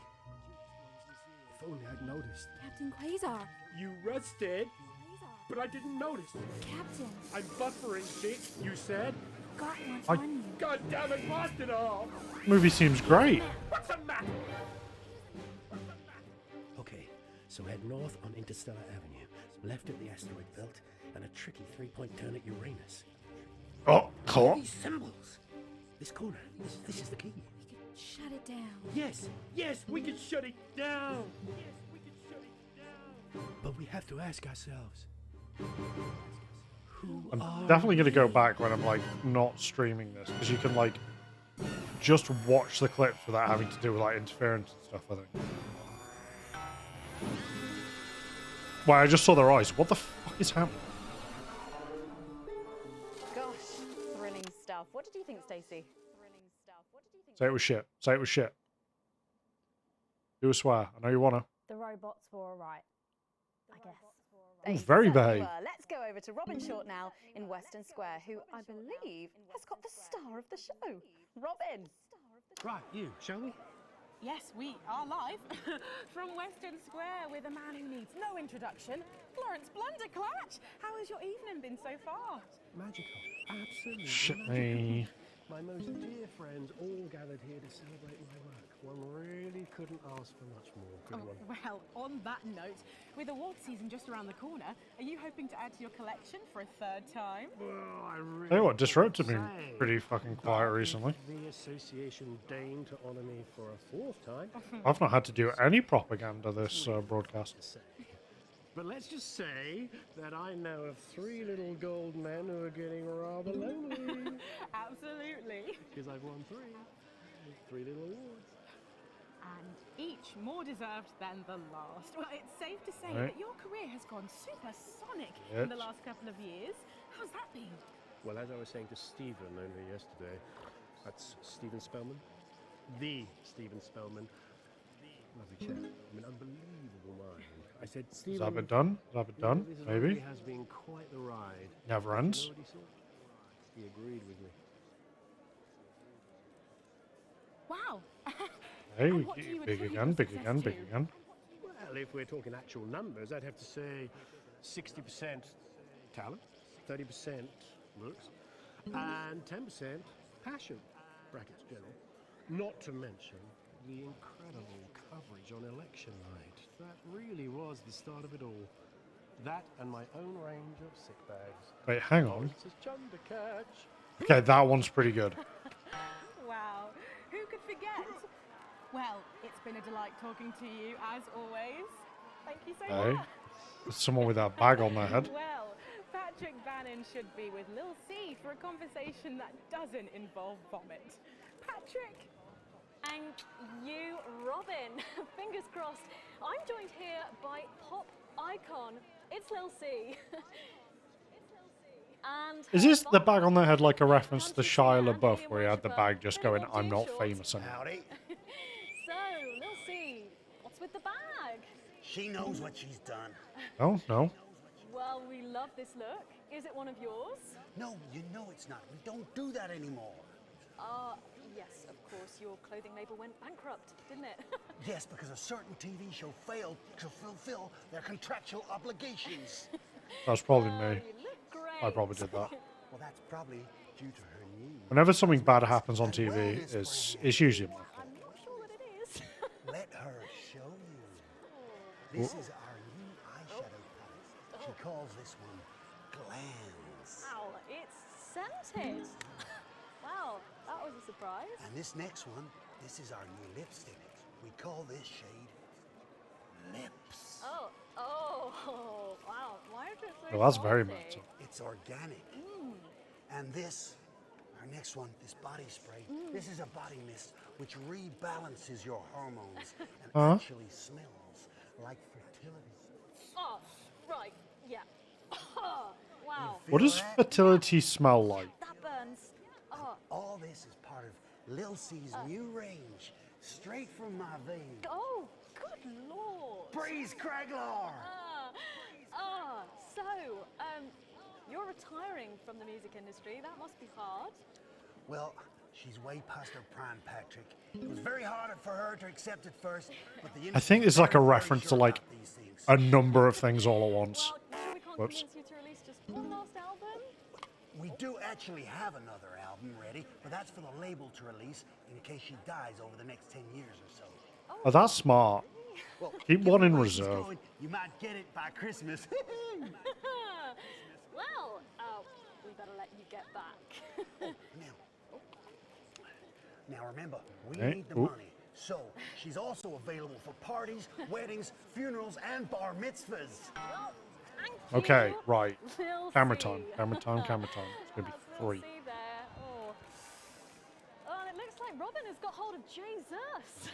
If only I'd noticed. Captain Quasar. You rusted, but I didn't notice. Captain. I'm buffering, chick, you said. Got one I- on you. God damn it, blast it all! Movie seems great. What's the matter? Okay, so head north on Interstellar Avenue, left at the asteroid belt, and a tricky three-point turn at Uranus. Oh, All oh. these symbols. This corner. This is the key. Shut it down. Yes, we can shut it down. But we have to ask ourselves, who I'm are definitely going to go back when I'm like not streaming this, because you can like just watch the clips without having to do with like interference and stuff, I think. Wow, I just saw their eyes. What the fuck is happening? Gosh, thrilling stuff. What did you think, Stacey? Say it was shit. Say it was shit. Do a swear. I know you wanna. The robots were alright, I guess. They very certainly vague. were. Let's go over to Robin Short now in Western Square, who I believe has got the star of the show. Robin. Right, you, shall we? Yes, we are live from Western Square with a man who needs no introduction, Florence Blunderclatch. How has your evening been so far? Magical. Absolutely. Shit magical. me. My most dear friends all gathered here to celebrate my work. One really couldn't ask for much more, could one? Well, on that note, with award season just around the corner, are you hoping to add to your collection for a third time? Well, I really Tell you what, Disrupted been say pretty fucking quiet that recently. if the association deigned to honour me for a fourth time. I've not had to do any propaganda this broadcast. But let's just say that I know of 3 little gold men who are getting rather lonely. Absolutely. Because I've won 3. 3 little awards. And each more deserved than the last. Well, it's safe to say Right. that your career has gone supersonic Yes. in the last couple of years. How's that been? Well, as I was saying to Stephen only yesterday, that's Stephen Spellman. The Stephen Spellman. Lovely chap. I mean, unbelievable mind. I said, Has Stephen. that been done? Has that been done? This Maybe. really has been quite the ride. Never You ends. know what he thought? He agreed with me. Wow. Hey, And what do you big attribute again, your big success again, big to? again. Well, if we're talking actual numbers, I'd have to say 60% talent, 30% looks, and 10% passion, brackets general. Not to mention the incredible coverage on election night. That really was the start of it all. That and my own range of sick bags. Wait, hang on. Lawrence's Chundercatch. Okay, that one's pretty good. Wow. Who could forget? Well, it's been a delight talking to you, as always. Thank you so Hey, much. there's someone with that bag on their head. Well, Patrick Bannon should be with Lil C for a conversation that doesn't involve vomit. Patrick! And you, Robin. Fingers crossed. I'm joined here by pop icon. It's Lil C. And Is this the bag on their head like a reference to the Shia LaBeouf where he had the bag just going, I'm not famous anymore? Howdy. So, Lil C, what's with the bag? She knows what she's done. Oh, no. Well, we love this look. Is it one of yours? No, you know it's not. We don't do that anymore. Yes, of course. Your clothing label went bankrupt, didn't it? Yes, because a certain TV show failed to fulfill their contractual obligations. That's probably me. You look great. I probably did that. Well, that's probably due to her knee. Whenever something bad happens on TV, it's usually my fault. I'm not sure that it is. Let her show you. This is our new eyeshadow palette. She calls this one Clans. Wow, it's scented. Wow, that was a surprise. And this next one, this is our new lipstick. We call this shade Lips. Oh, wow. Why is it so Well, that's very salty? metal. It's organic. And this, our next one, this body spray, this is a body mist which rebalances your hormones and actually smells like fertility. Oh, right, yeah. Wow. What does fertility smell like? That burns. Oh, All this is part of Lil C's new range, straight from my veins. oh, good lord. Breeze Craglar! So, you're retiring from the music industry. That must be hard. Well, she's way past her prime, Patrick. It was very hard for her to accept it first, but the I think it's like a very, very reference to sure like about these things. a number of things all at once. Sure we can't Whoops. convince you to release just one last album? We do actually have another album ready, but that's for the label to release in case she dies over the next 10 years or so. Oh, that's smart. Well, Keep given one in where she's reserve. going, you might get it by Christmas. Well, we better let you get back. Now remember, we Okay, need the ooh. money. So she's also available for parties, weddings, funerals, and bar mitzvahs. Well, thank Okay, you. right. We'll Camera see. time, camera time, camera time. It's going to be We'll free. see there. Oh, and it looks like Robin has got hold of Jesus.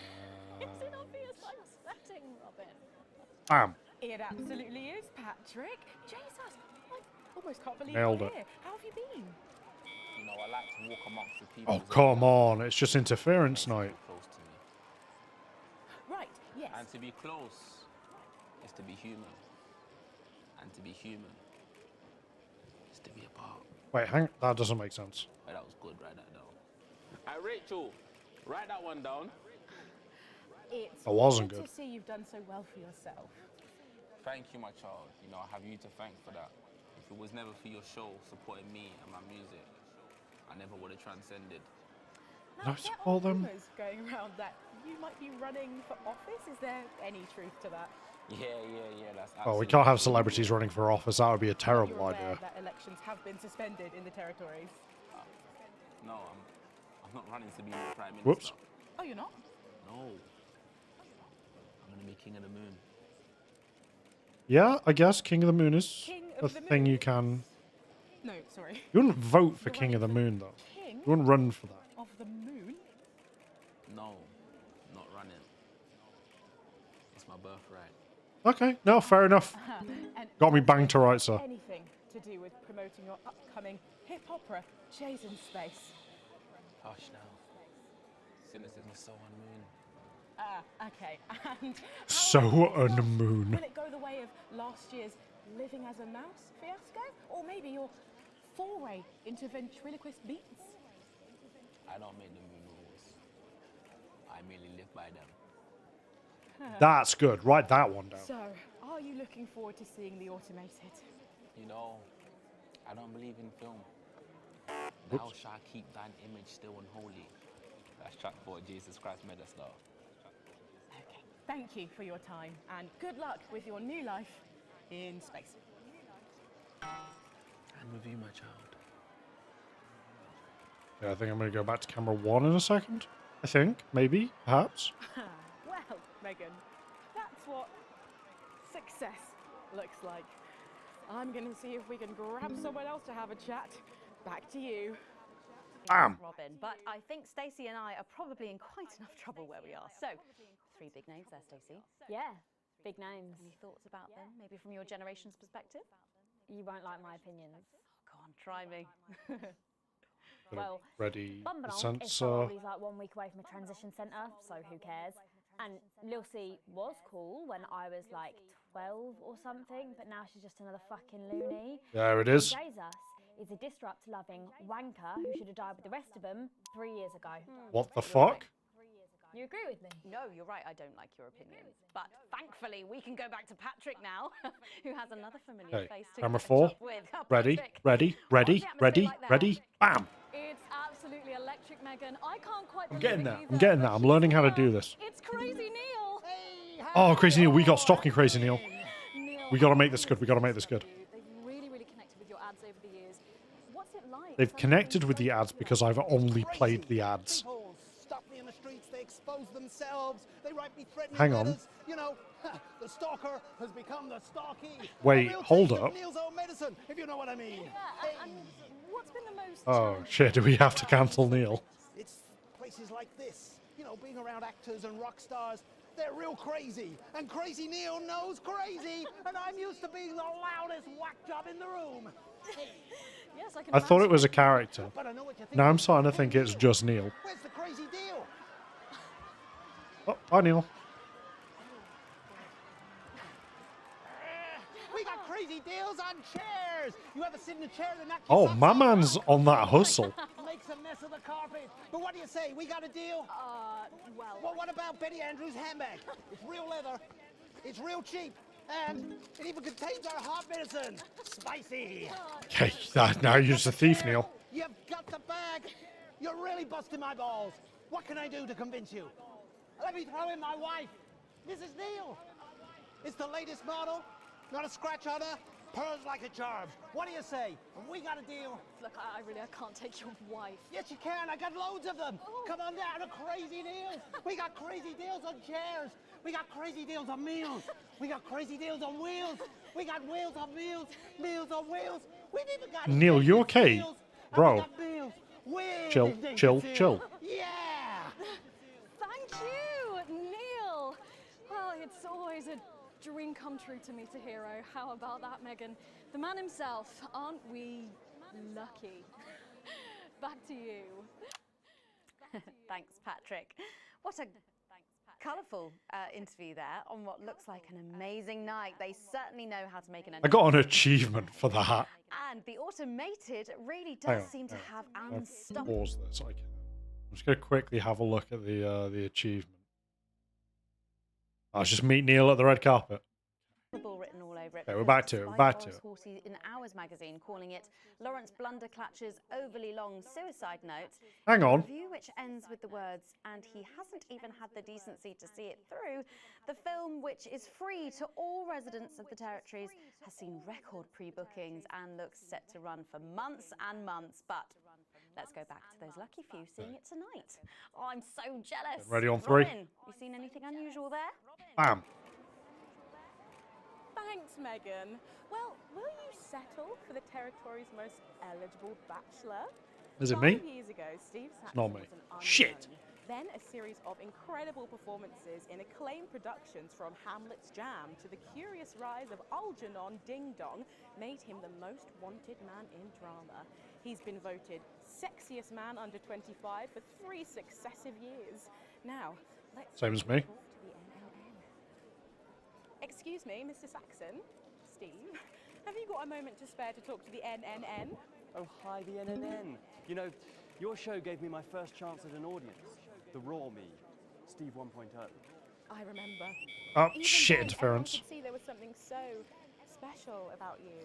Is it obvious I'm sweating, Robin? Bam. It absolutely is, Patrick. Jesus, I almost can't believe Nailed you're it. here. How have you been? You know, I like to walk amongst the people. Oh, come on. It's just interference night. Close to me. Right, yes. And to be close is to be human. And to be human is to be apart. Wait, hang. That doesn't make sense. Hey, that was good. Write that down. Hey, Rachel, write that one down. It's That wasn't good good. to see you've done so well for yourself. Thank you, my child. You know, I have you to thank for that. If it was never for your show supporting me and my music, I never would have transcended. Did I support them? Rumours going around that you might be running for office. Is there any truth to that? Yeah, that's Oh, we absolutely can't have true. celebrities running for office. That would be a terrible You're aware idea. that elections have been suspended in the territories. No, I'm not running to be the Prime Minister. Whoops. Oh, you're not? No. I'm going to be King of the Moon. Yeah, I guess King of the Moon is King a of the thing you can. No, sorry. You wouldn't vote for King of the Moon, though. King You wouldn't run for that. of the moon? No, not running. It's my birthright. Okay, no, fair enough. And Got me banged to rights, sir. anything to do with promoting your upcoming hip opera, Jay's in Space. Hush now. Cynicism is so unmoon. Okay. And So unmoon. will it go the way of last year's Living as a Mouse fiasco? Or maybe your foray into ventriloquist beats? I don't make the moon rules. I merely live by them. That's good. Write that one down. So, are you looking forward to seeing The Automated? You know, I don't believe in film. Oops. Thou shalt keep thine image still unholy. That's track 4, Jesus Christ Megastar. Okay. Thank you for your time and good luck with your new life in space. And with you, my child. Yeah, I think I'm going to go back to camera 1 in a second. I think. Maybe. Perhaps. Well, Megan, that's what success looks like. I'm going to see if we can grab someone else to have a chat. Back to you. Bam. Robin, but I think Stacey and I are probably in quite enough trouble where we are. So, 3 big names there, Stacey. Yeah, big names. Any thoughts about them, maybe from your generation's perspective? You won't like my opinions. Go on, try me. Well, Ready. Bumble is Sensor. probably like 1 week away from a transition centre, so who cares? And Lil C was cool when I was like 12 or something, but now she's just another fucking loony. There it is. Jesus is a disrupt-loving wanker who should have died with the rest of them 3 years ago. What the fuck? You agree with me? No, you're right, I don't like your opinions. But thankfully, we can go back to Patrick now, who has another familiar Okay, face to camera catch 4. up with. Ready, Patrick. ready, ready, ready, ready. Bam. It's absolutely electric, Megan. I can't quite I'm believe getting it there. either, I'm getting but there. I'm she's learning how to here. do this. It's Crazy Neil. Oh, Crazy Neil. We got stock in Crazy Neil. Neil, We got to make this good. We got to make this good. they've really, really connected with your they've connected with the ads because I've only played the ads. People stop me in the streets, they expose themselves, they write me threatening Hang on. letters. You know, the stalker has become the stalky. Wait, A real hold taste of up. Neil's own medicine, if you know what I mean. And what's been the most Oh shit, do we have to cancel Neil? It's places like this, you know, being around actors and rock stars. They're real crazy, and Crazy Neil knows crazy, and I'm used to being the loudest whack job in the room. Yes, I can I thought it imagine. was a character. But I know what you think. Now I'm starting to think it's just Neil. Where's the crazy deal? Oh, hi Neil. We got crazy deals on chairs. You ever sit in a chair that knocks Oh, your socks my off? man's on that hustle. Makes a mess of the carpet. But what do you say? We got a deal? Well, what about Betty Andrews' handbag? It's real leather. It's real cheap. And it even contains our heart medicine. Spicy. Okay, now you're just a thief, Neil. You've got the bag. You're really busting my balls. What can I do to convince you? Let me throw in my wife, Mrs. Neil. It's the latest model. Not a scratch on her. Pearls like a charm. What do you say? We got a deal. Look, I can't take your wife. Yes, you can. I got loads of them. Come on down to Crazy Deals. We got crazy deals on chairs. We got crazy deals on meals. We got crazy deals on wheels. We got wheels on meals. Meals on wheels. We've even got Neil, you okay? meals, and we Bro. got meals. Wheels Chill, is dangerous chill, too. chill. Yeah. Thank you, Neil. Well, it's always a dream come true to meet a hero. How about that, Megan? The man himself. Aren't we lucky? Back to you. Thanks, Patrick. What a colourful interview there on what looks like an amazing night. They certainly know how to make an I got an achievement for that. And the automated really Hang does on, seem to hang have I'll unstoppable. pause this. I'm just going to quickly have a look at the achievement. I'll just meet Neil at the red carpet. Written all over it. Okay, we're back to it, we're back to it. Horsey in Hours magazine calling it Lawrence Blunderclatch's overly long suicide note. Hang on. A review which ends with the words, and he hasn't even had the decency to see it through. The film, which is free to all residents of the territories, has seen record pre-bookings and looks set to run for months and months. But let's go back to those lucky few seeing it tonight. Oh, I'm so jealous. Get ready on three. Robin, you seen anything unusual there? Bam. Thanks, Megan. Well, will you settle for the territory's most eligible bachelor? Is it me? 5 years ago, Steve Saxon not me. was an unknown. Shit. Then a series of incredible performances in acclaimed productions from Hamlet's Jam to the curious rise of Algernon Ding Dong made him the most wanted man in drama. He's been voted sexiest man under 25 for 3 successive years. Now, let's Same as me. talk to the NNN. Excuse me, Mr. Saxon, Steve, have you got a moment to spare to talk to the NNN? Oh, hi, the NNN. You know, your show gave me my first chance at an audience. The Raw Me, Steve 1.0. I remember. Oh, Even shit, then, interference. I could see there was something so special about you.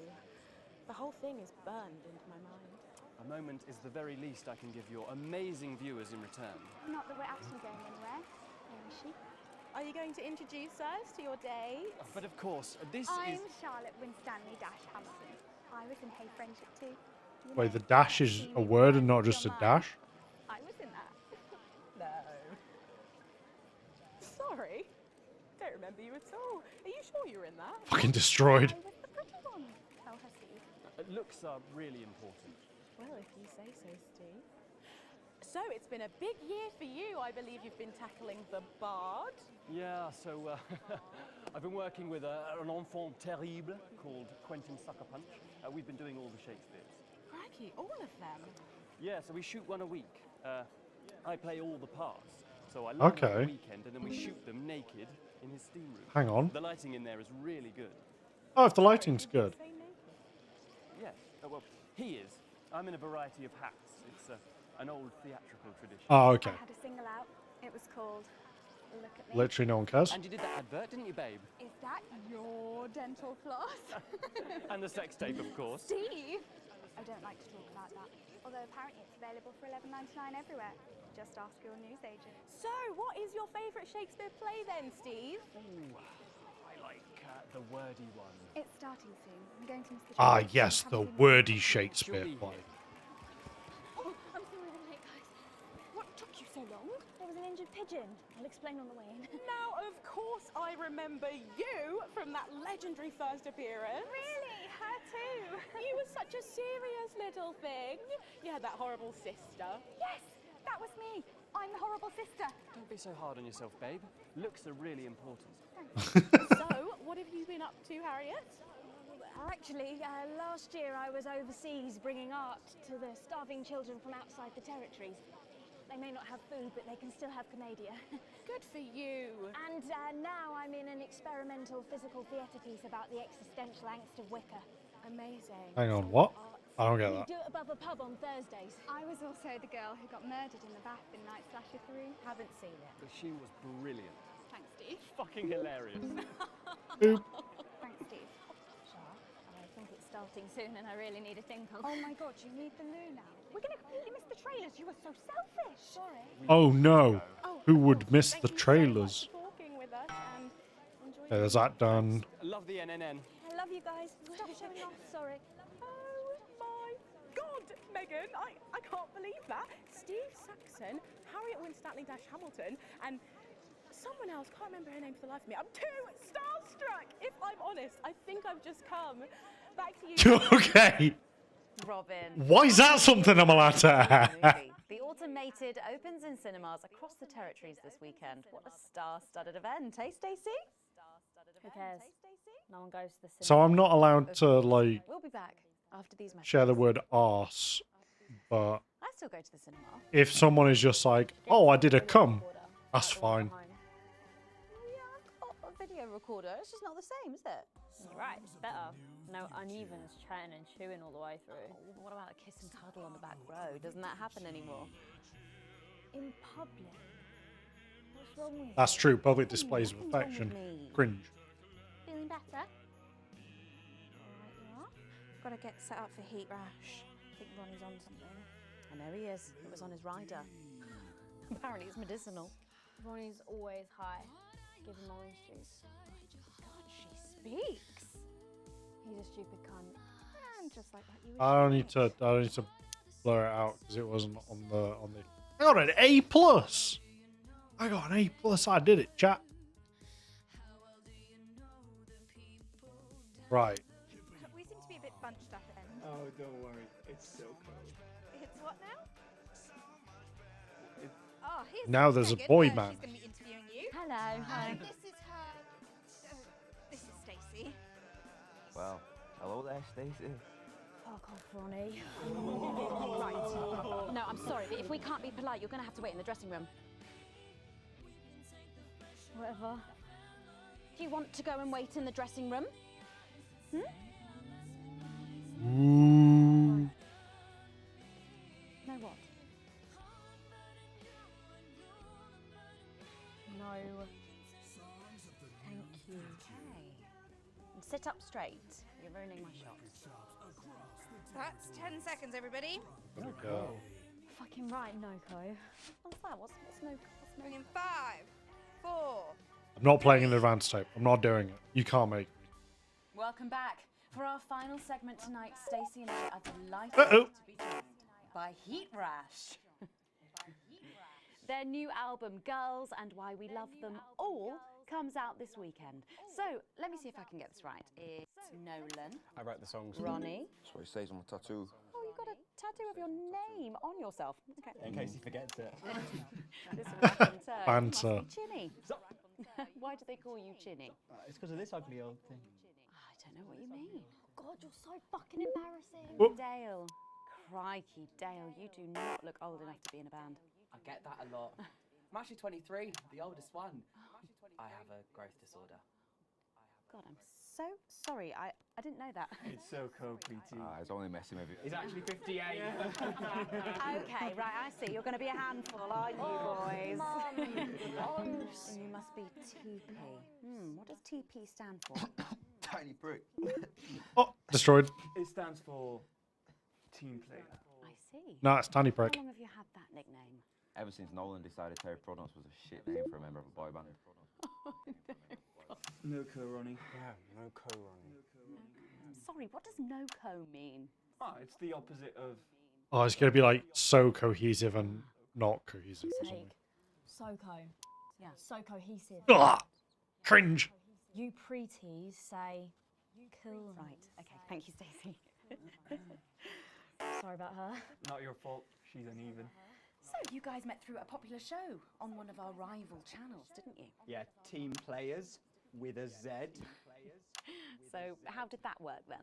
The whole thing is burned into my mind. A moment is the very least I can give your amazing viewers in return. Not that we're actually going anywhere. Where is she? Are you going to introduce us to your date? But of course, this I'm is... Charlotte Winstanley Dash Hamilton. I was in Hey Friendship too. You Wait, know, the dash is a word and not just a dash? I was in that. No. Sorry. Don't remember you at all. Are you sure you were in that? Fucking destroyed. I was the pretty one. Tell her, Steve. Looks are really important. Well, if you say so, Steve. So it's been a big year for you. I believe you've been tackling the Bard. Yeah, so I've been working with an enfant terrible called Quentin Sucker Punch. We've been doing all the Shakespeares. Crikey, all of them. Yeah, so we shoot one a week. I play all the parts. So I learn them on Okay. the weekend and then we shoot them naked in his steam room. Hang on. The lighting in there is really good. Oh, if the lighting's good. Yes, well, he is. I'm in a variety of hats. It's an old theatrical tradition. Oh, okay. I had a single out. It was called Look at Me. Literally no one cares. And you did that advert, didn't you, babe? Is that your dental floss? And the sex tape, of course. Steve! I don't like to talk about that. Although apparently it's available for $11.99 everywhere. Just ask your newsagent. So, what is your favourite Shakespeare play then, Steve? Ooh, I like the wordy one. It's starting soon. I'm going to miss the Ah, show. yes, I'm the having wordy Shakespeare She'll be play. here. so long. There was an injured pigeon. I'll explain on the way in. Now, of course, I remember you from that legendary first appearance. Really? Her too? You were such a serious little thing. You had that horrible sister. Yes, that was me. I'm the horrible sister. Don't be so hard on yourself, babe. Looks are really important. So, what have you been up to, Harriet? Actually, last year I was overseas bringing art to the starving children from outside the territories. They may not have food, but they can still have Commedia. Good for you. And now I'm in an experimental physical theatre piece about the existential angst of Wicca. Amazing. Hang on, what? I don't get We that. do it above a pub on Thursdays. I was also the girl who got murdered in the bath in Night Slasher 3. Haven't seen it. But she was brilliant. Thanks, Steve. Fucking hilarious. Thanks, Steve. I think it's starting soon and I really need a tinkle. Oh my god, you need the loo now. We're going to completely miss the trailers. You were so selfish. Sorry. Oh no. Who would miss the trailers? Talking with us and enjoying. Okay, there's that done. I love the NNN. I love you guys. Stop showing off. Sorry. Oh my God, Megan, I can't believe that. Steve Saxon, Harriet Winstanley-Hamilton, and someone else, can't remember her name for the life of me. I'm too starstruck, if I'm honest. I think I've just come. Back to you. Okay. Robin. Why is that something I'm allowed to Movie. The Automated opens in cinemas across the territories this weekend. What a star-studded event, eh, Stacey? Who cares? No one goes to the cinema. So I'm not allowed to, like, We'll be back after these messages. share the word arse, but I still go to the cinema. if someone is just like, oh, I did a cum, that's fine. Oh, a video recorder. It's just not the same, is it? You're right, it's better. No uneven as chatting and chewing all the way through. Oh, what about a kiss and cuddle on the back row? Doesn't that happen anymore? In public? What's wrong with That's you? true. Public displays of affection. Cringe. Feeling better? Got to get set up for heat rash. I think Ronnie's on something. I know he is. It was on his rider. Apparently it's medicinal. Ronnie's always high. Give him orange juice. God, she speaks. He's a stupid cunt. And just like that, you I don't need to blur it out because it wasn't on the. I got an A plus. I got an A plus. I did it, chat. Right. We seem to be a bit bunched up then. Oh, don't worry. It's so cold. It's what now? Oh, here's Now there's a Megan. boy She's man. going to be interviewing you. Hello. Hi. This is her. This is Stacey. Well, hello there, Stacey. Fuck off, Ronnie. Right. No, I'm sorry, but if we can't be polite, you're going to have to wait in the dressing room. Whatever. Do you want to go and wait in the dressing room? Ooh. No what? No. Thank you. Okay. And sit up straight. You're ruining my shot. That's 10 seconds, everybody. Okay. Fucking right, Noko. What's that? What's no? Bring in 5, 4. I'm not playing an advanced tape. I'm not doing it. You can't make me. Welcome back. For our final segment tonight, Stacey and I are delighted Uh-oh. to be joined by Heat Rash. Their new album, Girls and Why We Love Them All, comes out this weekend. So, let me see if I can get this right. It's Nolan, I write the songs. Ronnie. That's what it says on my tattoo. Oh, you've got a tattoo of your name on yourself. Okay. In case he forgets it. Listen, raconteur, you must Banter. be Chinny. Why do they call you Chinny? It's because of this ugly old thing. I don't know what you mean. God, you're so fucking embarrassing. Oh. Dale. Crikey, Dale, you do not look old enough to be in a band. I get that a lot. I'm actually 23, the oldest one. I have a growth disorder. God, I'm so sorry. I didn't know that. It's so cold, PT. He's only messing with you. He's actually 58. Okay, right, I see. You're going to be a handful, aren't you, boys? And you must be TP. What does TP stand for? Tiny prick. Oh, destroyed. It stands for team player. I see. No, it's Tiny Prick. How long have you had that nickname? Ever since Nolan decided Terry Prodance was a shit name for a member of a boy band. No co, Ronnie. Yeah, no co, Ronnie. Sorry, what does no-co mean? Oh, it's the opposite of. Oh, it's going to be like so cohesive and not cohesive or something. Soko. Yeah. So cohesive. Ugh, cringe. You pretees say cool. Right, okay, thank you, Stacey. Sorry about her. Not your fault. She's uneven. So, you guys met through a popular show on one of our rival channels, didn't you? Yeah, Team Players with a Z. So, how did that work then?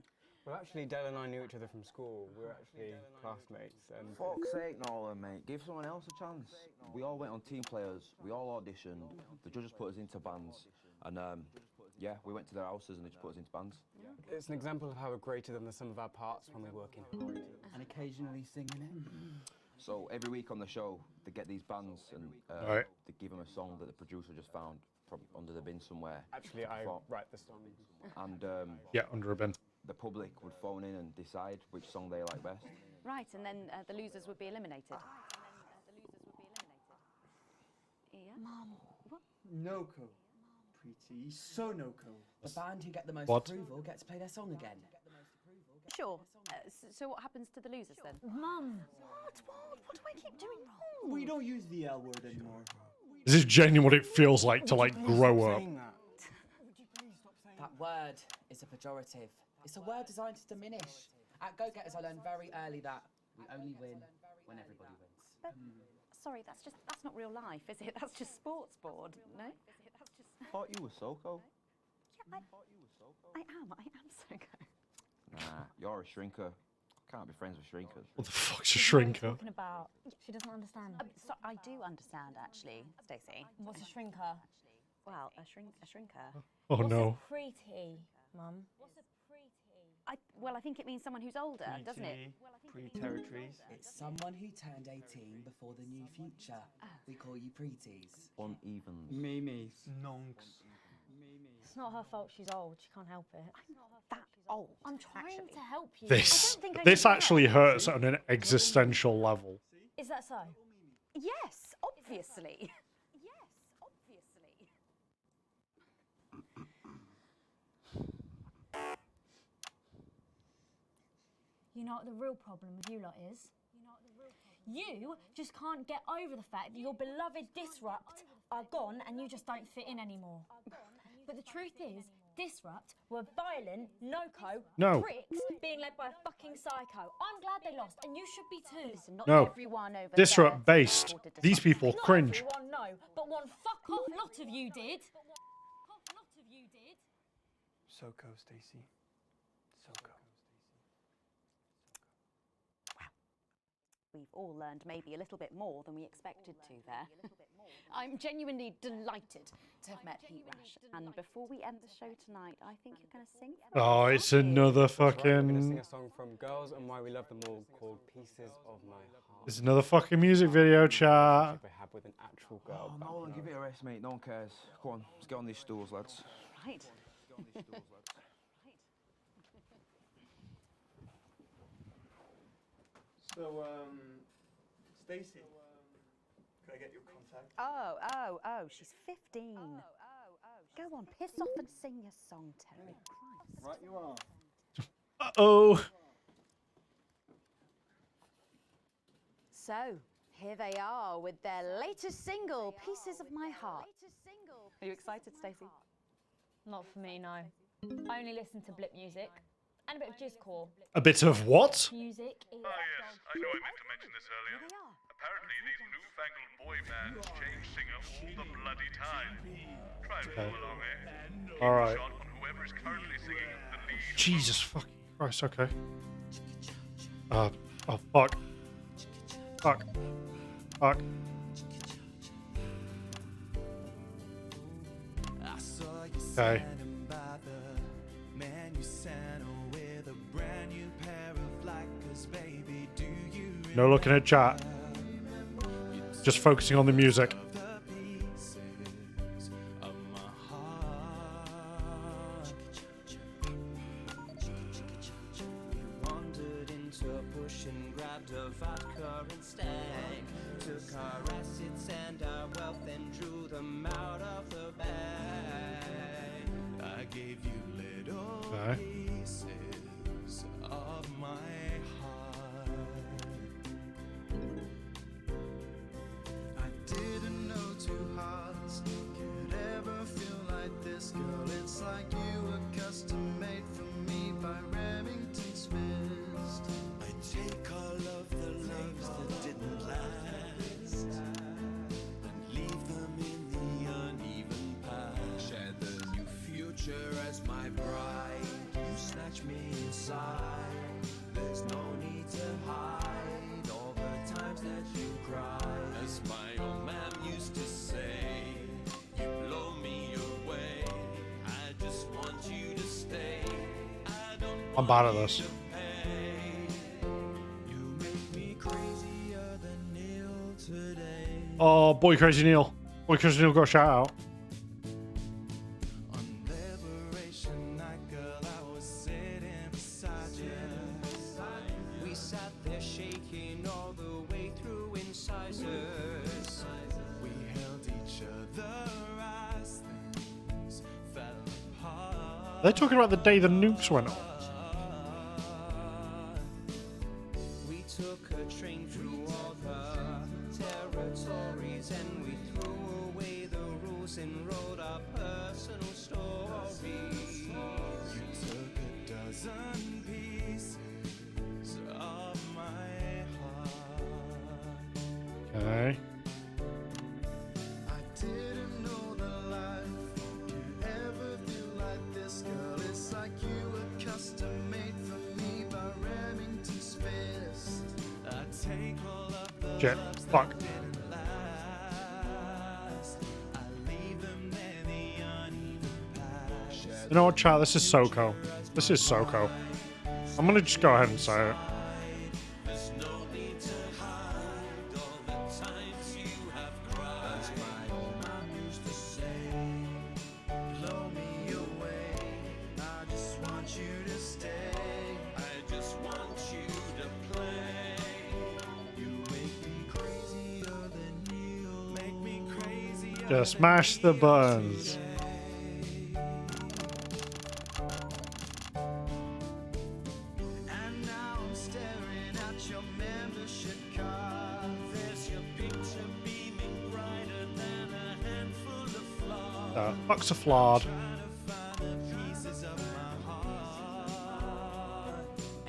Well, actually, Dell and I knew each other from school. We were actually classmates. And Fuck's sake, Nolan, mate. Give someone else a chance. We all went on Team Players. We all auditioned. The judges put us into bands. And, yeah, we went to their houses and they just put us into bands. it's an example of how we're greater than the sum of our parts when we work in. And occasionally singing it. So every week on the show, they get these bands and Right. they give them a song that the producer just found under the bin somewhere. Actually, I write the song. And Yeah, under a bin. the public would phone in and decide which song they like best. Right, and then the losers would be eliminated. Yeah. Mum. What? No-co. Pretty. So no-co. The band who get the most What? approval gets to play their song again. Sure. So what happens to the losers then? Mum. What do I keep doing wrong? We don't use the L word anymore. This is genuinely what it feels like to like grow up. That word is a pejorative. It's a word designed to diminish. At Go Getters, I learned very early that we only win when everybody wins. But, sorry, that's not real life, is it? That's just sports board, no? Thought you were Soko. Yeah, I am Soko. Nah, you're a shrinker. Can't be friends with shrinkers. What the fuck's a shrinker? Talking about. She doesn't understand. So I do understand, actually, Stacey. What's a shrinker? Well, a shrinker. Oh What's no. a preety, Mum? What's a preety? Well, I think it means someone who's older, doesn't it? Pre-territories. It's someone who turned 18 before the new future. We call you pretees. Uneven. Mimis. Nonks. It's not her fault she's old. She can't help it. I'm not that old. I'm trying to help you. This actually hurts on an existential level. Is that so? Yes, obviously. You know what the real problem with you lot is? You just can't get over the fact that your beloved Disrupt are gone and you just don't fit in anymore. But the truth is, Disrupt were violent, no-co, No. pricks being led by a fucking psycho. I'm glad they lost, and you should be too. Listen, not No. everyone over Disrupt there based. supported Disrupt. These people Not cringe. everyone, no, but one fuck-off lot of you did. Soko, Stacey. Soko. We've all learned maybe a little bit more than we expected to there. I'm genuinely delighted to have met Heat Rash. And before we end the show tonight, I think you're going to sing for us. Oh, it's another That's right, we're gonna sing fucking. a song from Girls and Why We Love Them All called Pieces of My Heart. It's another fucking music video, chat. I have with an actual girl. Oh, Nolan, give it a rest, mate. No one cares. Go on, let's get on these stools, lads. Right. So, Stacey, can I get your contact? Oh, she's 15. Go on, piss off and sing your song, Terry. Christ. Right, you are. Uh-oh. So, here they are with their latest single, Pieces of My Heart. Are you excited, Stacey? Not for me, no. I only listen to blip music and a bit of jizzcore. A bit of what? Music is. Ah, yes, I know I meant to mention this earlier. Apparently, these newfangled boy bands change singer all the bloody time. Try and follow along, eh? All right. Shot on whoever is currently singing the lead. Jesus fucking Christ, okay. Oh, fuck. Fuck. Fuck. Okay. No looking at chat. Just focusing on the music. Wandered into a bush and grabbed a vodka and stank. Took our assets and our wealth and drew them out of the bag. I gave you little Okay. pieces of my heart. It's like you were custom made for me by Remington's fist. I take all of the loves that didn't last and leave them in the uneven past. Share the new future as my bride. You snatch me inside. There's no need to hide all the times that you cry. As my old man used to say, you blow me away. I just want you to stay. I don't I'm bad at this. You make me crazier than Neil today. Oh, boy, Crazy Neil. Boy, Crazy Neil got a shout out. On Liberation Night, girl, I was sitting beside you. We sat there shaking all the way through incisors. We held each other as things fell apart. They're talking about the day the nukes went off. We took a train through all the territories and we threw away the rules and wrote our personal stories. You took a dozen pieces of my heart. Okay. I didn't know that life could ever be like this, girl. It's like you were custom made for me by Remington's fist. I take all of the Shit. loves that Fuck. didn't last. I leave them there, the uneven path. You know what, chat? This is SoCo. This is SoCo. I'm gonna just go ahead and say it. There's no need to hide all the times you have cried. As my old man used to say, blow me away. I just want you to stay. I just want you to play. You make me crazier than you. Make me crazier. Just smash the buttons. And now I'm staring at your membership card. There's your picture beaming brighter than a handful of flaws. Fuck's a flawed. Pieces of my heart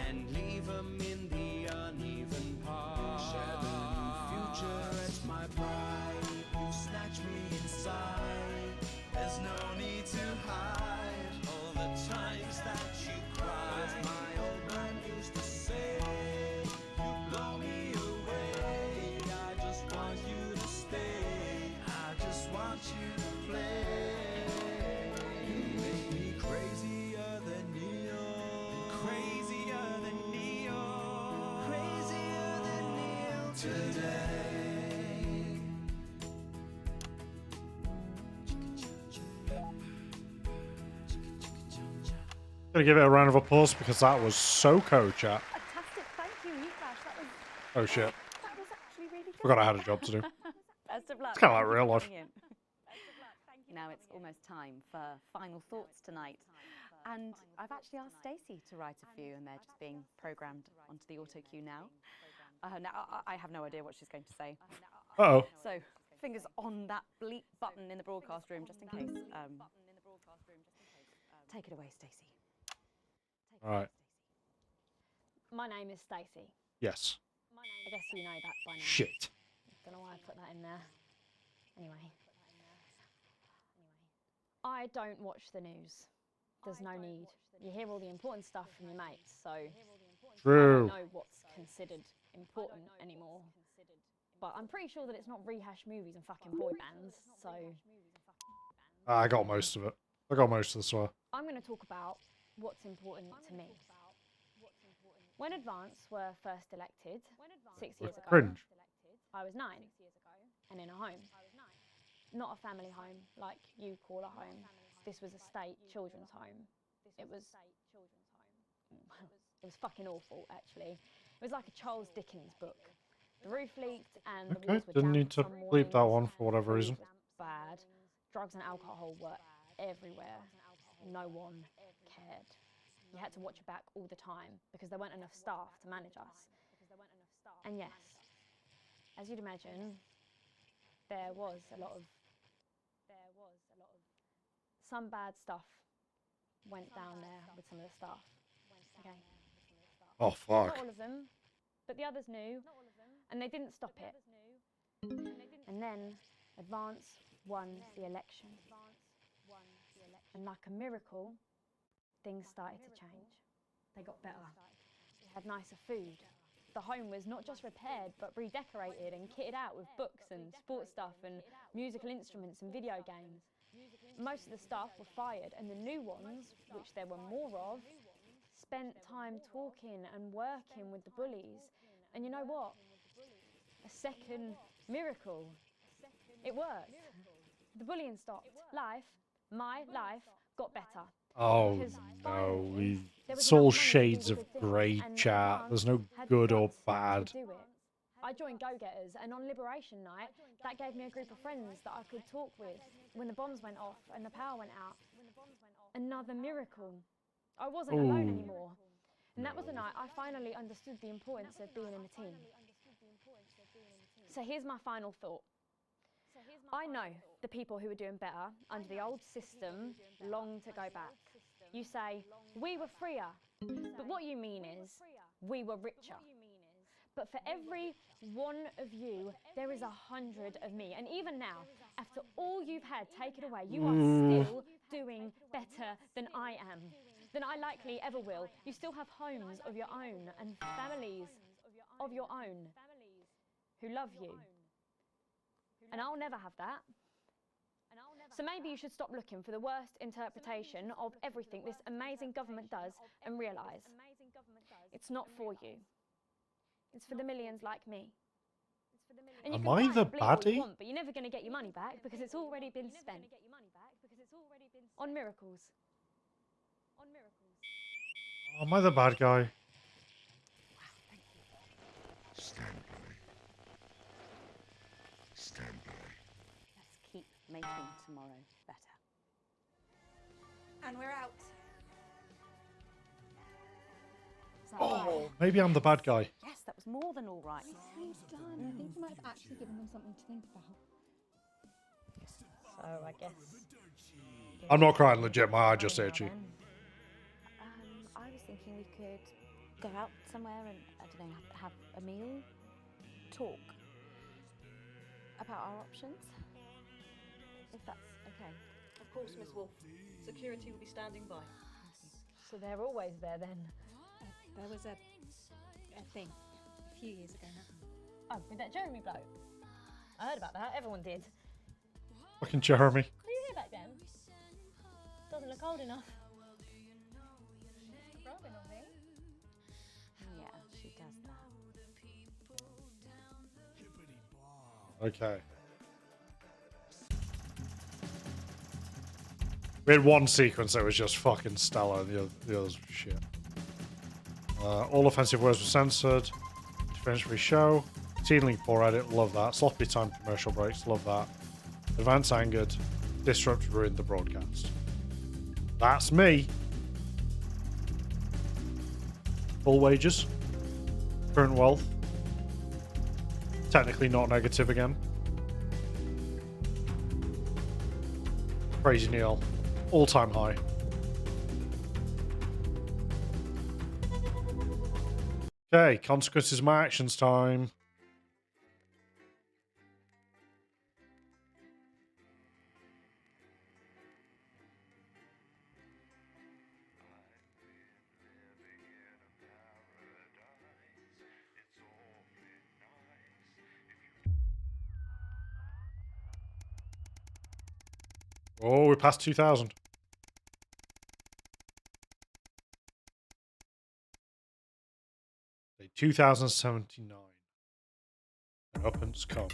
and leave them in the uneven part. Share the new future as my bride. You snatch me inside. There's no need to hide all the times that you cry. As my old man used to say, you blow me away. I just want you to stay. I just want you to play. You make me crazier than Neil. Crazier than Neil. Crazier than Neil today. Gonna give it a round of applause because that was SoCo, chat. Fantastic, thank you, Newflash. That was Oh shit. that was actually really good. Forgot I had a job to do. Best of luck. It's kinda like real life. Brilliant. Now it's almost time for final thoughts tonight. And I've actually asked Stacey to write a few, and they're just being programmed onto the auto cue now. Now I have no idea what she's going to say. Uh-oh. So fingers on that bleep button in the broadcast room, just in case. Take it away, Stacey. All right. My name is Stacey. Yes. I guess you know that by now. Shit. Don't know why I put that in there. Anyway. I don't watch the news. There's no need. You hear all the important stuff from your mates, so True. I don't know what's considered important anymore. But I'm pretty sure that it's not rehash movies and fucking boy bands, so I got most of it. I got most of the swear. I'm going to talk about what's important to me. When Advance were first elected 6 years ago, Cringe. I was 9 and in a home. Not a family home like you call a home. This was a state children's home. It was fucking awful, actually. It was like a Charles Dickens book. The roof leaked and the Okay, walls were didn't damp need to some bleep that mornings. one for whatever Food reason. was bad. Drugs and alcohol were everywhere. No one cared. You had to watch your back all the time because there weren't enough staff to manage us. And yes, as you'd imagine, there was a lot of some bad stuff went down there with some of the staff. Okay. Oh, fuck. Not all of them, but the others knew, and they didn't stop it. And then Advance won the election. And like a miracle, things started to change. They got better. We had nicer food. The home was not just repaired, but redecorated and kitted out with books and sports stuff and musical instruments and video games. Most of the staff were fired, and the new ones, which there were more of, spent time talking and working with the bullies. And you know what? A second miracle. It worked. The bullying stopped. My life, got better. Oh Because no, there was it's all enough money to shades do of the thing, grey and chat. Advance There's no had good or guts to bad. do it. I joined Go Getters, and on Liberation Night, that gave me a group of friends that I could talk with when the bombs went off and the power went out. Another miracle. I wasn't alone Ooh. anymore. And that was the night I finally understood the importance of being in a team. So here's my final thought. I know the people who were doing better under the old system long to go back. You say, we were freer, but what you mean is, we were richer. But for every one of you, there is 100 of me. And even now, after all you've had taken away, you are still doing better than I am, than I likely ever will. You still have homes of your own and families of your own who love you. And I'll never have that. So maybe you should stop looking for the worst interpretation of everything this amazing government does and realise it's not for you. It's for the millions like me. And you Am can I buy the and bleed all you baddie? want, but you're never going to get your money back because it's already been spent on miracles. Oh, am I the bad guy? Stand by. Stand by. Let's keep making tomorrow better. And we're out. Is that Oh, right? maybe I'm the bad guy. Yes, that was more than all right. Well done. I think you might have actually given them something to think about. So I guess. I'm not crying legit. My eye just itchy. I was thinking we could go out somewhere and, I don't know, have a meal, talk about our options, if that's okay. Of course, Miss Wolf. Security will be standing by. So they're always there then. There was a thing a few years ago now. Oh, with that Jeremy bloke. I heard about that. Everyone did. Fucking Jeremy. Were you here back then? Doesn't look old enough. Rubbing on me. Yeah, she does that. Okay. We had one sequence that was just fucking stellar, and the others were shit. All offensive words were censored. To finish the show. Teedling poor edit, love that. Sloppy time commercial breaks, love that. Advance angered. Disrupt ruined the broadcast. That's me. Full wages. Current wealth. Technically not negative again. Crazy Neil. All-time high. Okay, consequences of my actions time. Oh, we're past 2,000. Day 2079. And uppance come.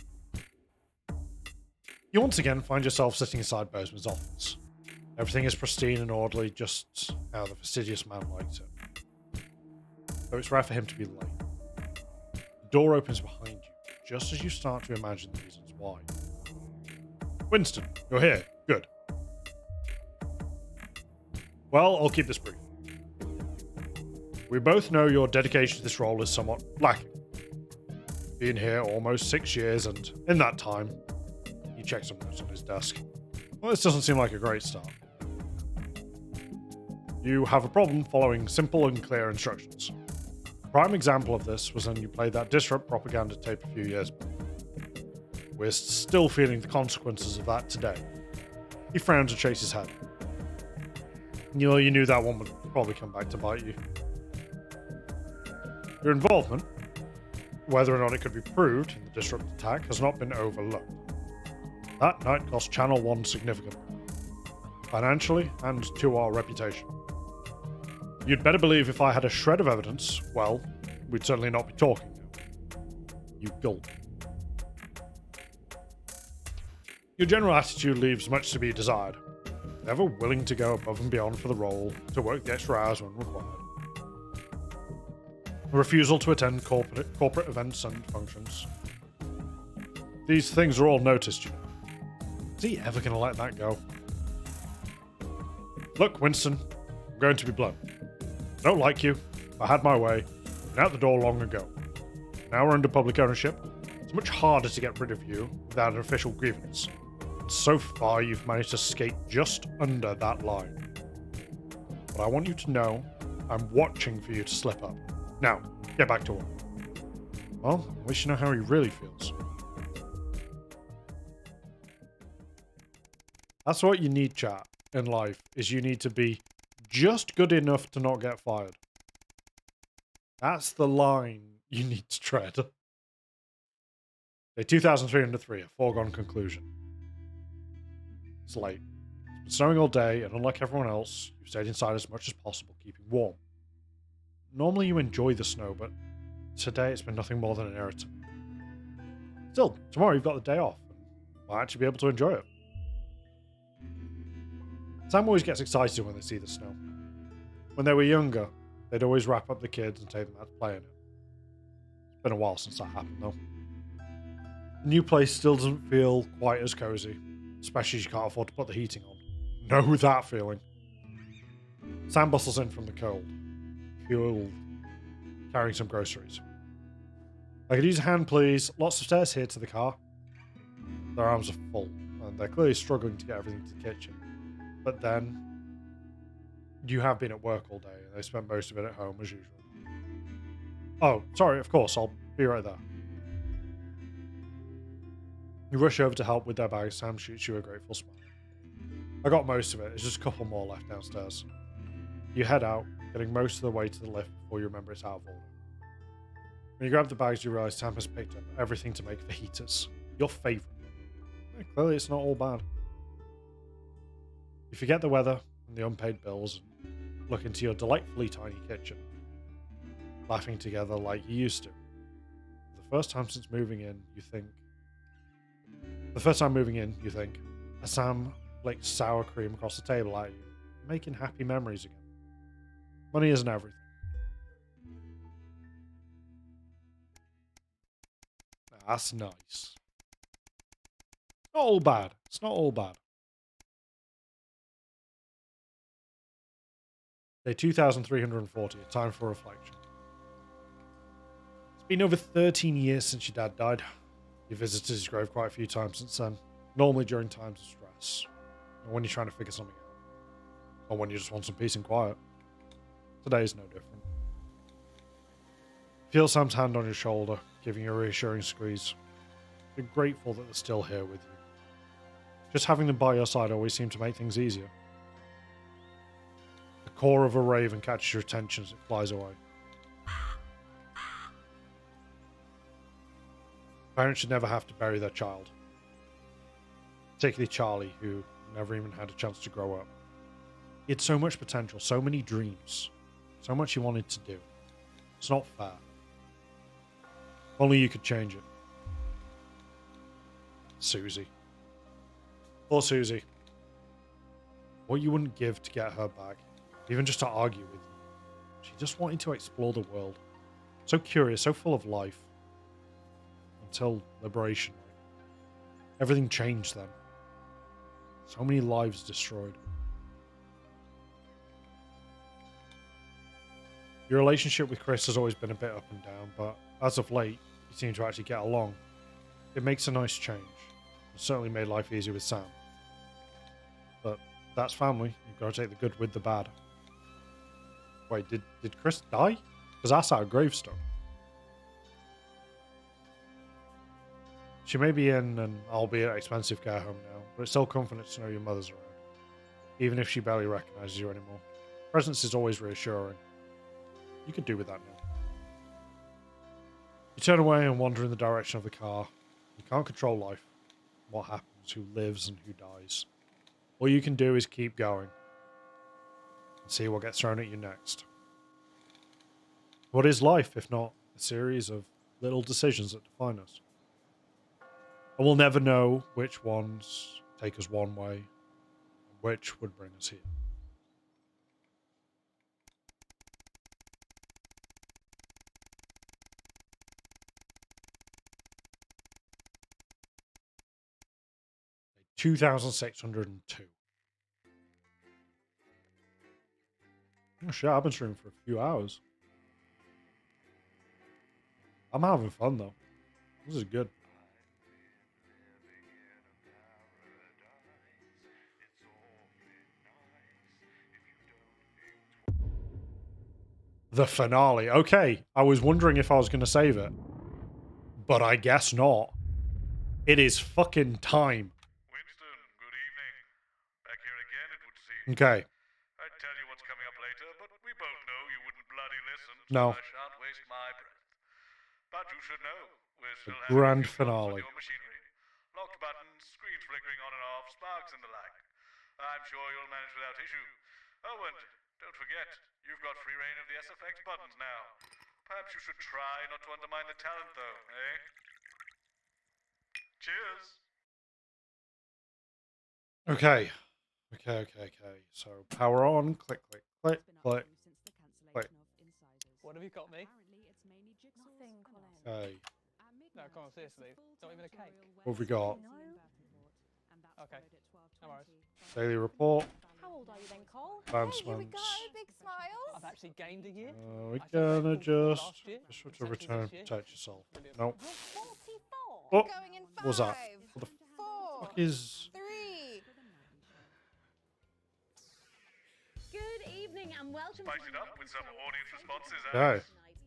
You once again find yourself sitting inside Bozeman's office. Everything is pristine and orderly, just how the fastidious man likes it. Though it's rare for him to be late. The door opens behind you, just as you start to imagine the reasons why. Winston, you're here. Good. Well, I'll keep this brief. We both know your dedication to this role is somewhat lacking. Been here almost 6 years, and in that time, he checked some notes on his desk. Well, this doesn't seem like a great start. you have a problem following simple and clear instructions. A prime example of this was when you played that Disrupt propaganda tape a few years back. We're still feeling the consequences of that today. He frowned to shakes his head. You knew that one would probably come back to bite you. Your involvement, whether or not it could be proved in the Disrupt attack, has not been overlooked. That night cost Channel 1 significantly, financially and to our reputation. You'd better believe if I had a shred of evidence, well, we'd certainly not be talking now. You gulp. Your general attitude leaves much to be desired. Never willing to go above and beyond for the role, to work the extra hours when required. A refusal to attend corporate events and functions. These things are all noticed, you know. Is he ever going to let that go? Look, Winston, I'm going to be blunt. I don't like you. If I had my way, I'd been out the door long ago. Now we're under public ownership. It's much harder to get rid of you without an official grievance. And so far, you've managed to skate just under that line. But I want you to know I'm watching for you to slip up. Now, get back to work. Well, at least you know how he really feels. That's what you need, chat, in life, is you need to be just good enough to not get fired. That's the line you need to tread. Day 2303, a foregone conclusion. It's late. It's been snowing all day, and unlike everyone else, you've stayed inside as much as possible, keeping warm. Normally you enjoy the snow, but today it's been nothing more than an irritant. Still, tomorrow you've got the day off, and might actually be able to enjoy it. Sam always gets excited when they see the snow. When they were younger, they'd always wrap up the kids and take them out to play in it. It's been a while since that happened, though. The new place still doesn't feel quite as cozy, especially as you can't afford to put the heating on. Know that feeling. Sam bustles in from the cold, fueled, carrying some groceries. I could use a hand, please. Lots of stairs here to the car. Their arms are full, and they're clearly struggling to get everything to the kitchen. But then, you have been at work all day, and they spent most of it at home as usual. Oh, sorry, of course, I'll be right there. You rush over to help with their bags. Sam shoots you a grateful smile. I got most of it. There's just a couple more left downstairs. You head out, getting most of the way to the lift before you remember it's out of order. When you grab the bags, you realise Sam has picked up everything to make fajitas. Your favourite. Clearly, it's not all bad. You forget the weather and the unpaid bills and look into your delightfully tiny kitchen, laughing together like you used to. For the first time since moving in, you think, as Sam flicks sour cream across the table at you, making happy memories again. Money isn't everything. That's nice. Not all bad. It's not all bad. Day 2340, a time for reflection. It's been over 13 years since your dad died. You visited his grave quite a few times since then, normally during times of stress, or when you're trying to figure something out, or when you just want some peace and quiet. Today is no different. Feel Sam's hand on your shoulder, giving you a reassuring squeeze. Be grateful that they're still here with you. Just having them by your side always seemed to make things easier. The caw of a raven catches your attention as it flies away. Parents should never have to bury their child. Particularly Charlie, who never even had a chance to grow up. He had so much potential, so many dreams, so much he wanted to do. It's not fair. Only you could change it. Susie. Poor Susie. What you wouldn't give to get her back, even just to argue with you. She just wanted to explore the world. So curious, so full of life. Until liberation. Everything changed then. So many lives destroyed. Your relationship with Chris has always been a bit up and down, but as of late, you seem to actually get along. It makes a nice change. It certainly made life easier with Sam. But that's family. You've got to take the good with the bad. Wait, did Chris die? Because that's our gravestone. She may be in an albeit expensive care home now, but it's still comforting to know your mother's around, even if she barely recognizes you anymore. Presence is always reassuring. You could do with that now. You turn away and wander in the direction of the car. You can't control life, what happens, who lives and who dies. All you can do is keep going and see what gets thrown at you next. What is life if not a series of little decisions that define us? And we'll never know which ones take us one way and which would bring us here. $2,602. Oh shit, I've been streaming for a few hours. I'm having fun though. This is good. The finale. Okay, I was wondering if I was going to save it. But I guess not. It is fucking time. Winston, good evening. Back here again, it would seem. Okay. I'd tell you what's coming up later, but we both know you wouldn't bloody listen, so No. I shan't waste my breath. But you should know, we're still The having grand a few problems finale. with your machinery. Locked buttons, screens flickering on and off, sparks and the like. I'm sure you'll manage without issue. Oh, and don't forget, you've got free reign of the SFX buttons now. Perhaps you should try not to undermine the talent, though, eh? Cheers! Okay. Okay. So power on. Click, click, click, click, click. What have you got me? Nothing, Colin. Okay. No, come on, seriously. Not even a cake. What have we got? Okay. No worries. Daily report. How old are you then, Cole? Advancements. Big smiles. I've actually gained a year. We're gonna just to return, protect yourself. Nope. Oh, what was that? What the fuck is? Good evening and welcome Spice it up with some audience responses, Okay.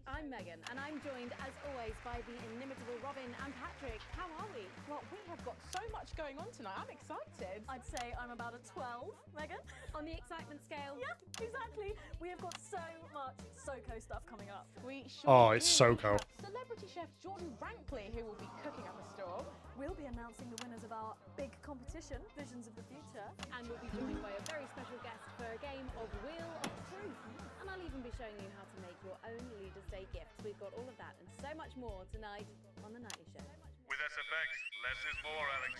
I'm Megan, and I'm joined, as always, by the inimitable Robin and Patrick. How are we? Well, we have got so much going on tonight. I'm excited. I'd say I'm about a 12, Megan. On the excitement scale. Yeah, exactly. We have got so much SoCo stuff coming up. We sure Oh, it's do. SoCo. Celebrity chef Jordan Rankley, who will be cooking up a storm. We'll be announcing the winners of our big competition, Visions of the Future. And we'll be joined by a very special guest for a game of Wheel of Truth. And I'll even be showing you how to make your own Leaders' Day gifts. We've got all of that and so much more tonight on The Nightly Show. With SFX, less is more, Alex.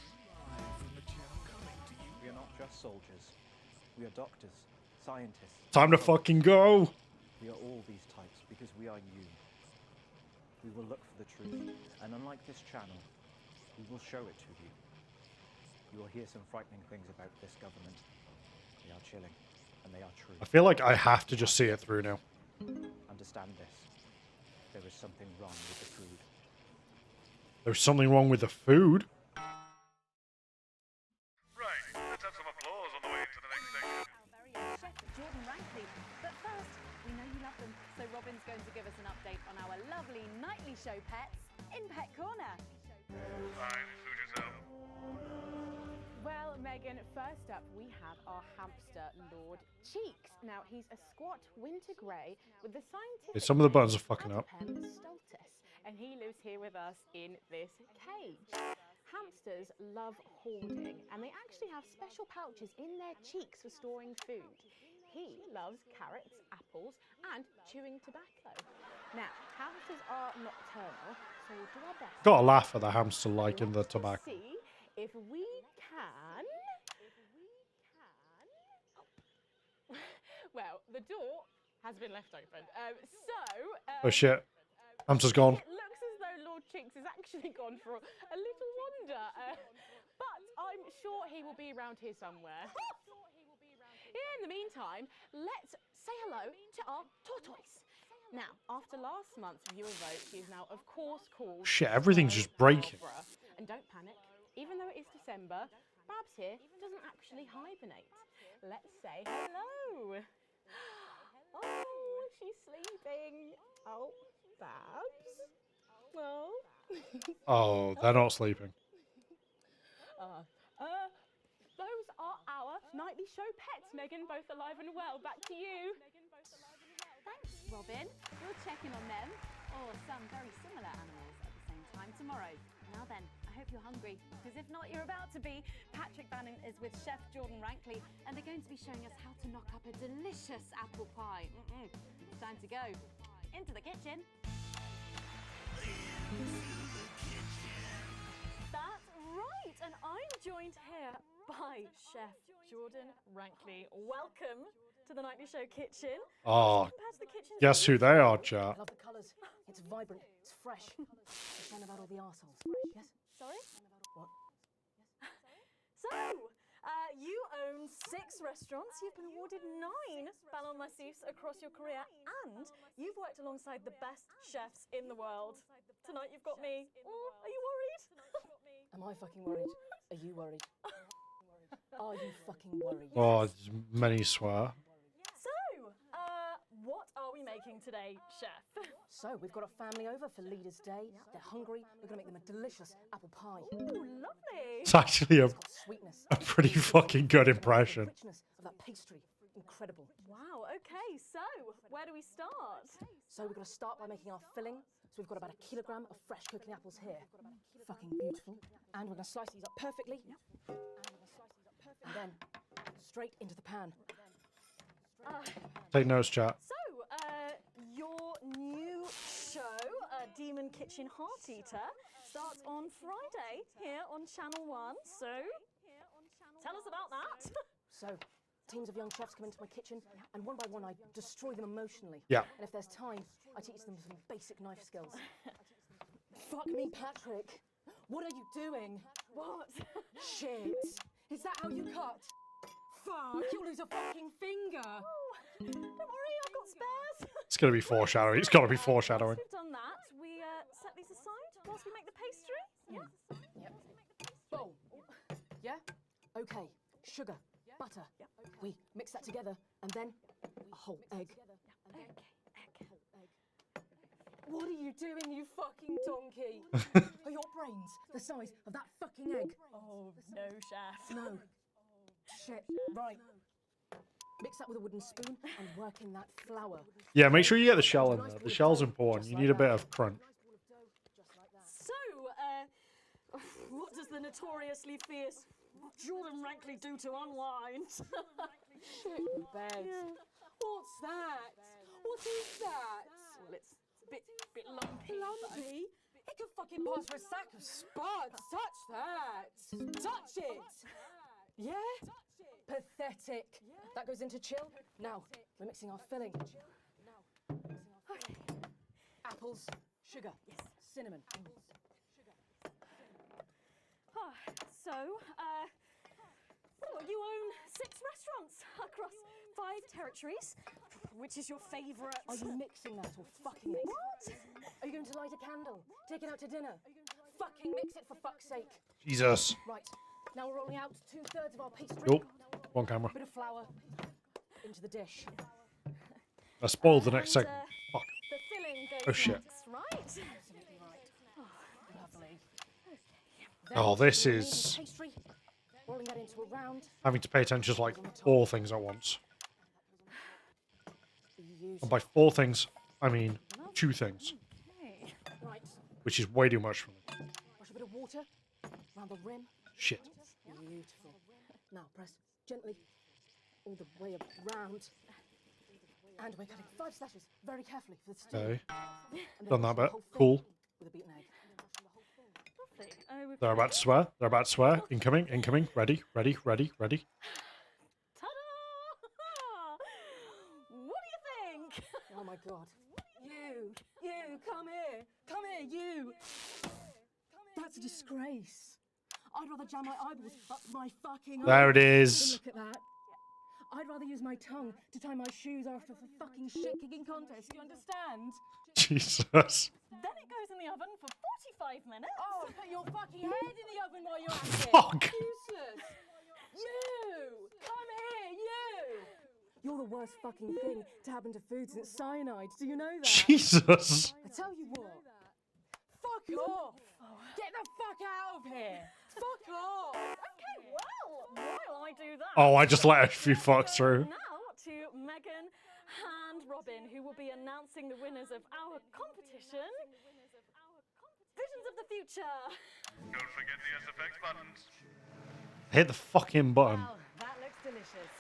We are not just soldiers. We are doctors, scientists. Time to fucking go. We are all these types because we are you. We will look for the truth, and unlike this channel, we will show it to you. You will hear some frightening things about this government. They are chilling, and they are true. I feel like I have to just see it through now. Understand this. There is something wrong with the food. There's something wrong with the food. Right, let's have some applause on the way into the next section. Chef Jordan Rankley. But first, we know you love them, so Robin's going to give us an update on our lovely Nightly Show pets in Pet Corner. Fine, suit yourself. Well, Megan, first up we have our hamster, Lord Cheeks. Now, he's a squat winter grey with the scientific Some of the buttons are fucking up. Adipem stultus, and he lives here with us in this cage. Hamsters love hoarding, and they actually have special pouches in their cheeks for storing food. He loves carrots, apples, and chewing tobacco. Now, hamsters are nocturnal, so we'll do our best. Gotta laugh at the hamster liking the tobacco. See if we can. Well, the door has been left open. Oh shit. Hamster's gone. It looks as though Lord Cheeks has actually gone for a little wander. But I'm sure he will be around here somewhere. In the meantime, let's say hello to our tortoise. Now, after last month's viewer vote, he is now, of course, called... Shit, everything's just breaking. Barbara. And don't panic. Even though it is December, Babs here doesn't actually hibernate. Let's say hello. Oh, Oh, Babs. Well. Oh, they're not sleeping. Those are our nightly show pets, Megan, both alive and well. Back to you. Thanks, Robin. We'll check in on them, or some very similar animals, at the same time tomorrow. Now then, I hope you're hungry, because if not, you're about to be. Patrick Bannon is with Chef Jordan Rankley, and they're going to be showing us how to knock up a delicious apple pie. It's time to go into the kitchen. That's right, and I'm joined here by Chef Jordan Rankley. Welcome to the Nightly Show kitchen. Oh, Compared to the kitchen guess who they are, chat? I love the colours. It's vibrant. It's fresh. It's none about all the arseholes. Yes? Sorry? What? So, you own 6 restaurants, you've been awarded 9 Ballon d'Or across your career, and you've worked alongside the best chefs in the world. Tonight you've got me. Oh, are you worried? Am I fucking worried? Are you worried? Are you fucking worried? Oh, many swear. So, what are we making today, Chef? So, we've got a family over for Leaders' Day. They're hungry. We're going to make them a delicious apple pie. Ooh, lovely. It's actually a Sweetness. pretty fucking good impression. The richness of that pastry. Incredible. Wow, okay, so where do we start? So, we're going to start by making our filling. So, we've got about 1 kilogram of fresh cooking apples here. Fucking beautiful. And we're going to slice these up perfectly. And then straight into the pan. Take notes, chat. So, your new show, Demon Kitchen Heart Eater, starts on Friday here on Channel 1. So, tell us about that. So, teams of young chefs come into my kitchen, and one by one I destroy them emotionally. Yeah. And if there's time, I teach them some basic knife skills. Fuck me, Patrick. What are you doing? What? Shit. Is that how you cut? Fuck, you'll lose a fucking finger. Oh, don't worry, I've got spares. It's going to be foreshadowing. It's got to be foreshadowing. Once we've done that, we set these aside whilst we make the pastry. Yeah. Yep. Bowl. Yeah? Okay. Sugar. Butter. We mix that together, and then a whole egg. What are you doing, you fucking donkey? Are your brains the size of that fucking egg? Oh, no, Chef. No. Shit. Right. Mix that with a wooden spoon and work in that flour. Yeah, make sure you get the shell in there. The shell's important. You need a bit of crunch. So, what does the notoriously fierce Jordan Rankley do to unwind? Shit in bed. Yeah. What's that? What is that? Well, it's a bit lumpy. Lumpy? It could fucking pass for a sack of spuds. Touch that. Touch it. Yeah? Pathetic. That goes into chill. Now, we're mixing our filling. Apples, sugar, cinnamon. So, well, you own 6 restaurants across 5 territories. Which is your favourite? Are you mixing that or fucking it? What? Are you going to light a candle? Take it out to dinner? Fucking mix it for fuck's sake. Jesus. Right. Now we're rolling out 2/3 of our pastry. Nope. One camera. Bit of flour into the dish. I spoiled the next segment. Fuck. The filling goes Oh, shit. next, right? Absolutely right. Oh, lovely. Oh, this is Pastry. Rolling that into a round. having to pay attention to like 4 things at once. Beautiful. And by 4 things, I mean 2 things, Okay. Right. which is way too much for me. Rush a bit of water around the rim. Shit. Beautiful. Now press gently all the way around. And we're cutting 5 slashes very carefully for the stew. Okay. And then Done that the bit. whole thing Cool. With a beaten egg. Lovely. Oh, we've They're about to swear. They're about to swear. Incoming. Incoming. Ready. Ready. Ready. Ready. Ta-da! What do you think? Oh my god. You, come here. Come here, you. That's a disgrace. I'd rather jam my eyeballs up my fucking There it eyes is. than look at that. I'd rather use my tongue to tie my shoes after a fucking shit-kicking contest. You understand? Jesus. Then it goes in the oven for 45 minutes. Oh, put your fucking head in the oven while you're at it. Fuck. Useless. You! Come here, you! You're the worst fucking thing to happen to food since cyanide. Do you know that? Jesus. I tell you what. Fuck off! Get the fuck out of here! Fuck off! Okay, well, while I do that. Oh, I just let a few fucks through. Now to Megan and Robin, who will be announcing the winners of our competition. Visions of the future. Don't forget the SFX buttons. Hit the fucking button. Wow, that looks delicious.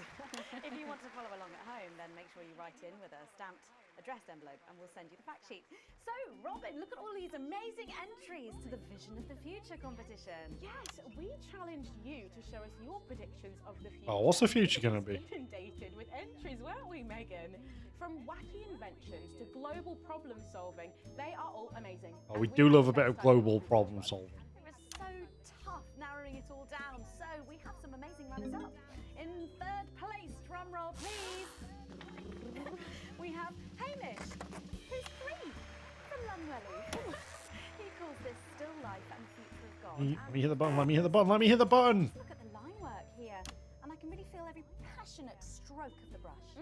If you want to follow along at home, then make sure you write in with a stamped addressed envelope and we'll send you the fact sheet. So, Robin, look at all these amazing entries to the Vision of the Future competition. Yes, we challenged you to show us your predictions of the future. Oh, what's the future gonna be? Inundated with entries, weren't we, Megan? From wacky inventions to global problem solving, they are all amazing. Oh, we do love a bit of global problem solving. It was so tough narrowing it all down, so we have some amazing runners-up. In third place, drum roll please, we have Hamish, who's 3 from Lunwelly. He calls this still life and future of God. Let me hit the button, let me hit the button, let me hit the button! Look at the line work here, and I can really feel every passionate stroke of the brush.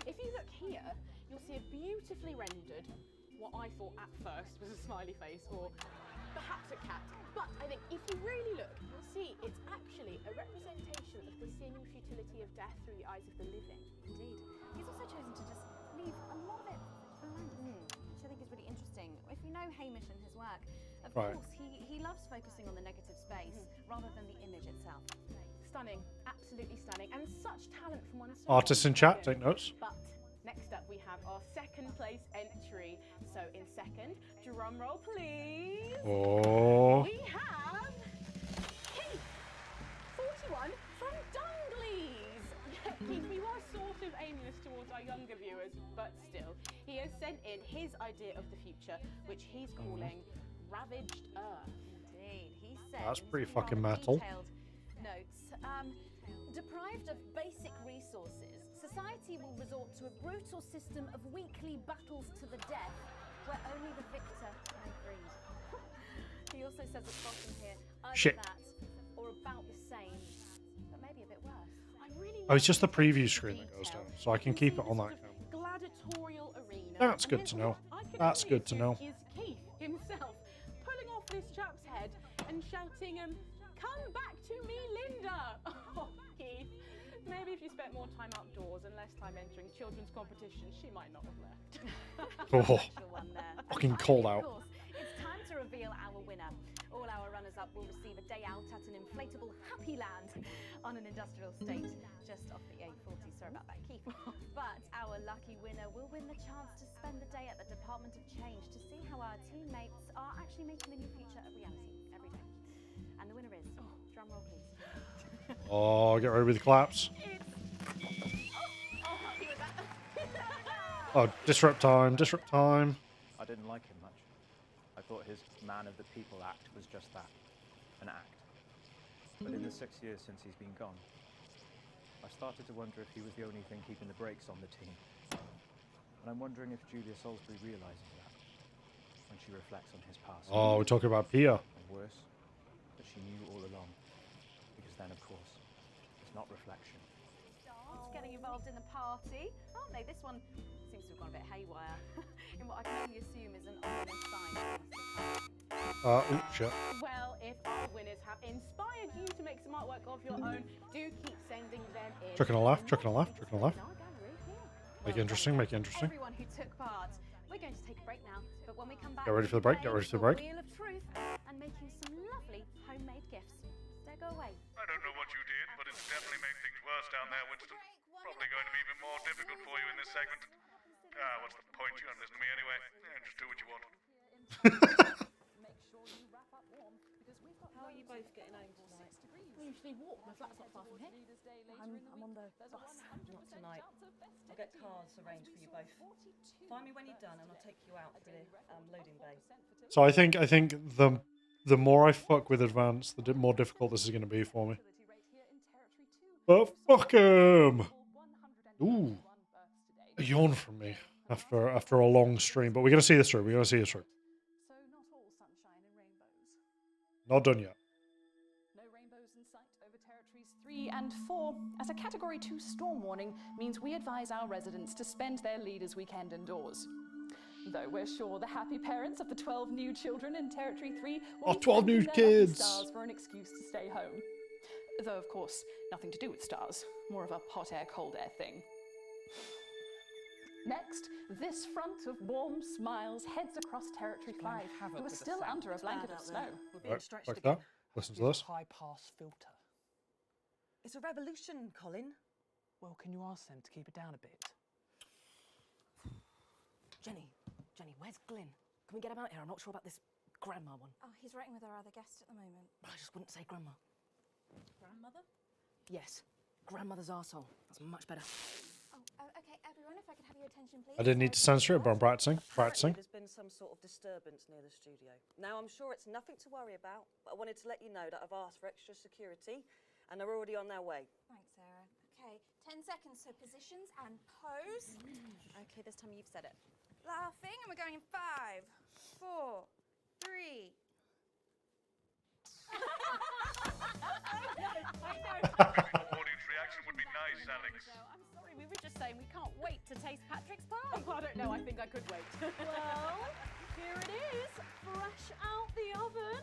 If you look here, you'll see a beautifully rendered, what I thought at first was a smiley face or perhaps a cat. But I think if you really look, you'll see it's actually a representation of the sin and futility of death through the eyes of the living. Indeed. He's also chosen to just leave a lot of it blank, which I think is really interesting. If you know Hamish and his work, of course, he loves focusing on the negative space rather than the image itself. Stunning, absolutely stunning, and such talent from one. Artists in chat, take notes. But next up, we have our second place entry. So in second, drum roll, please. Oh. We have Keith, 41 from Dungleys. Keith, we were sort of aimless towards our younger viewers, but still, he has sent in his idea of the future, which he's calling Ravaged Earth. Indeed, he says. That's pretty fucking metal. Notes. Deprived of basic resources, society will resort to a brutal system of weekly battles to the death, where only the victor may breed. He also says at the bottom here, either that or about the same, but maybe a bit worse. Oh, it's just the preview screen that goes down, so I can keep it on that camera. Gladiatorial arena. That's good to know. That's good to know. Is Keith himself pulling off this chap's head and shouting, "Come back to me, Linda!" Oh, Keith. Maybe if you spent more time outdoors and less time entering children's competitions, she might not have left. Oh, fucking cold out. Of course, it's time to reveal our winner. All our runners-up will receive a day out at an inflatable Happy Land on an industrial estate just off the A40. Sorry about that, Keith. But our lucky winner will win the chance to spend the day at the Department of Change to see how our teammates are actually making the new future a reality every day. And the winner is, drum roll please. Oh, get ready with the claps. Oh, disrupt time, disrupt time. I didn't like him much. I thought his man of the people act was just that, an act. But in the 6 years since he's been gone, I started to wonder if he was the only thing keeping the brakes on the team. And I'm wondering if Julia Salisbury realizes that when she reflects on his past. Oh, we're talking about Pia. And worse, that she knew all along. Because then, of course, it's not reflection. Starts getting involved in the party, aren't they? This one seems to have gone a bit haywire in what I can only assume is an ominous sign. Oops, shit. Well, if our winners have inspired you to make some artwork of your own, do keep sending them in. Chucking a laugh, chucking a laugh, chucking a laugh. Make it interesting, make it interesting. Everyone who took part. We're going to take a break now, but when we come back, Get ready for the break, get ready for the break. Wheel of Truth and make you some lovely homemade gifts. Don't go away. I don't know what you did, but it's definitely made things worse down there, Winston. Probably going to be even more difficult for you in this segment. What's the point? You don't listen to me anyway. Just do what you want. How are you both getting home tonight? I usually walk. My flat's not far from here. I'm on the bus. Not tonight. I'll get cars arranged for you both. Find me when you're done and I'll take you out to the loading bay. So I think the more I fuck with Advance, the more difficult this is going to be for me. But fuck him! Ooh, a yawn from me after a long stream. But we're going to see this through. We're going to see this through. So not all sunshine and rainbows. Not done yet. No rainbows in sight over territories 3 And 4, as a Category 2 storm warning means we advise our residents to spend their leaders' weekend indoors. Though we're sure the happy parents of the 12 new children in Territory 3 will Oh, be 12 new thanking their lucky kids. stars for an excuse to stay home. Though, of course, nothing to do with stars, more of a hot air, cold air thing. Next, this front of warm smiles heads across Territory 5, who are still under a blanket of snow. Like that. Listen to this. High pass filter. It's a revolution, Colin. Well, can you ask them to keep it down a bit? Jenny, where's Glyn? Can we get him out here? I'm not sure about this grandma one. Oh, he's writing with our other guest at the moment. I just wouldn't say grandma. Grandmother? Yes, grandmother's arsehole. That's much better. Okay, everyone, if I could have your attention, please. I didn't need to censor it, but I'm practicing. Practicing. There's been some sort of disturbance near the studio. Now, I'm sure it's nothing to worry about, but I wanted to let you know that I've asked for extra security, and they're already on their way. Thanks, Sarah. Okay, 10 seconds, so positions and pose. Okay, this time you've said it. Laughing, and we're going in 5, 4, 3. Audience reaction would be nice, Alex. I'm sorry, we were just saying we can't wait to taste Patrick's pie. I don't know, I think I could wait. Well, here it is, fresh out the oven.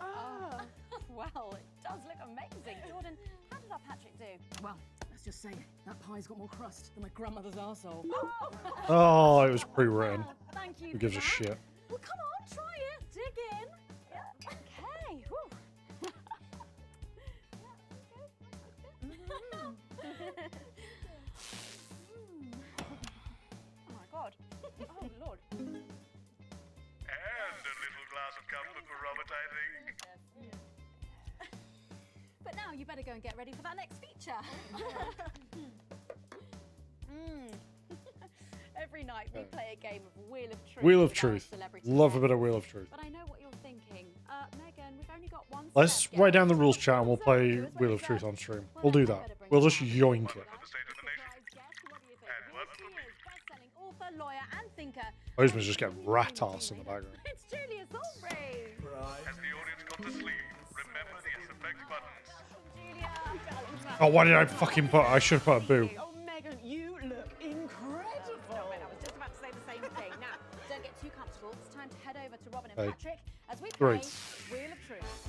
Well, it does look amazing. Jordan, how did our Patrick do? Well, let's just say that pie's got more crust than my grandmother's arsehole. Oh, it was pre-written. Thank you. Who gives a for that. shit? Well, come on, try it. Dig in. Okay. Whew. Oh my god. Oh lord. And a little glass of comfort for Robert, I think. But now you better go and get ready for that next feature. Every night we play a game of Wheel of Truth. Wheel of with our Truth. celebrity Love a guests. bit of Wheel of Truth. But I know what you're thinking. Megan, we've only got one Let's step write yet. down the rules, chat, and we'll play Wheel of Truth on stream. We'll do that. We'll just yoink it. Best-selling author, lawyer, and thinker. Osman's just getting rat ass in the background. It's Julius Aubrey. Has the audience got to sleep? Remember the effect buttons. Oh, why did I fucking put? I should have put a boo. Oh, Megan, you look incredible. Stop it, I was just about to say the same thing. Now, don't get too comfortable. It's time to head over to Robin and Hey. Patrick as we Three. play Wheel of Truth.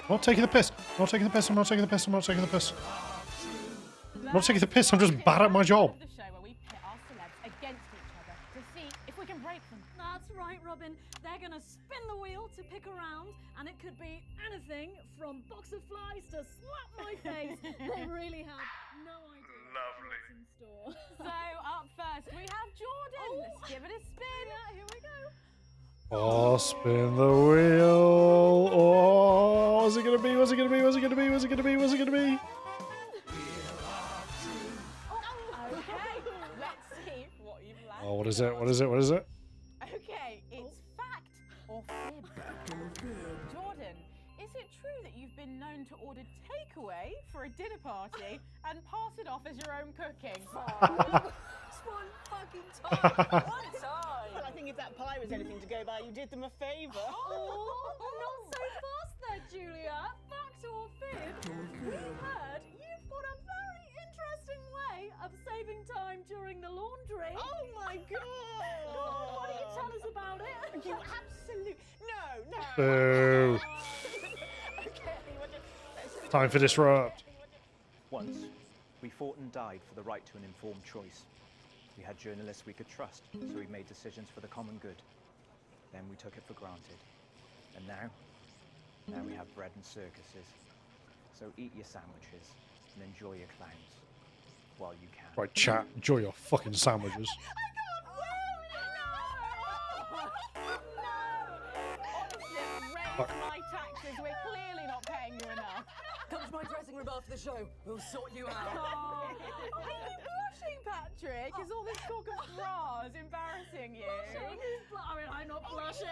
I'm not taking the piss. I'm not taking the piss. I'm not taking the piss. I'm not taking the piss. I'm not taking the piss. I'm just bad at my job. The show where we pit our celebs against each other to see if we can break them. That's right, Robin. They're going to spin the wheel to pick a round, and it could be anything from box of flies to slap my face. They really have no idea Lovely. what's in store. So up first we have Jordan. Let's give it a spin. Here we go. Oh, spin the wheel. Oh, what's it gonna be? What's it gonna be? What's it gonna be? What's it gonna be? What's it gonna be? Okay, let's see what you've landed. Oh, what is it? What is it? What is it? Okay, it's fact or fib. Jordan, is it true that you've been known to order takeaway for a dinner party and pass it off as your own cooking? One fucking time. One time. Well, I think if that pie was anything to go by, you did them a favour. Oh, not so fast there, Julia. Fact or fib? We've heard you've got a very interesting way of saving time during the laundry. Oh my god! Go on, why don't you tell us about it? You absolute no. Boo. Time for disrupt. Once, we fought and died for the right to an informed choice. We had journalists we could trust, so we made decisions for the common good. Then we took it for granted. And now we have bread and circuses. So eat your sandwiches and enjoy your clowns while you can. Right, chat. Enjoy your fucking sandwiches. Raise my taxes. We're clearly not paying you enough. Come to my dressing room after the show. We'll sort you out. Oh, are you blushing, Patrick? Is all this talk of bras embarrassing you? Blushing? I mean, I'm not blushing.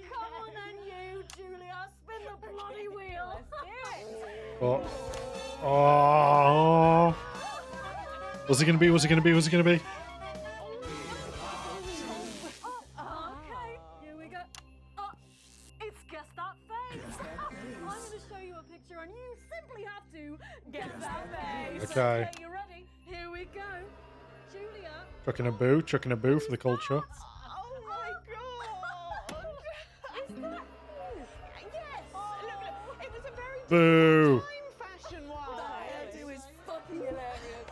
Come on then, you, Julia. Spin the bloody wheel. Oh. Oh. What's it gonna be? What's it gonna be? What's it gonna be? Okay, here we go. Get that face. Okay. You ready? Here we go. Julia. Chucking a boo for the culture. Oh my god! Is that? Yes! Look, it was a very Boo. fashion one. That hairdo is fucking hilarious.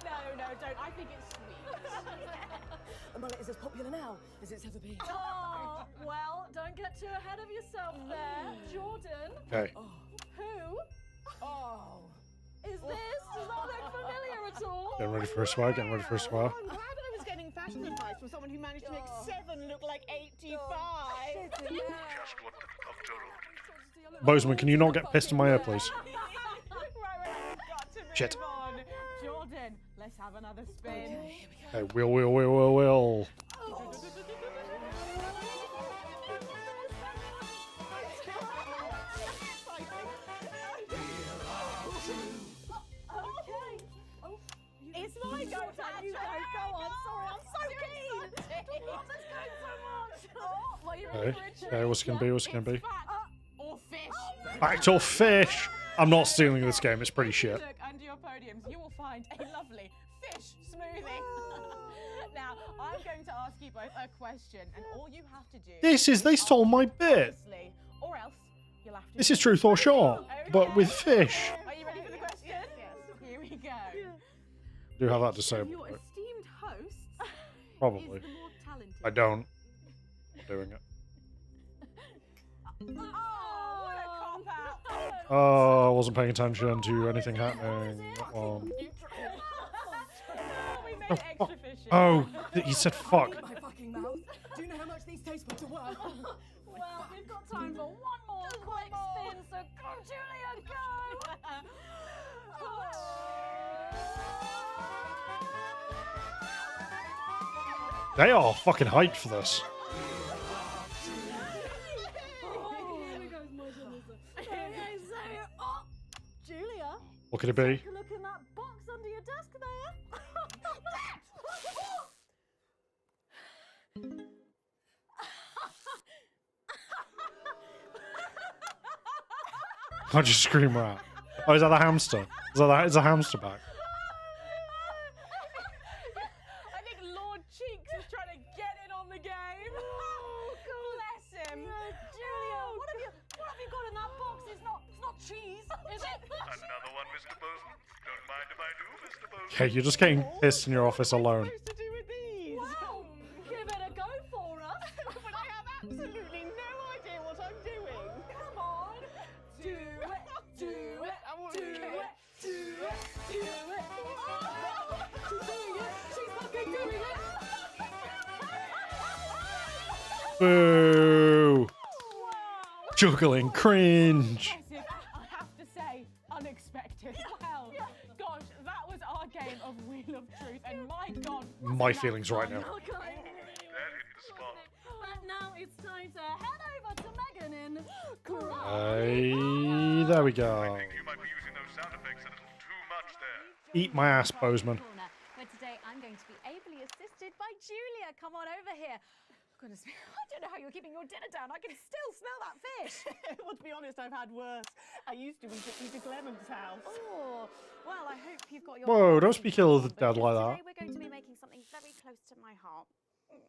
No, don't. I think it's sweet. The mullet is as popular now as it's ever been. Oh, well, don't get too ahead of yourself there, Jordan. Okay. Who? Oh. Is this? Does that look familiar at all? Getting ready for a swear, getting ready for a swear. I'm glad I was getting fashion advice from someone who managed to make 7 look like 85. Just what the doctor ordered. Bozeman, can you not get pissed in my ear, please? Shit. On. Jordan, let's have another spin. Okay, will. It's my go, Dad. You go. Go on. Sorry, I'm so keen. Let's go so much. Oh, well, you ready Okay, for it, okay, what's it gonna be? Or fish. Back or fish? I'm not stealing this game, it's pretty shit. Look under your podiums, you will find a lovely fish smoothie. Now, I'm going to ask you both a question, and all you have to do. They stole my bit. Honestly, or else you'll have to. This is truth or short, but with fish. Are you ready for the question? Yes. Here we go. I do have that disabled. Your though. esteemed host Probably. is the more talented. I don't. I'm doing it. Oh, what a cop-out. Oh, I wasn't paying attention to anything happening. That one. We made extra fishy. Oh, you said fuck. My fucking mouth. Do you know how much these taste buds are worth? Well, we've got time for one more quick spin, so go, Julia, go! They are fucking hyped for this. Julia, What could it be? take a look in that box under your desk there. I just scream rat. Oh, is that the hamster? Is a hamster back? I think Lord Cheeks is trying to get in on the game. Bless him. Julia, what have you got in that box? It's not cheese, is it? Another one, Mr. Bozeman. Don't mind if I do, Mr. Bozeman. Okay, you're just getting pissed in your office alone. Well, give it a go for us. But I have absolutely no idea what I'm doing. Come on, do it, do it, I want do to it, do it. do it, do it. Oh, she's doing it. She's fucking doing it. Boo! Juggling cringe. I have to say, unexpected. Well, gosh, that was our game of Wheel of Truth, and my God. My feelings right now. That hit the spot. But now it's time to head over to Megan in Hey, there we go. You might be using those sound effects a little too much there. Eat my ass, Bozeman. Where today I'm going to be ably assisted by Julia. Come on over here. Goodness me, I don't know how you're keeping your dinner down. I can still smell that fish. Well, to be honest, I've had worse. I used to eat at Peter Clement's house. Oh, well, I hope you've got your... Whoa, don't speak ill of the dead like that. Today we're going to be making something very close to my heart.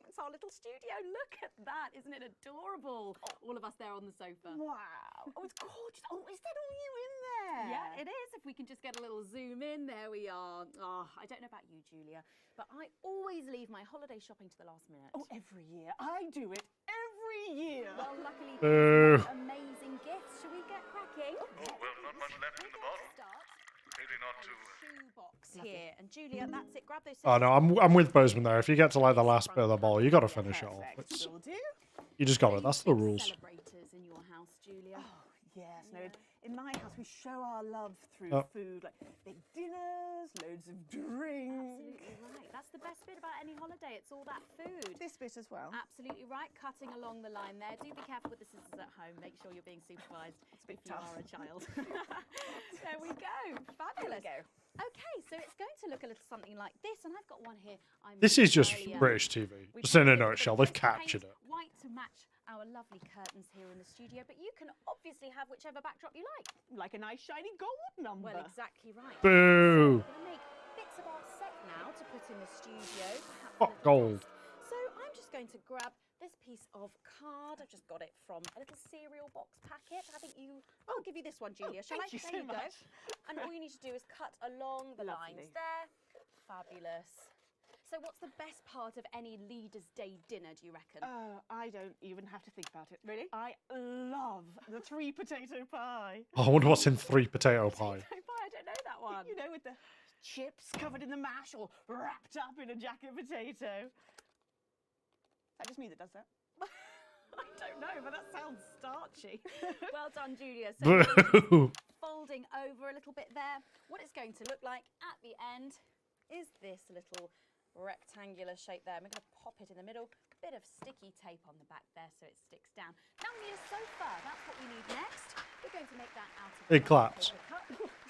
It's our little studio. Look at that. Isn't it adorable? All of us there on the sofa. Wow. Oh, it's gorgeous. Oh, is that all you in there? Yeah, it is. If we can just get a little zoom in, there we are. Oh, I don't know about you, Julia, but I always leave my holiday shopping to the last minute. Oh, every year. I do it every year. Well, luckily, Boo. amazing gifts. Shall we get cracking? Oh, well, not much left in the bottle. Maybe not too. Box here, and Julia, that's it. Grab those. Oh no, I'm with Bozeman there. If you get to like the last bit of the ball, you got to finish it off. It's, you just got it. That's the rules. Celebrators in your house, Julia. Yes, no. In my house, we show our love through Oh. food, like big dinners, loads of drinks. Absolutely right. That's the best bit about any holiday. It's all that food. This bit as well. Absolutely right. Cutting along the line there. Do be careful with the scissors at home. Make sure you're being supervised if you are a child. There we go. Fabulous. Okay, so it's going to look a little something like this, and I've got one here. This is just Australia. British TV. We've Just in a got nutshell, bit they've of paint captured it. White to match our lovely curtains here in the studio, but you can obviously have whichever backdrop you like. Like a nice shiny gold number. Well, exactly right. Boo. We're going to make bits of our set now to put in the studio. perhaps Fuck a little gold. desk. So I'm just going to grab this piece of card. I've just got it from a little cereal box packet. I think I'll give you this one, Julia. Shall I? thank you There so you go. much. And all you need to do is cut along the lines Lovely. there. Fabulous. So what's the best part of any Leaders' Day dinner, do you reckon? I don't even have to think about it. Really? I love the 3 potato pie. Oh, I wonder what's in 3 potato pie. I don't know that one. You know, with the chips covered in the mash or wrapped up in a jacket potato. Is that just me that does that? I don't know, but that sounds starchy. Well done, Julia. So Boo. folding over a little bit there. What it's going to look like at the end is this little rectangular shape there. We're going to pop it in the middle. Bit of sticky tape on the back there so it sticks down. Now we need a sofa. That's what we need next. We're going to make that out of It claps.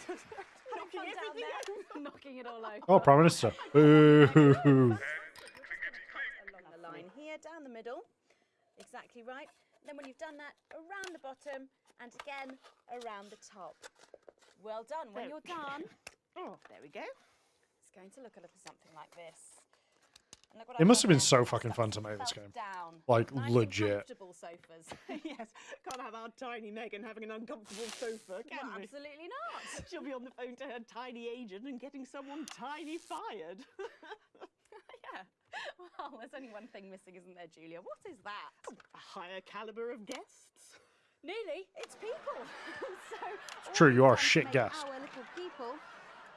knocking down there, knocking it all over. Oh, Prime Minister. Boo. Along the line here, down the middle. Exactly right. Then when you've done that, around the bottom and again around the top. Well done. When you're done, there we go. It's going to look a little something like this. And look what It I've must done have been there. so fucking fun to make this Felt game. Down. Like, Nice and legit. comfortable sofas. Yes, can't have our tiny Megan having an uncomfortable sofa, can Well, we? absolutely not. She'll be on the phone to her tiny agent and getting someone tiny fired. Yeah. Well, there's only one thing missing, isn't there, Julia? What is that? A higher caliber of guests. Nearly. It's people. So True, you are a all we've shit done to make guest. Our little people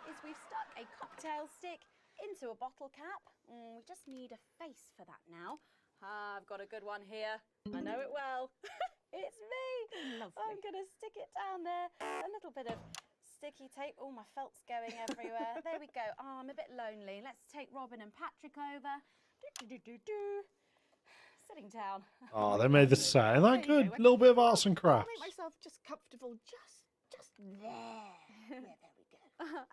is we've stuck a cocktail stick into a bottle cap. We just need a face for that now. I've got a good one here. I know it well. It's me. Lovely. I'm going to stick it down there. A little bit of sticky tape. Oh, my felt's going everywhere. There we go. Oh, I'm a bit lonely. Let's take Robin and Patrick over. Sitting down. Oh, they made this set. Isn't that good? A little bit of arts and I'll crafts. make myself just comfortable, just there. Yeah, there we go.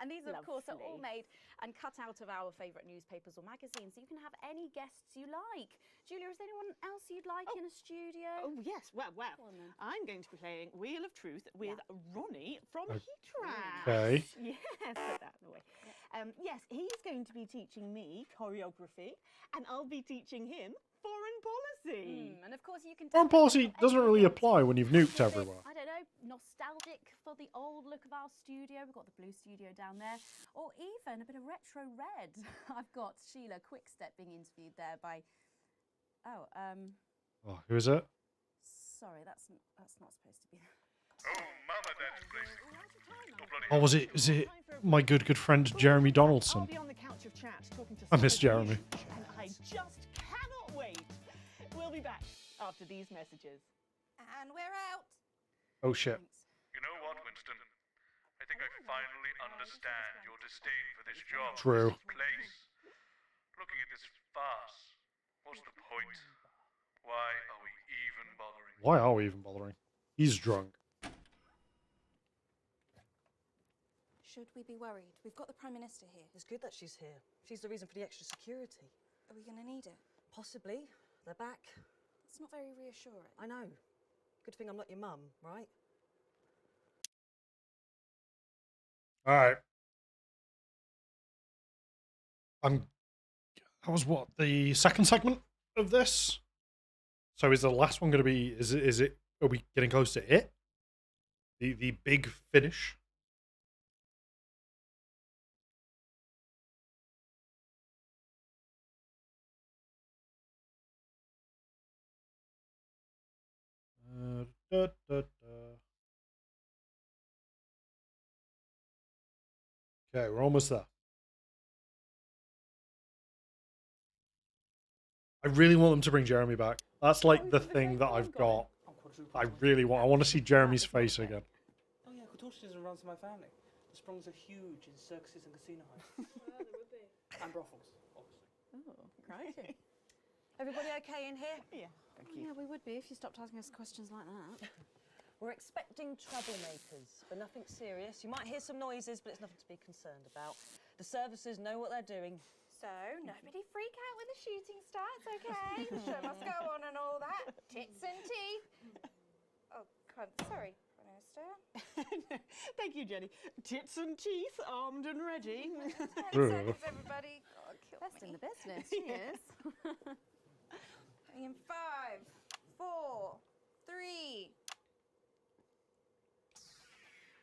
And these, of course, are all Lovely. made and cut out of our favourite newspapers or magazines, so you can have any guests you like. Julia, is there anyone else you'd like in a studio? Oh, yes. Well, Go on then. I'm going to be playing Wheel of Truth with Ronnie from Heatrack. Okay. Yes, put that away. Yes, he's going to be teaching me choreography, and I'll be teaching him foreign policy. And of course, you can. Foreign policy doesn't really apply when you've nuked everywhere. I don't know, nostalgic for the old look of our studio. We've got the blue studio down there, or even a bit of retro red. I've got Sheila Quickstep being interviewed there by. Oh, Oh, who is it? sorry, that's not supposed to be. Oh, mama, that's please. Oh, bloody Oh, was it? Is it my good friend Jeremy I'll Donaldson? be on the couch of chat talking to I miss Sarah Jeremy. Bush, and I just cannot wait. We'll be back after these messages. And we're out. Oh shit. You know what, Winston? I think I finally understand your disdain for this job. True. This place. Looking at this farce. What's the point? Why are we even bothering? Why are we even bothering? He's drunk. Should we be worried? We've got the Prime Minister here. It's good that she's here. She's the reason for the extra security. Are we going to need it? Possibly. They're back. It's not very reassuring. I know. Good thing I'm not your mum, right? All right. That was what, the second segment of this? So is the last one going to be? Is it? Are we getting close to it? The big finish. Da, da, da. Okay, we're almost there. I really want them to bring Jeremy back. That's like the thing that I've got. I really want. I want to see Jeremy's face again. Oh yeah, contortionism runs in my family. The Sprongs are huge in circuses and casino heights. Well, there would be. And brothels, obviously. Oh, crikey. Everybody okay in here? Yeah, thank Yeah, we would be if you stopped asking us questions like that. We're expecting troublemakers, but nothing serious. You might hear some noises, but it's nothing to be concerned about. The services know what they're doing. So, nobody freak out with the shooting stats, okay? The show must go on and all that. Tits and teeth. Oh, sorry, Minister. Thank you, Jenny. Tits and teeth, armed and ready. 10 seconds, everybody. God, kill Best me. in the business, she is. In 5, 4, 3.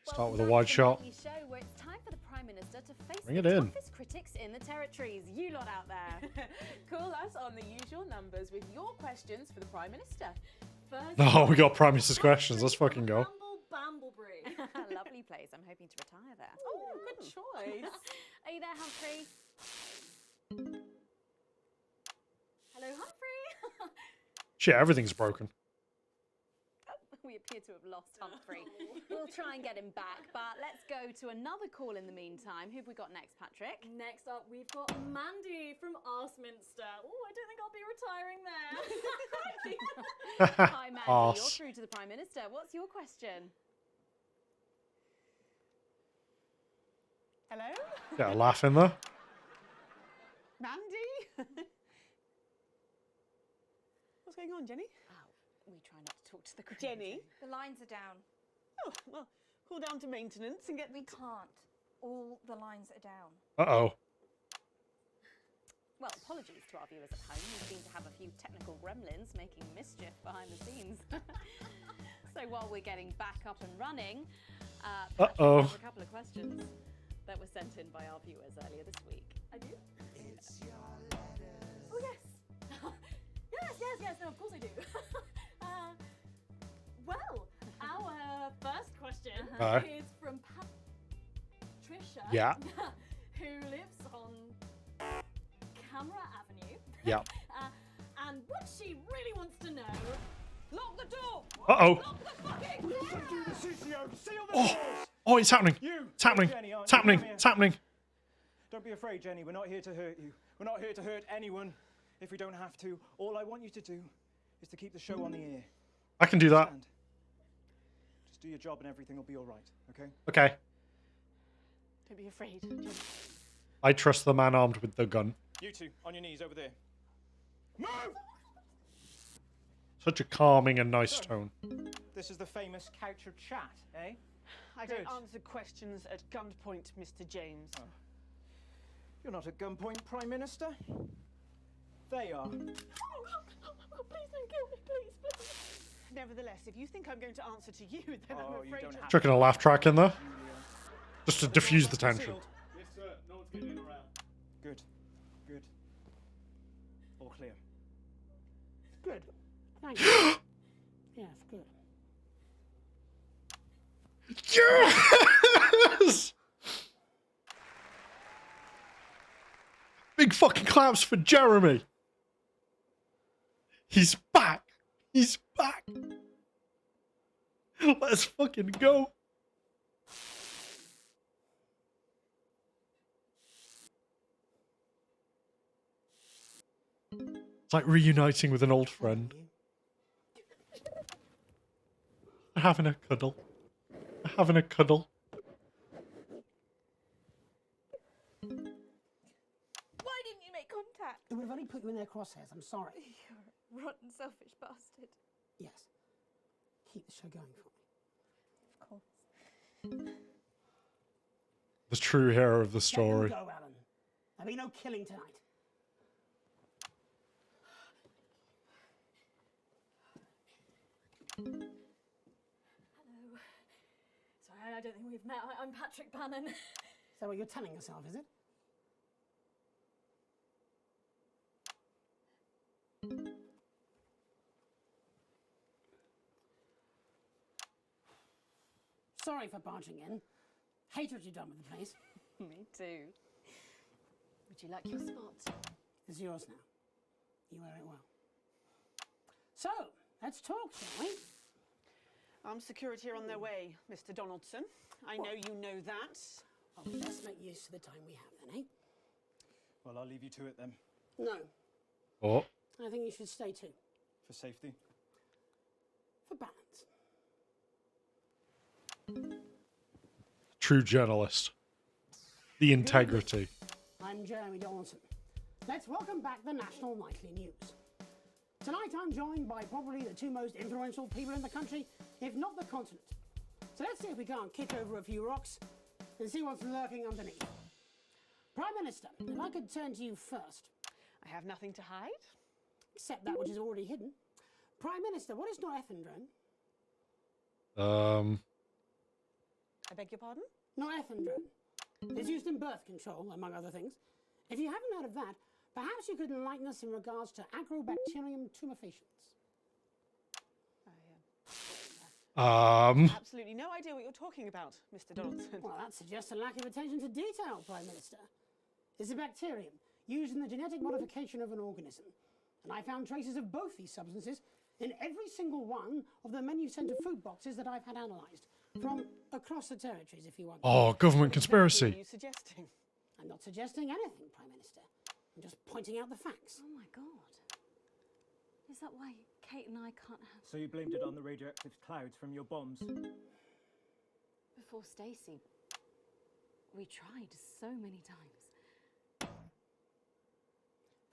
Start with a wide shot. Show where it's time for the Prime Minister to face Bring the it in. toughest critics in the territories. You lot out there. Call us on the usual numbers with your questions for the Prime Minister. First, Oh, we got Prime Minister's questions. Let's fucking go. Bamblebury. Lovely place. I'm hoping to retire there. Oh, good choice. Are you there, Humphrey? Hello, Humphrey. Shit, everything's broken. We appear to have lost Humphrey. We'll try and get him back, but let's go to another call in the meantime. Who have we got next, Patrick? Next up, we've got Mandy from Arseminster. Oh, I don't think I'll be retiring there. Hi, Mandy. Arse. You're through to the Prime Minister. What's your question? Hello? Get a laugh in there. Mandy? What's going on, Jenny? We try not to talk to the crew. Jenny? The lines are down. Oh, well, call down to maintenance and get... We can't. All the lines are down. Uh-oh. Well, apologies to our viewers at home. We seem to have a few technical gremlins making mischief behind the scenes. So while we're getting back up and running, Patrick has a couple of questions that were sent in by our viewers earlier this week. I do? Oh, yes. Yes. No, of course I do. Well, our first question is from Patricia, Yeah. who lives on Camera Avenue. Yeah. And what she really wants to know, lock the door! Uh-oh. Lock the fucking Oh, oh, it's happening. It's happening. It's happening. It's happening. Don't be afraid, Jenny. We're not here to hurt you. We're not here to hurt anyone if we don't have to. All I want you to do is to keep the show on the air. I can do that. Understand? Just do your job and everything will be all right, okay? Okay. Don't be afraid, Jenny. I trust the man armed with the gun. You two, on your knees over there. Move! Such a calming and nice tone. This is the famous couch of chat, eh? I don't answer questions at gunpoint, Mr. James. Oh. You're not at gunpoint, Prime Minister. They are. Oh, please don't kill me, please. Nevertheless, if you think I'm going to answer to you, then I'm afraid you're... Chucking a laugh track in there. Just to diffuse the tension. Yes, sir. No one's getting in around. Good. Good. All clear. Good. Thank you. Yes, good. Yes! Big fucking claps for Jeremy. He's back. He's back. Let's fucking go. It's like reuniting with an old friend. Having a cuddle. Having a cuddle. Why didn't you make contact? We've only put you in their crosshairs. I'm sorry. You're a rotten, selfish bastard. Yes. Keep the show going for me. Of course. The true hero of the story. Let them go, Alan. There'll be no killing tonight. Hello. Sorry, I don't think we've met. I'm Patrick Bannon. Is that what you're telling yourself, is it? Sorry for barging in. Hate what you've done with the place. Me too. Would you like your spot? It's yours now. You wear it well. So, let's talk, shall we? Armed security are on their way, Mr. Donaldson. I know you know that. Oh, let's make use of the time we have then, eh? Well, I'll leave you to it then. No. Oh. I think you should stay too. For safety. For balance. True journalist. The integrity. I'm Jeremy Donaldson. let's welcome back the National Nightly News. Tonight I'm joined by probably the two most influential people in the country, if not the continent. So let's see if we can't kick over a few rocks and see what's lurking underneath. Prime Minister, if I could turn to you first. I have nothing to hide. Except that which is already hidden. Prime Minister, what is norethindrone? I beg your pardon? Norethindrone. It's used in birth control, among other things. If you haven't heard of that, perhaps you could enlighten us in regards to Agrobacterium tumefaciens. Absolutely no idea what you're talking about, Mr. Donaldson. Well, that suggests a lack of attention to detail, Prime Minister. It's a bacterium used in the genetic modification of an organism. And I found traces of both these substances in every single one of the menu centre food boxes that I've had analysed from across the territories, if you want. Oh, government conspiracy. What are you suggesting? I'm not suggesting anything, Prime Minister. I'm just pointing out the facts. Oh my God. Is that why Kate and I can't have... So you blamed it on the radioactive clouds from your bombs? Before Stacey, we tried so many times.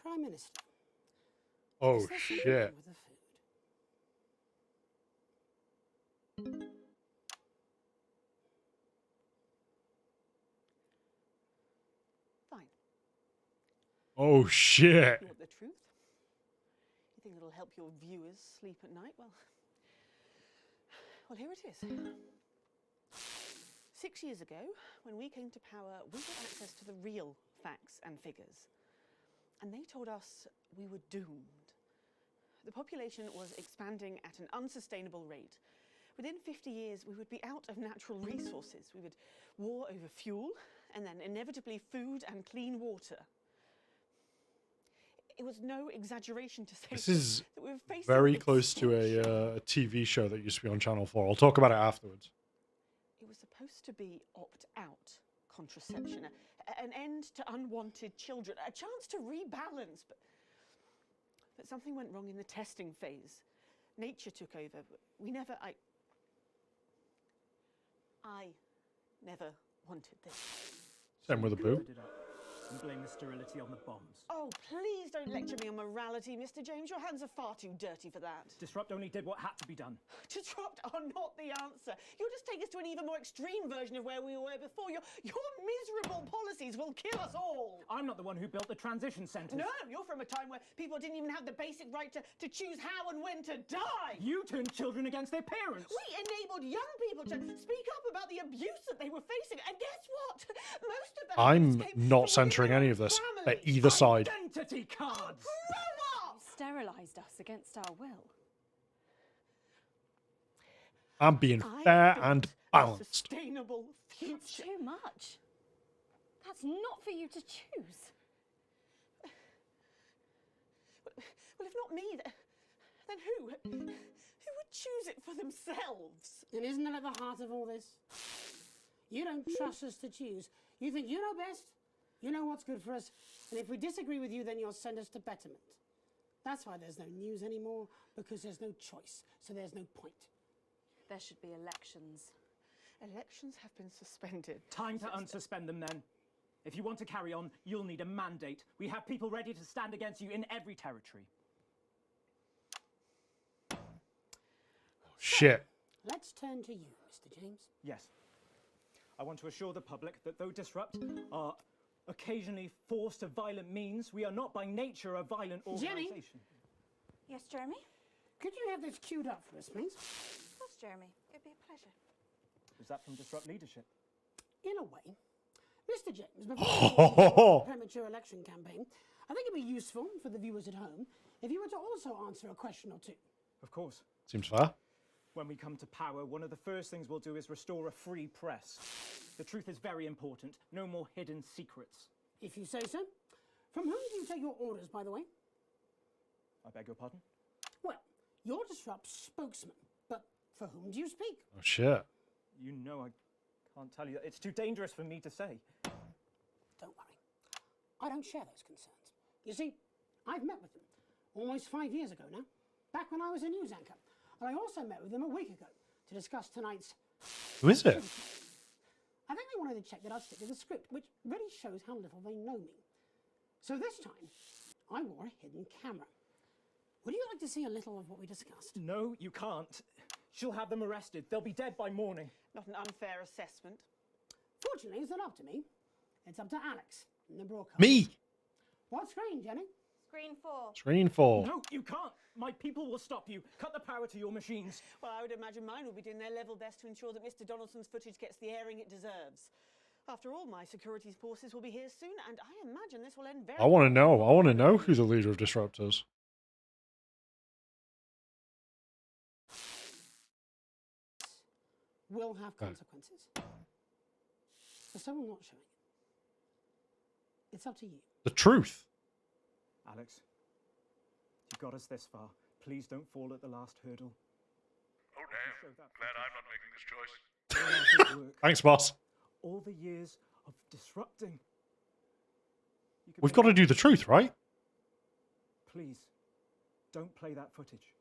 Prime Minister. Oh, is there something shit. wrong with the food? Fine. Oh, shit. You want the truth? You think it'll help your viewers sleep at night? Well, here it is. 6 years ago, when we came to power, we had access to the real facts and figures. And they told us we were doomed. The population was expanding at an unsustainable rate. Within 50 years, we would be out of natural resources. We would war over fuel, and then inevitably food and clean water. It was no exaggeration to say This is that we were facing very close to a TV show that used to be on Channel 4. I'll talk about it afterwards. It was supposed to be opt-out contraception, an end to unwanted children, a chance to rebalance. But something went wrong in the testing phase. Nature took over. I never wanted this. Same with a boo. And blame the sterility on the bombs. Oh, please don't lecture me on morality, Mr. James. Your hands are far too dirty for that. Disrupt only did what had to be done. Disrupt are not the answer. You'll just take us to an even more extreme version of where we were before. Your miserable policies will kill us all. I'm not the one who built the transition centres. No, you're from a time where people didn't even have the basic right to choose how and when to die. You turned children against their parents. We enabled young people to speak up about the abuse that they were facing. And guess what? Most of them I'm not censoring any of this at either side. Identity cards! Sterilised us against our will. I'm being fair and balanced. Sustainable future. That's too much. That's not for you to choose. Well, if not me, then who? Who would choose it for themselves? And isn't that at the heart of all this? You don't trust us to choose. You think you know best, you know what's good for us, and if we disagree with you, then you'll send us to betterment. That's why there's no news anymore, because there's no choice, so there's no point. There should be elections. Elections have been suspended. Time to unsuspend them then. If you want to carry on, you'll need a mandate. We have people ready to stand against you in every territory. Shit. Let's turn to you, Mr. James. Yes. I want to assure the public that though Disrupt are occasionally forced to violent means, we are not by nature a violent organisation. Jenny? Yes, Jeremy? Could you have this queued up for us, please? Of course, Jeremy. It'd be a pleasure. Is that from Disrupt leadership? In a way. Mr. James, before the premature election campaign, I think it'd be useful for the viewers at home if you were to also answer a question or two. Of course. Seems fair. When we come to power, one of the first things we'll do is restore a free press. The truth is very important. No more hidden secrets. If you say so. From whom do you take your orders, by the way? I beg your pardon? Well, you're Disrupt's spokesman, but for whom do you speak? Oh, shit. You know I can't tell you. It's too dangerous for me to say. Don't worry. I don't share those concerns. You see, I've met with them almost 5 years ago now, back when I was a news anchor. And I also met with them a week ago to discuss tonight's... Who is it? I think they wanted to check that I'd stick to the script, which really shows how little they know me. So this time, I wore a hidden camera. Would you like to see a little of what we discussed? No, you can't. She'll have them arrested. They'll be dead by morning. Not an unfair assessment. Fortunately, it's not up to me. It's up to Alex and the broadcast. Me. What screen, Jenny? Screen 4. Screen 4. No, you can't. My people will stop you. Cut the power to your machines. Well, I would imagine mine will be doing their level best to ensure that Mr. Donaldson's footage gets the airing it deserves. After all, my security forces will be here soon, and I imagine this will end very... I want to know. I want to know who the leader of Disruptors. Will have consequences. For someone not showing it. It's up to you. The truth. Alex, you got us this far. Please don't fall at the last hurdle. Oh damn, glad I'm not making this choice. Thanks, boss. All the years of disrupting. We've got to do the truth, right? Please, don't play that footage.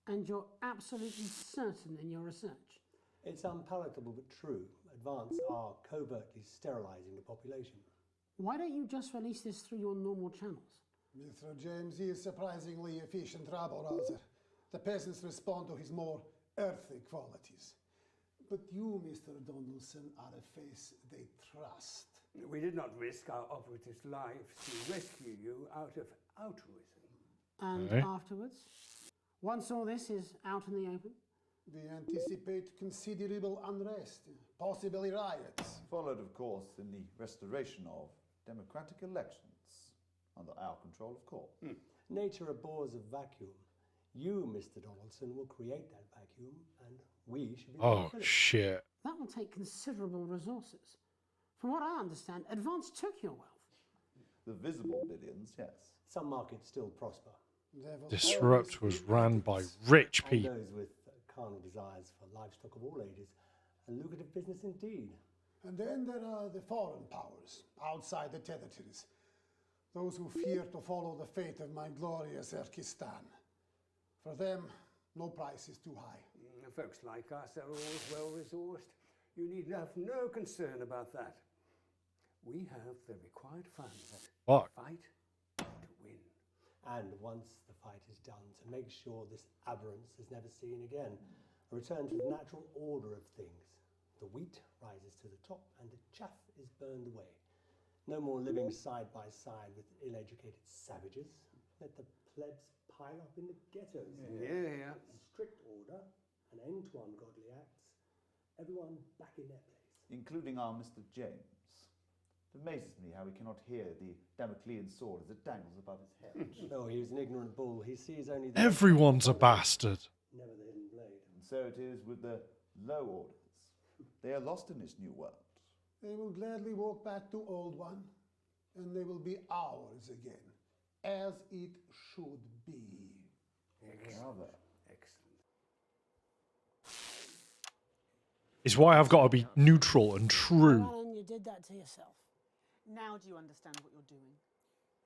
And you're absolutely certain in your research? It's unpalatable but true. Advance are covertly sterilizing the population. Why don't you just release this through your normal channels? Mr. James is surprisingly efficient rabble-rouser. The peasants respond to his more earthly qualities. But you, Mr. Donaldson, are a face they trust. We did not risk our operatives' lives to rescue you out of altruism. And Okay. afterwards? Once all this is out in the open? We anticipate considerable unrest, possibly riots. Followed, of course, in the restoration of democratic elections, under our control, of course. Nature abhors a vacuum. You, Mr. Donaldson, will create that vacuum, and we should be able to Oh, fill it. shit. That will take considerable resources. From what I understand, Advance took your wealth. The visible billions, yes. Some markets still prosper. Disrupt was ran by rich And people. those with carnal desires for livestock of all ages. A lucrative business indeed. And then there are the foreign powers, outside the territories. Those who fear to follow the fate of my glorious Erkistan. For them, no price is too high. Folks like us are always well-resourced. You need have no concern about that. We have the required funds. Fuck. Fight to win. And once the fight is done, to make sure this aberrance is never seen again. A return to the natural order of things. The wheat rises to the top and the chaff is burned away. No more living side by side with ill-educated savages. Let the plebs pile up in the ghettos. Yeah. Strict order, an end to ungodly acts. Everyone back in their place. Including our Mr. James. It amazes me how he cannot hear the Damoclean sword as it dangles above his head. Oh, he was an ignorant bull. He sees only the... Everyone's a bastard. Never the hidden blade. And so it is with the low orders. They are lost in this new world. They will gladly walk back to Old One, and they will be ours again, as it should be. Rather. Is why I've got to be neutral and true. Alan, you did that to yourself. Now do you understand what you're doing?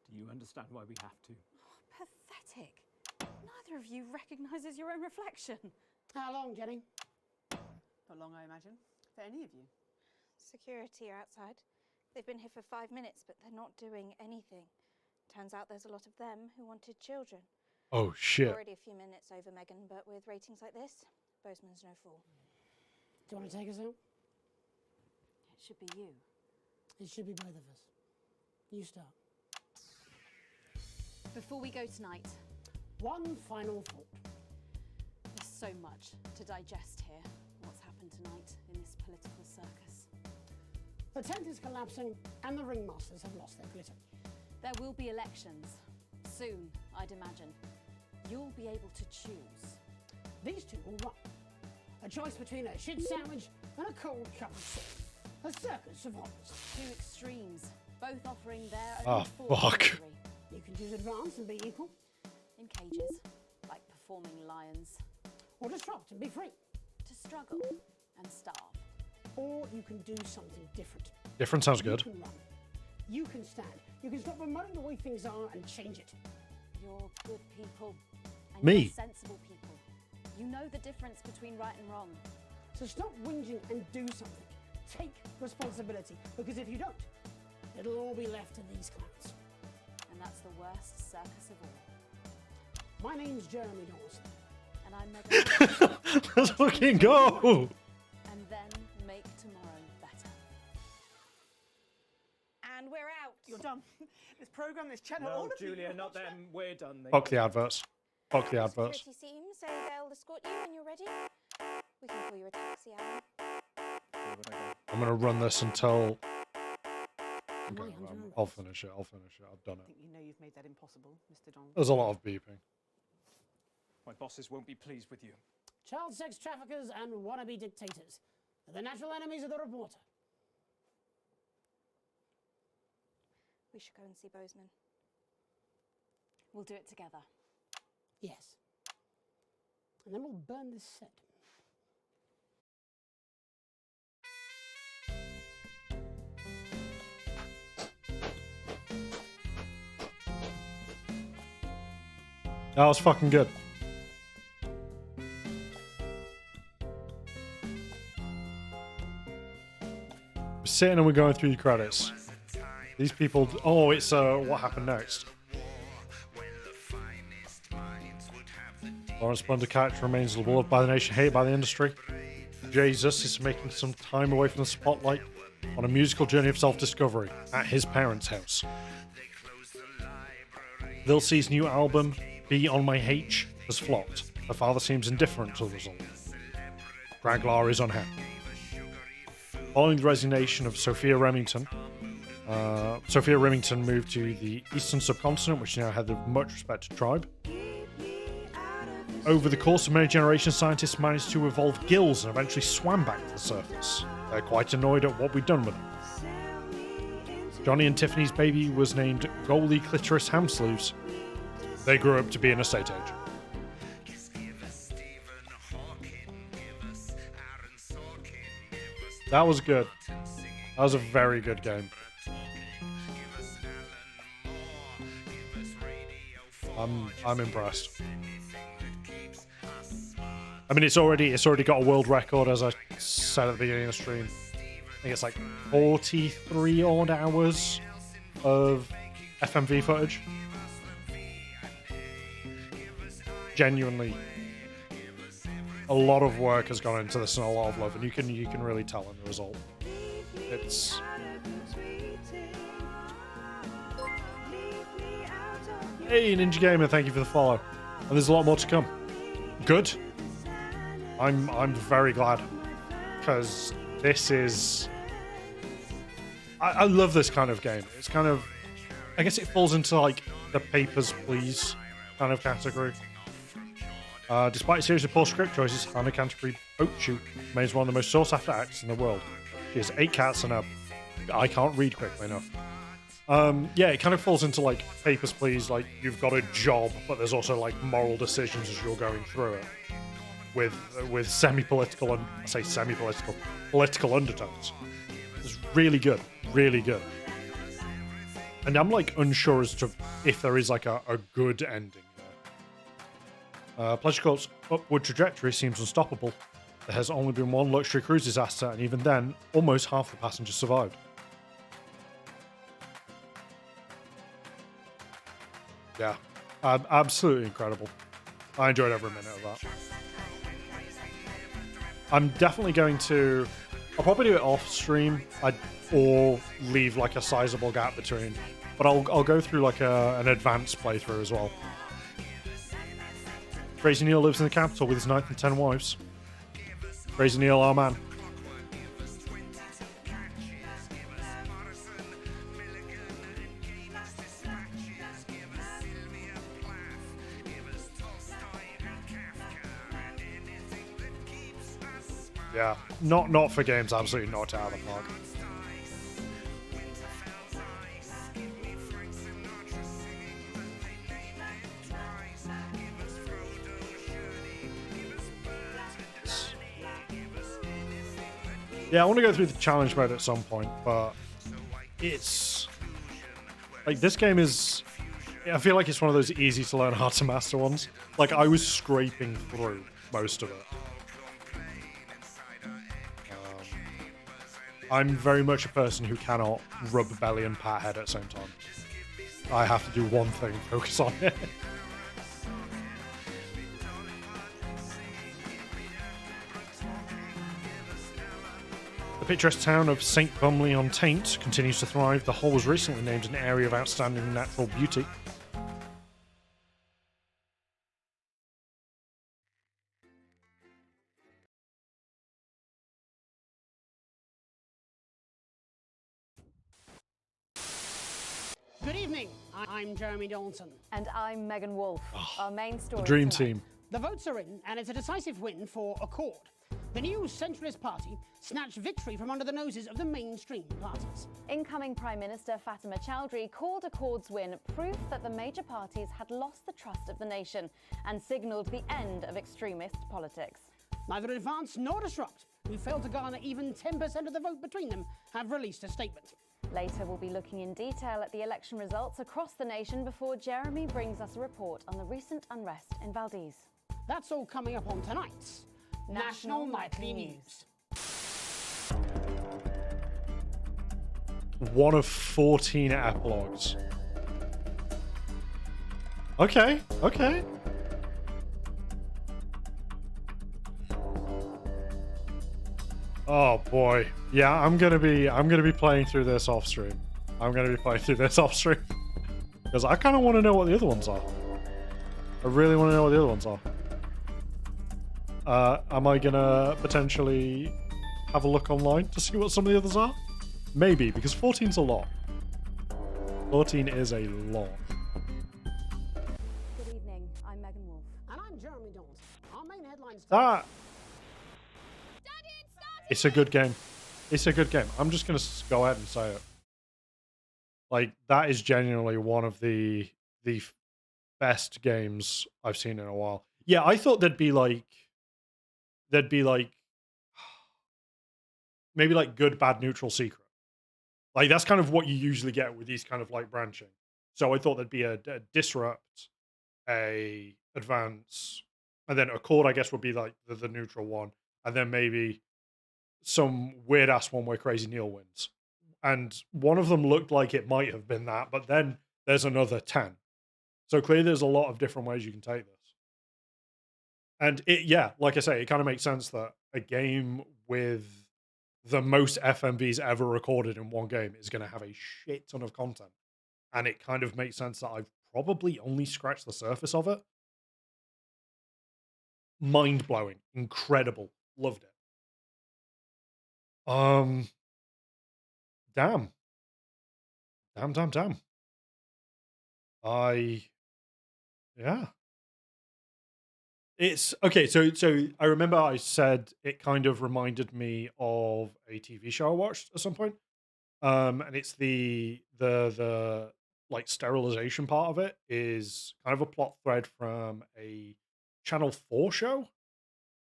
Do you understand why we have to? Pathetic. Neither of you recognises your own reflection. How long, Jenny? Not long, I imagine. For any of you. Security are outside. They've been here for 5 minutes, but they're not doing anything. Turns out there's a lot of them who wanted children. Oh, shit. Already a few minutes over, Megan, but with ratings like this, Bozeman's no fool. Do you want to take us out? It should be you. It should be both of us. You start. Before we go tonight, one final thought. There's so much to digest here. What's happened tonight in this political circus? The tent is collapsing and the ringmasters have lost their glitter. There will be elections. Soon, I'd imagine. You'll be able to choose. These two will run. A choice between a shit sandwich and a cold cup of soup. A circus of horrors. Two extremes, both offering their Oh, own form of fuck. misery. You can choose Advance and be equal. In cages, like performing lions. Or disrupt and be free. To struggle and starve. Or you can do something different. Different sounds good. You can run. You can stand. You can stop promoting the way things are and change it. You're good people. And Me. You're sensible people. You know the difference between right and wrong. So stop whinging and do something. take responsibility, because if you don't, it'll all be left to these clowns. And that's the worst circus of all. My name's Jeremy Dawson. And I'm Megan. Let's fucking go! And then make tomorrow better. And we're out. You're done. This program, this channel, all No, of you. Julia, not them. We're done. Fuck the adverts. Fuck the adverts. Security team, so they'll escort you when you're ready. We can call you a taxi, Alan. I'm gonna run this until. Okay, I'll finish it. I'll finish it. I've done I it. think you know you've made that impossible, Mr. Donald. There's a lot of beeping. My bosses won't be pleased with you. Child sex traffickers and wannabe dictators are the natural enemies of the reporter. We should go and see Bozeman. We'll do it together. Yes. And then we'll burn this set. That was fucking good. We're sitting and we're going through the credits. These people. Oh, it's what happened next. Lawrence Splendor character remains beloved by the nation, hated by the industry. Jesus is making some time away from the spotlight on a musical journey of self-discovery at his parents' house. Lil C's new album, Be On My H, has flopped. Her father seems indifferent to the result. Draglar is unhappy. Following the resignation of Sophia Remington moved to the eastern subcontinent, which now had the much respected tribe. Over the course of many generations, scientists managed to evolve gills and eventually swam back to the surface. They're quite annoyed at what we've done with them. Johnny and Tiffany's baby was named Goalie Clitoris Hamsleeves. They grew up to be an estate agent. That was good. That was a very good game. I'm impressed. I mean, it's already got a world record, as I said at the beginning of the stream. I think it's like 43 odd hours of FMV footage. Genuinely, a lot of work has gone into this and a lot of love, and you can really tell in the result. It's hey, Ninja Gamer, thank you for the follow, and there's a lot more to come. Good. I'm very glad, because this is I love this kind of game. It's kind of, I guess it falls into like the Papers, Please kind of category. Despite a series of poor script choices, Hannah Canterbury Oatshoot remains one of the most sought after actors in the world. She has 8 cats and I can't read quickly enough. Yeah, it kind of falls into like Papers, Please, like you've got a job, but there's also like moral decisions as you're going through it, with semi-political and I say semi-political, political undertones. It's really good, really good. And I'm like unsure as to if there is like a good ending here. Pleasure Court's upward trajectory seems unstoppable. There has only been one luxury cruise disaster, and even then, almost half the passengers survived. Yeah, absolutely incredible. I enjoyed every minute of that. I'm definitely going to... I'll probably do it off stream, or leave like a sizable gap between. But I'll go through like an advanced playthrough as well. Crazy Neil lives in the capital with his 9th and 10 wives. Crazy Neil, our man. Yeah, not for games, absolutely knocked out of the park. Yeah, I want to go through the challenge mode at some point, but it's like this game is, I feel like it's one of those easy to learn how to master ones. Like I was scraping through most of it. I'm very much a person who cannot rub belly and pat head at the same time. I have to do one thing, focus on it. The picturesque town of St. Bumley-on-Taint continues to thrive. The Hole was recently named an area of outstanding natural beauty. Good evening. I'm Jeremy Dawson. And I'm Megan Wolf. Our main story The dream tonight. team. The votes are in, and it's a decisive win for Accord. The new centralist party snatched victory from under the noses of the mainstream parties. Incoming Prime Minister Fatima Chowdhury called Accord's win proof that the major parties had lost the trust of the nation and signalled the end of extremist politics. Neither Advance nor Disrupt, who failed to garner even 10% of the vote between them, have released a statement. Later, we'll be looking in detail at the election results across the nation before Jeremy brings us a report on the recent unrest in Valdez. That's all coming up on tonight's National Nightly News. One of 14 epilogues. Okay, okay. Oh boy. Yeah, I'm gonna be playing through this off stream. Because I kinda wanna know what the other ones are. I really wanna know what the other ones are. Am I gonna potentially have a look online to see what some of the others are? Maybe, because 14's a lot. 14 is a lot. Good evening, I'm Megan Wolf. And I'm Jeremy Dawson. Our main headlines. That... It's a good game. It's a good game. I'm just going to go ahead and say it. Like, that is genuinely one of the best games I've seen in a while. Yeah, I thought there'd be like maybe like good, bad, neutral, secret. Like, that's kind of what you usually get with these kind of like branching. So I thought there'd be a Disrupt, a Advance, and then Accord, I guess, would be like the neutral one. And then maybe some weird ass one where Crazy Neil wins. And one of them looked like it might have been that, but then there's another 10. So clearly there's a lot of different ways you can take this. And it, yeah, like I say, it kind of makes sense that a game with the most FMVs ever recorded in one game is going to have a shit ton of content. And it kind of makes sense that I've probably only scratched the surface of it. Mind-blowing. Incredible. Loved it. Damn. Yeah. It's okay. So I remember I said it kind of reminded me of a TV show I watched at some point. And it's the like sterilization part of it is kind of a plot thread from a Channel 4 show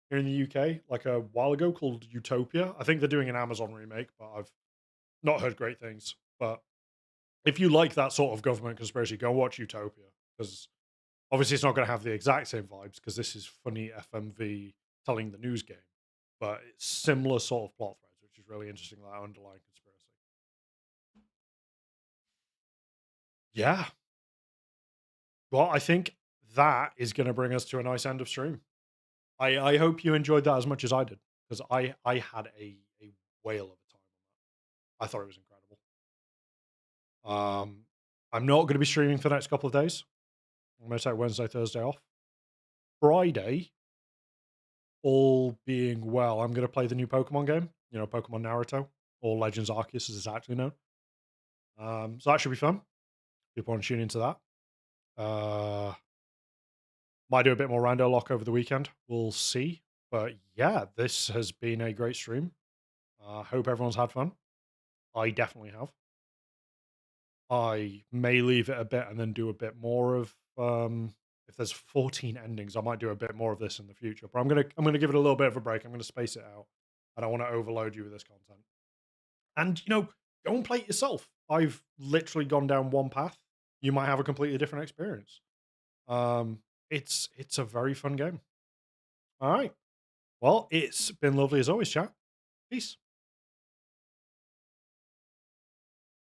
here in the UK, like a while ago, called Utopia. I think they're doing an Amazon remake, but I've not heard great things. But if you like that sort of government conspiracy, go watch Utopia, because obviously it's not going to have the exact same vibes, because this is funny FMV telling the news game, but it's similar sort of plot threads, which is really interesting, that underlying conspiracy. Yeah. Well, I think that is going to bring us to a nice end of stream. I hope you enjoyed that as much as I did, because I had a whale of a time on that. I thought it was incredible. I'm not going to be streaming for the next couple of days. I'm going to take Wednesday, Thursday off. Friday, all being well, I'm going to play the new Pokemon game. You know, Pokemon Naruto, or Legends Arceus as it's actually known. So that should be fun. People want to tune into that. Might do a bit more rando lock over the weekend. We'll see. But yeah, this has been a great stream. Hope everyone's had fun. I definitely have. I may leave it a bit and then do a bit more of if there's 14 endings, I might do a bit more of this in the future. But I'm gonna give it a little bit of a break. I'm gonna space it out. I don't want to overload you with this content. And you know, go and play it yourself. I've literally gone down one path. You might have a completely different experience. It's a very fun game. All right. Well, it's been lovely as always, chat. Peace.